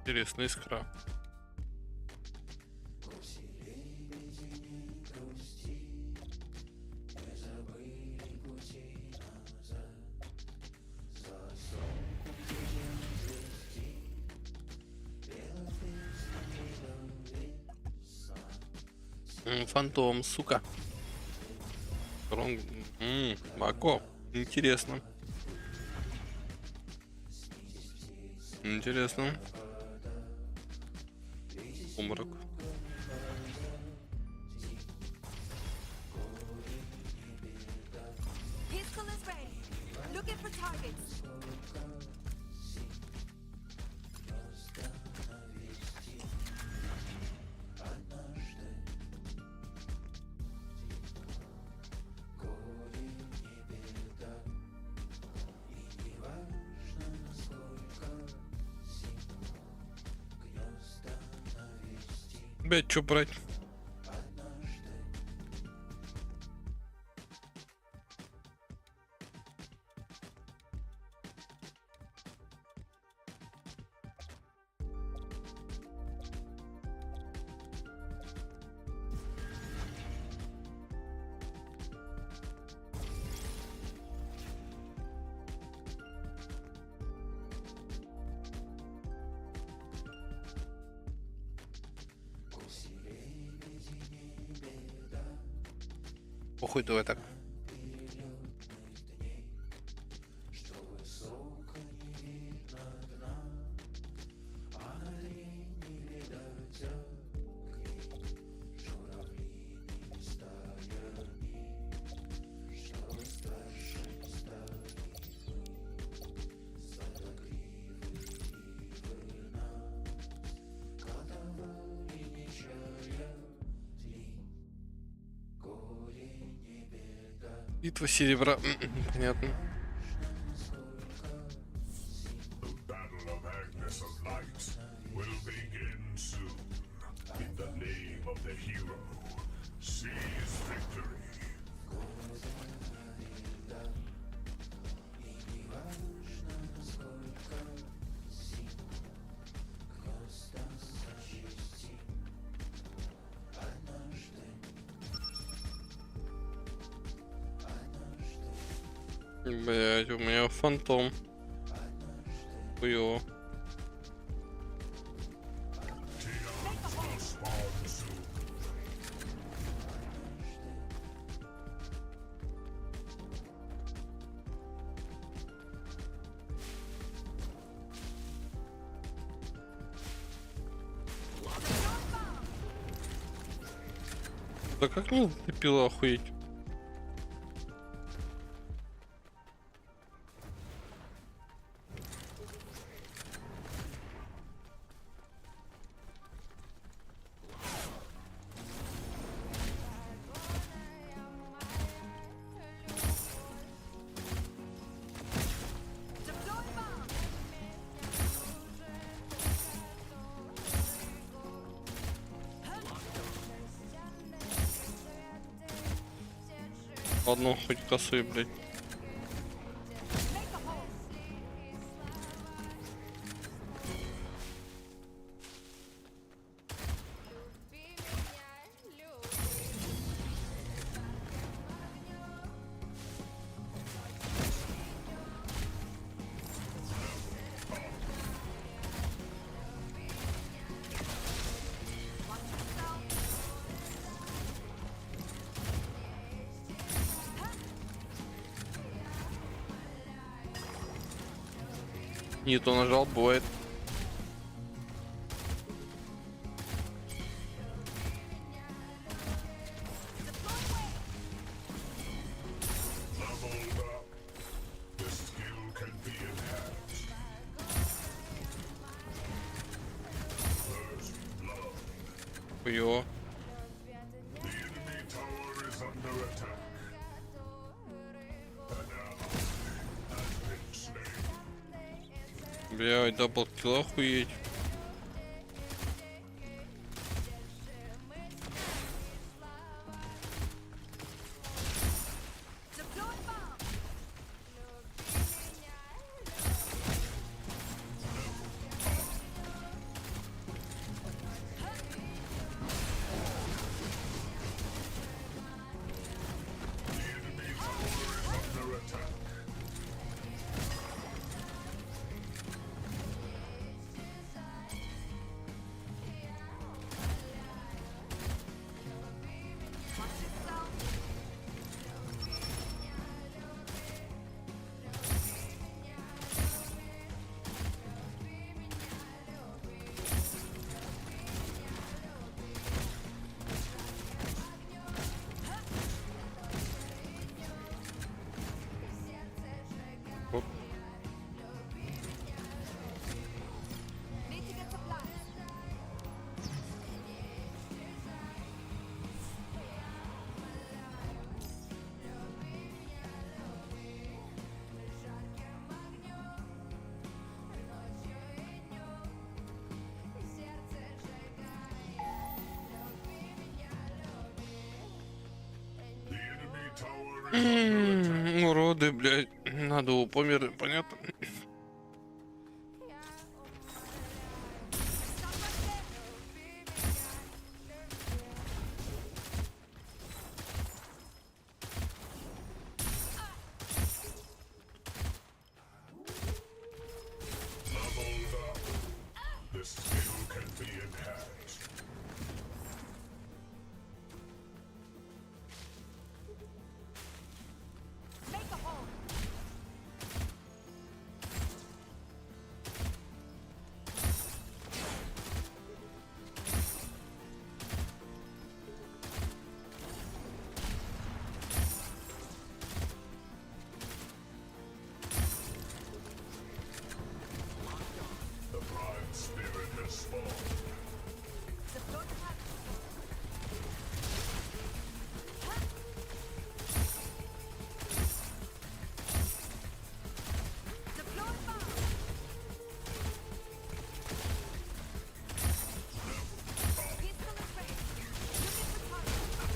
Интересная искра. Фантом, сука. Мако. Интересно. Интересно. Умрак. Pistol is ready. Looking for targets. Блять, что брать? Похуй, давай так. Битва серебра. Понятно. The battle of Agnes of Light will begin soon. In the name of the hero, seize victory. Блять, у меня фантом. Хуёво. Will spawn soon. Да как не зацепило, охуеть? Одну хоть косы, блядь. Не то нажал, бывает. Leveled up. The skill can be enhanced. First blood. Хуё. The enemy tower is under attack. An ally has been slain. Блядь, даблкил, охуеть. The enemy tower is under attack. Оп. Need to get supplies. The enemy tower is under attack. Уроды, блядь. Надо померы, понятно? Leveled up. The skill can be enhanced. Make a hole. The prime spirit has spawned. Deploy the pack. Deploy bomb. Pistol is ready. Looking for targets.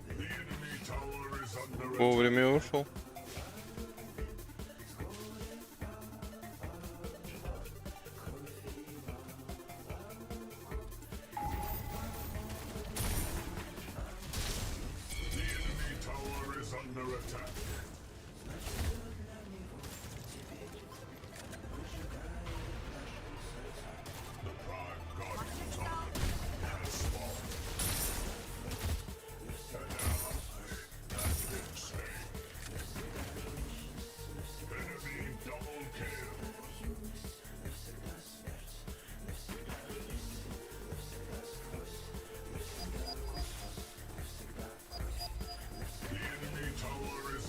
The enemy tower is under attack. Вовремя ушел. The enemy tower is under attack. The prime guardian tower has spawned. An ally has been slain. Enemy double kill. The enemy tower is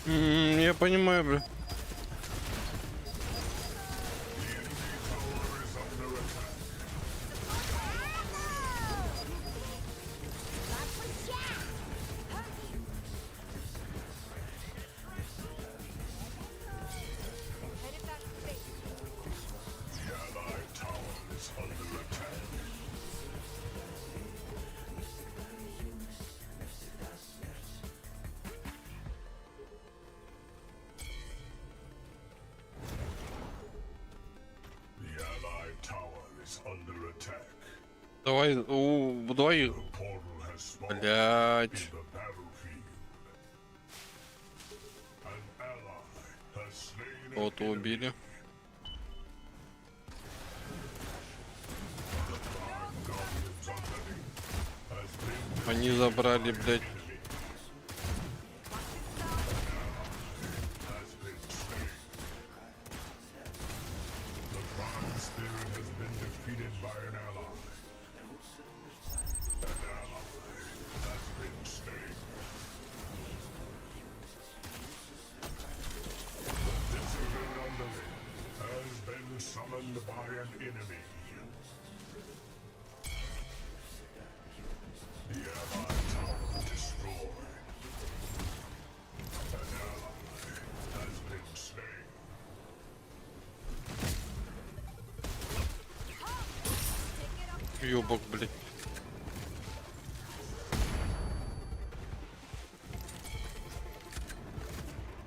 Я понимаю, бля. Headed back to base. The Allied tower is under attack. The Allied tower is under attack. Давай, давай. The portal has spawned in Блять. the battlefield. An ally has slain an Кого-то enemy. убили. Guardians underneath has been Они забрали, блядь. has been slain. The Prime Spirit has been defeated by an ally. An ally has been slain. The Dissident Underling has been summoned by an enemy. The Allied tower destroyed. An ally has been slain. Ёбок, блядь.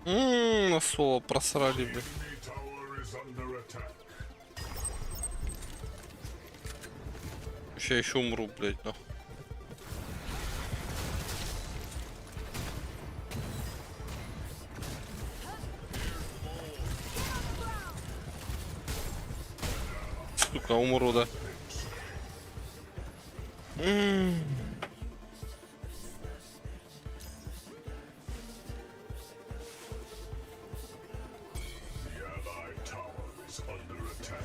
На соло просрали, блядь. Enemy tower is under attack. Сейчас еще умру, блядь, нахуй. Сука, умру, да. The Allied tower is under attack.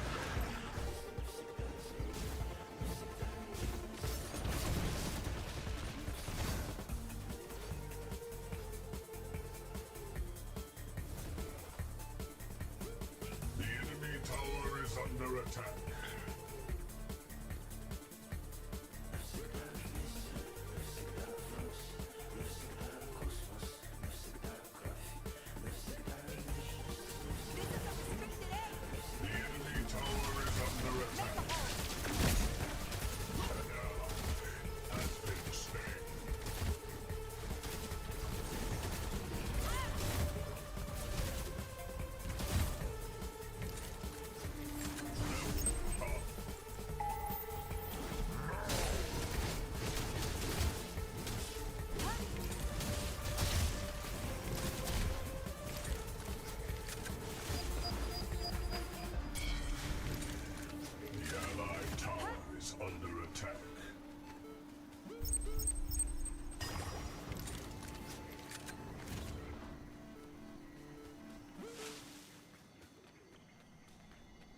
The enemy tower is under attack. The enemy tower is under attack. An ally has been slain. The Allied tower is under attack.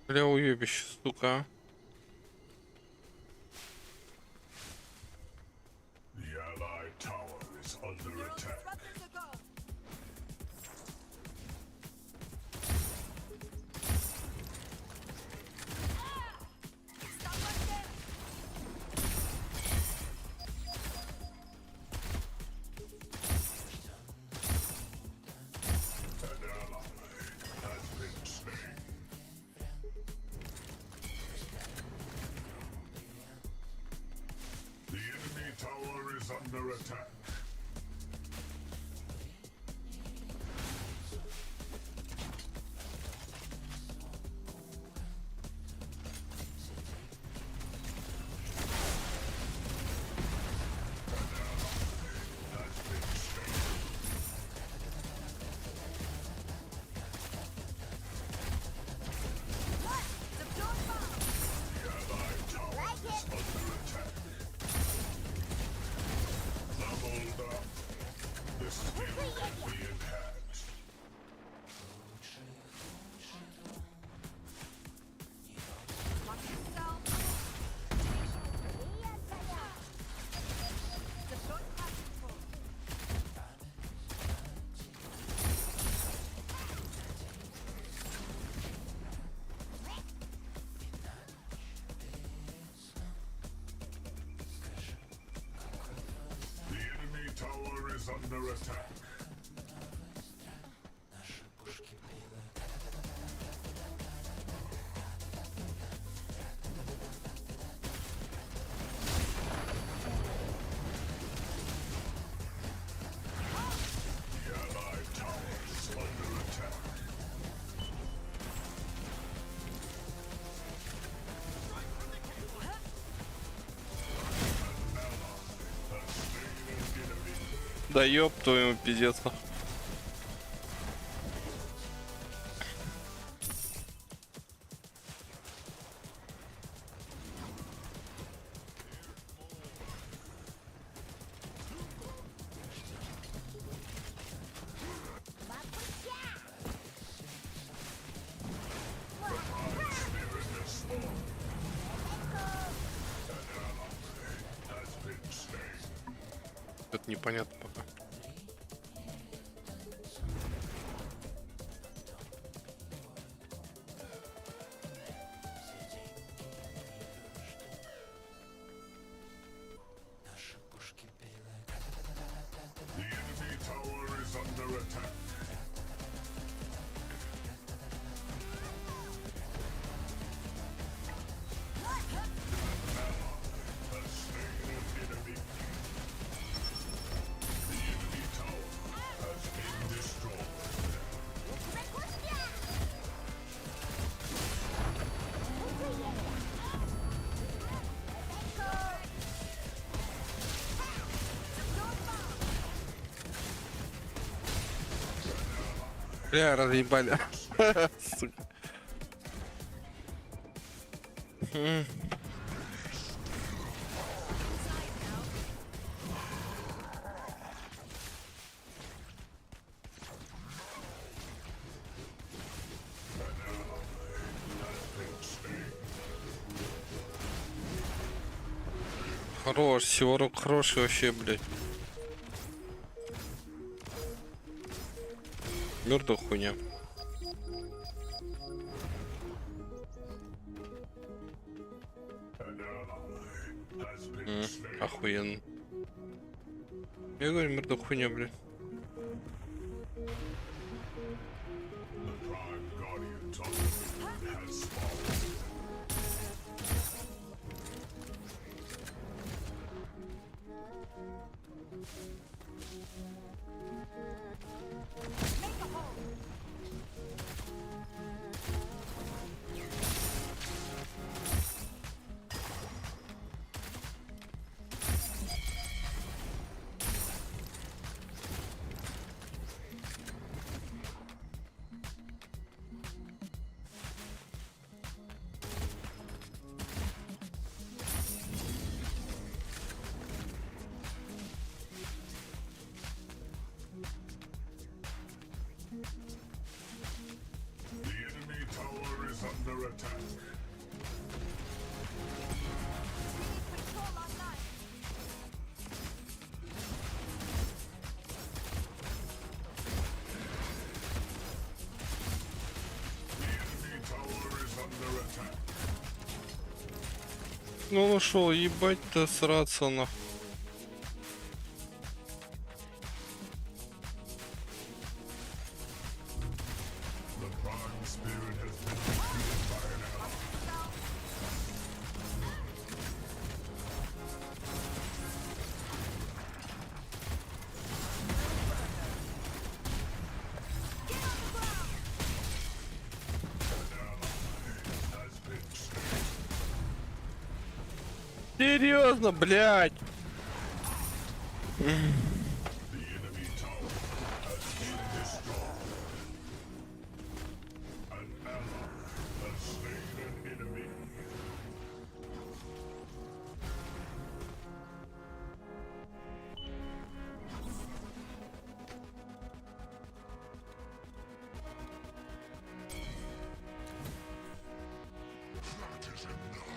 Бля, уебище, сука. The Allied tower is under attack. Weapons to go. Stop right there. An ally has been slain. The enemy tower is under attack. Has been slain. Deploy bomb. The Allied tower is under attack. Double is under attack. The allied tower is under attack. Да ёб твою пиздец. Это непонятно пока. The enemy tower is under attack. Has slain an enemy. The enemy tower has been destroyed. Бля, разъебали. Сука. Хорош, Сиворок хороший вообще, блядь. Мёртвая хуйня. Охуенно. Я говорю, мертвая хуйня, блядь. The prime guardians of the moon has fallen. The enemy tower is under attack. The enemy tower is under attack. Ну нашел, ебать-то сраться на. The prime spirit has been defeated by an ally. Has been slain. Серьезно, блядь. The enemy tower has been destroyed. An ally has slain an enemy. That is enough.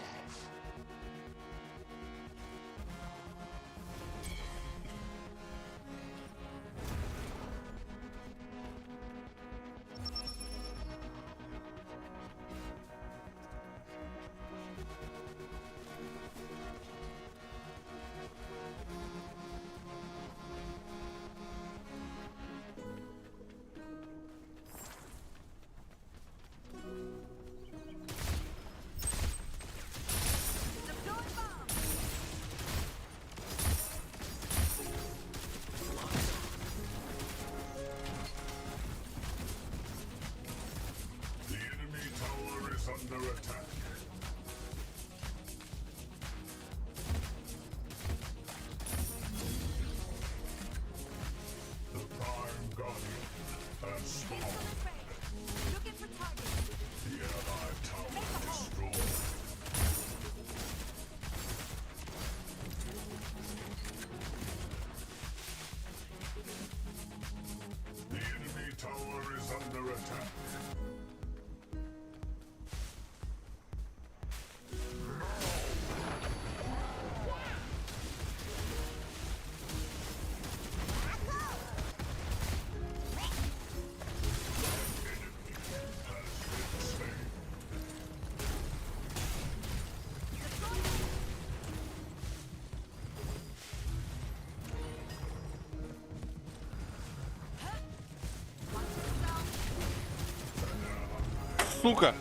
сука!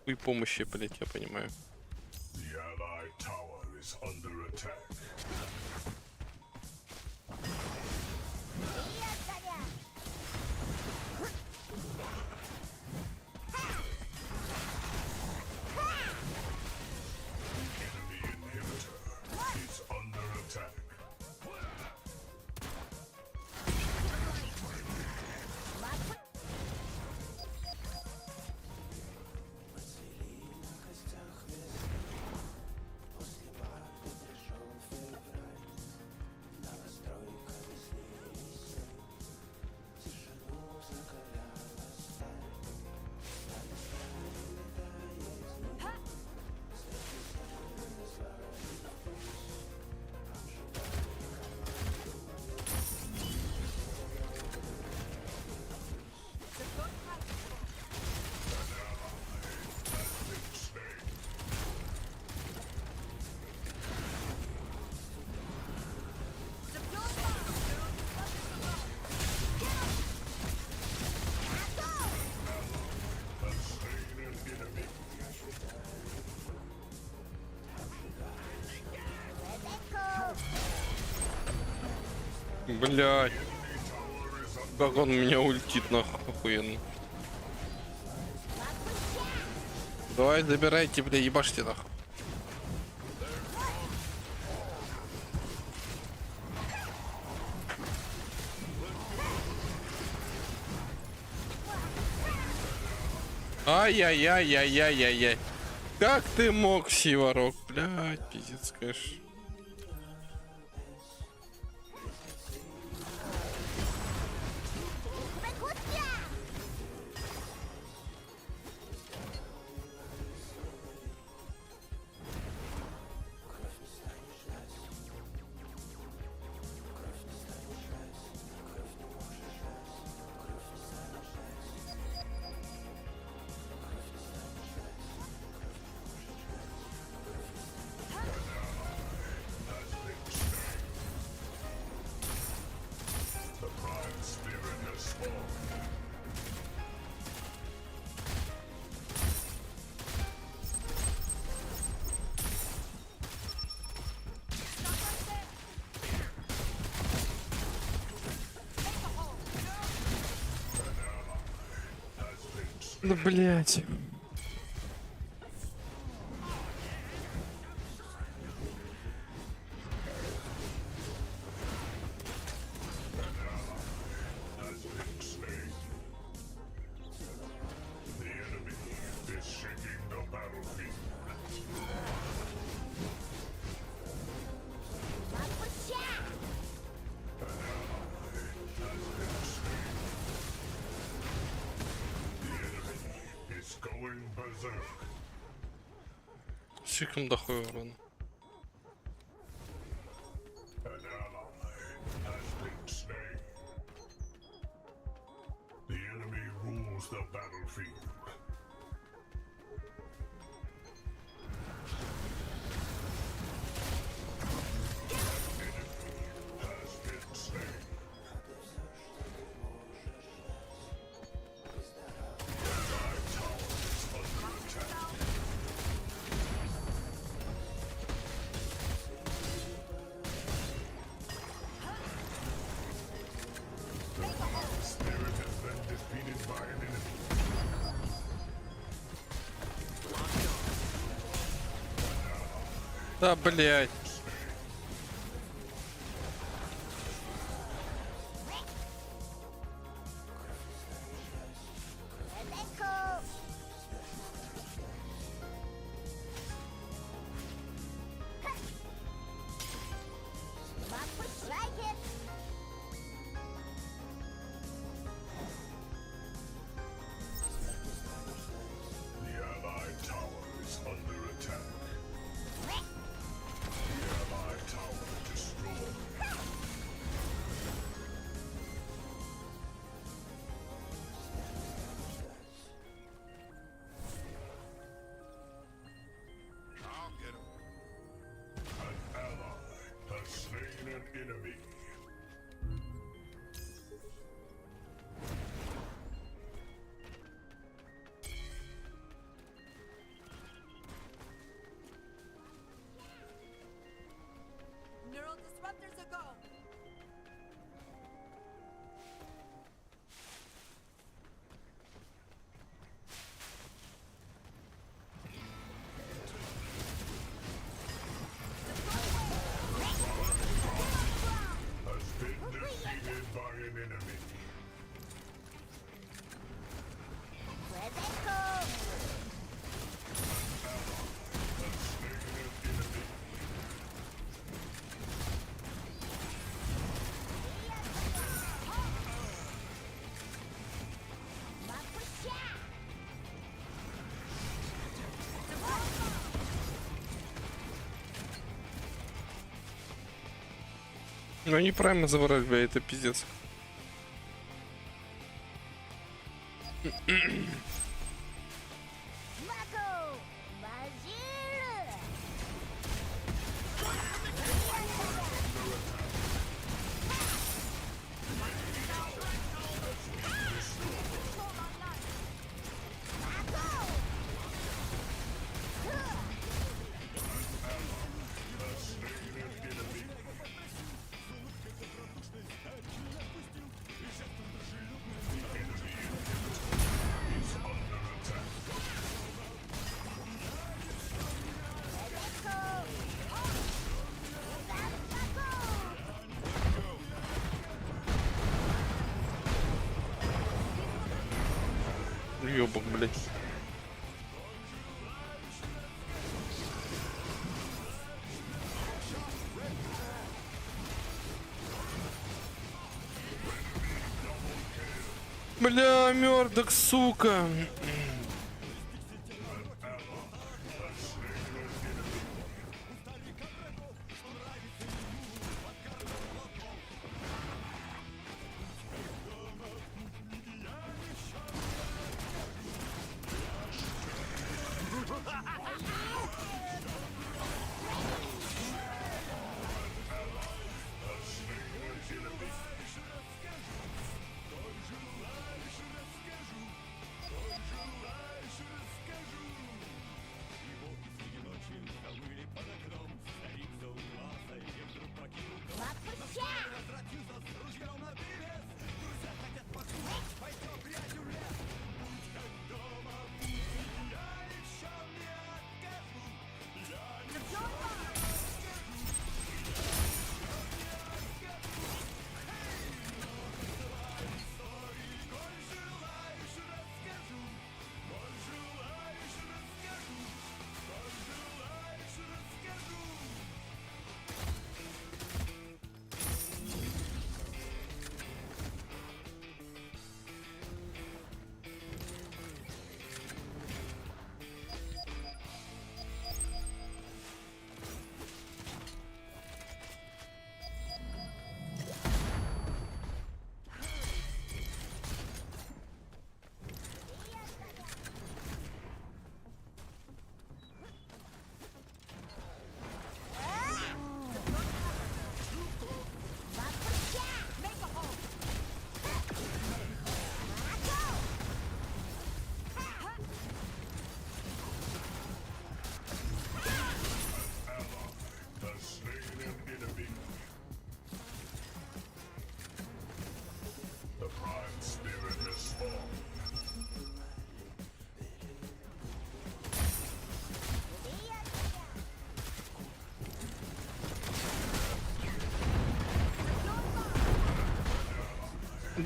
И помощи, блять, я понимаю. The Allied tower is under attack. Enemy inhibitor is under attack. Блядь. Как он меня ультит нахуй охуенно. Давай забирайте, бля, ебашьте нахуй. Ай-яй-яй-яй-яй-яй-яй. Как ты мог, Сиворок? Блядь, пиздец, конечно. Ну, блядь. Слишком дохуй урона. The enemy rules the battlefield. Да, блядь. The Allied tower is under attack. Ну они правильно забрали, бля, это пиздец. Ёбок, блядь. Бля, мёрдок, сука.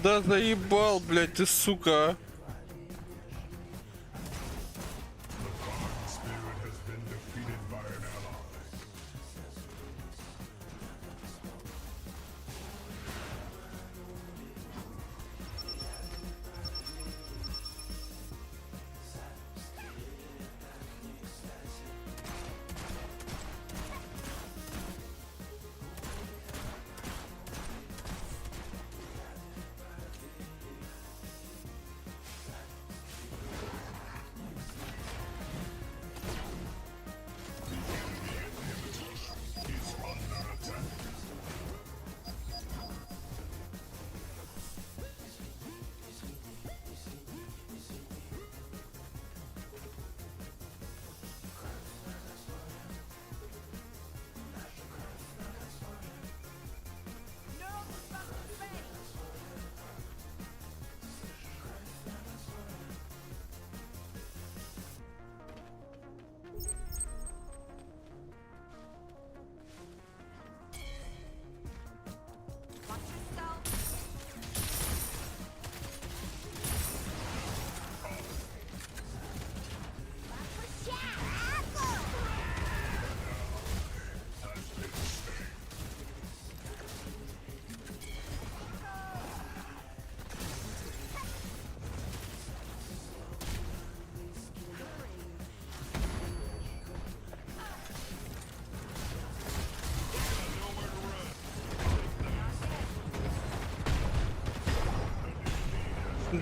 Да заебал, блядь, ты сука, а.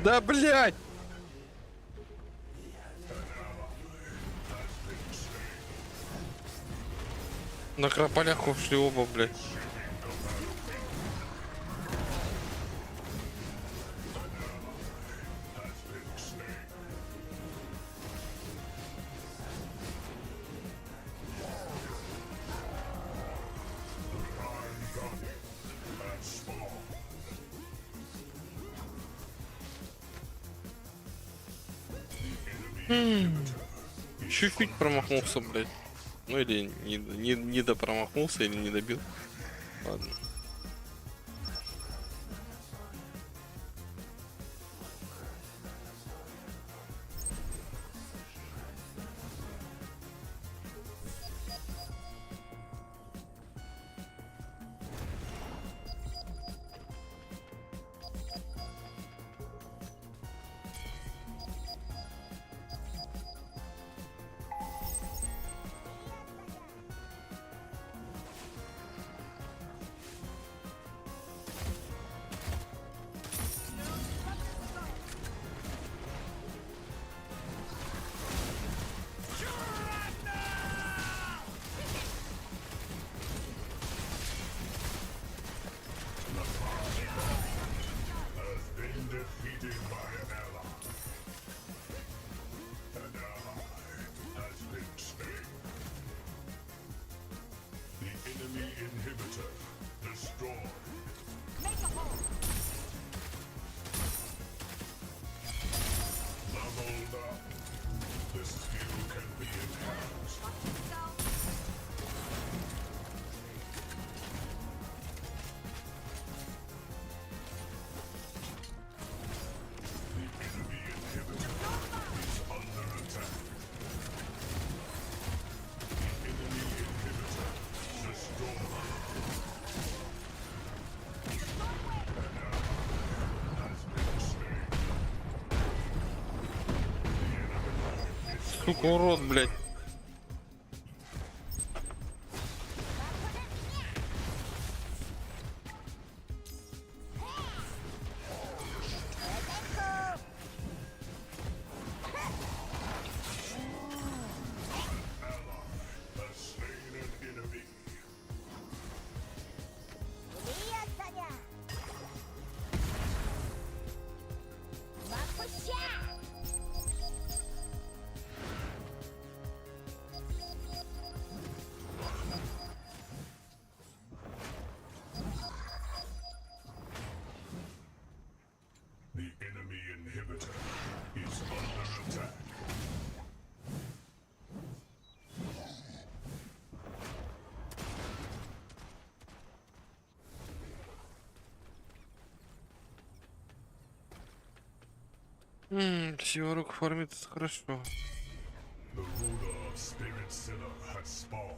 Да, блядь! На крополях ушли оба, блядь. Чуть-чуть промахнулся, блядь. Ну или не допромахнулся, или не добил. Ладно. Сука, урод, блядь. Всего рук формит, это хорошо. The ruler of Spirit Sinner has spawned.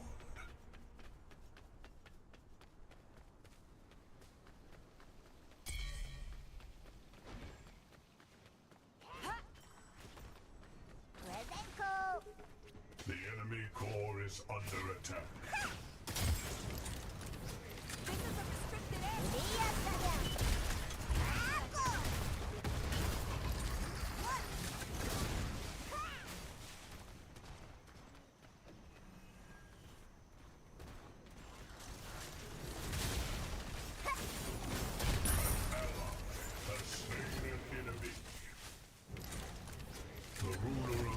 The enemy core is under attack.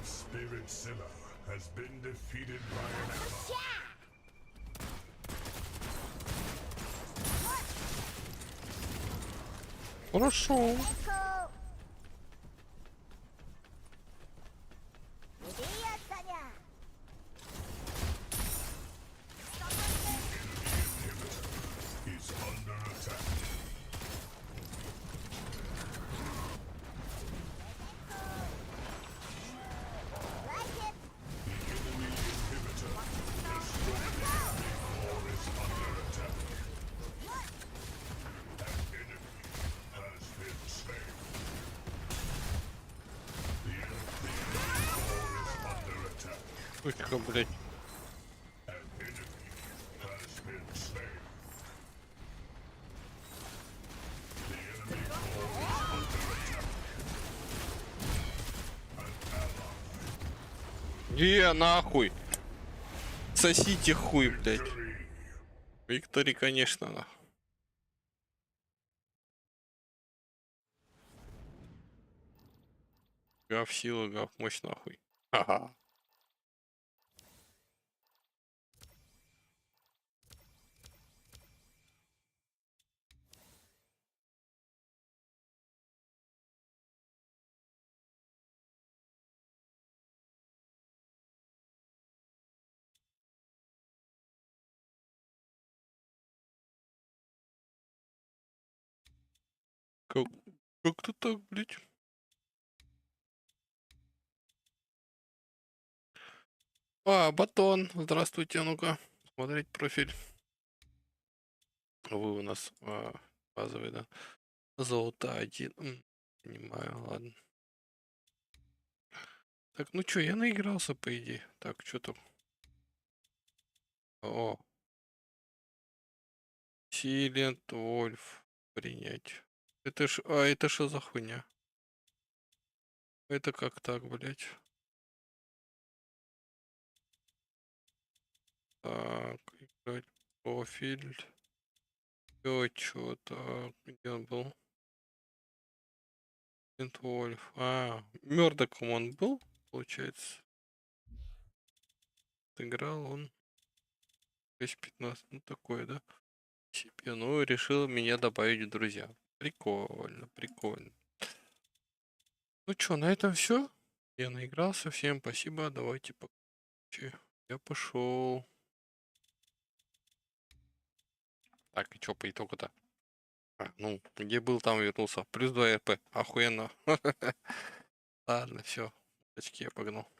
Spirit Sinner has been defeated by an ally. Хорошо. Is under attack. Сучка, блядь. Нахуй! Сосите хуй, блядь. Виктори, конечно, нахуй. Гав сила, гав мощь, нахуй. Ага. Как, как-то так, блядь. Батон. Здравствуйте, ну-ка. Смотреть профиль. Вы у нас базовый, да? Золото 1. Понимаю, ладно. Так, ну чё, я наигрался, по идее. Так, что там? О. Силент Вольф. Принять. Это ж... это что за хуйня? Это как так, блядь? Так, играть профиль. Чё так, где он был? Силент Вольф. Мёрдоком он был, получается. Играл он 6-15, ну такое, да? Себе. Ну, решил меня добавить в друзья. Прикольно, прикольно. Ну чё, на этом все. Я наигрался. Всем спасибо. Давайте я пошел. Так, и чё по итогу-то? Ну, где был, там вернулся. Плюс 2 РП. Охуенно. Ладно, все. Очки я погнал.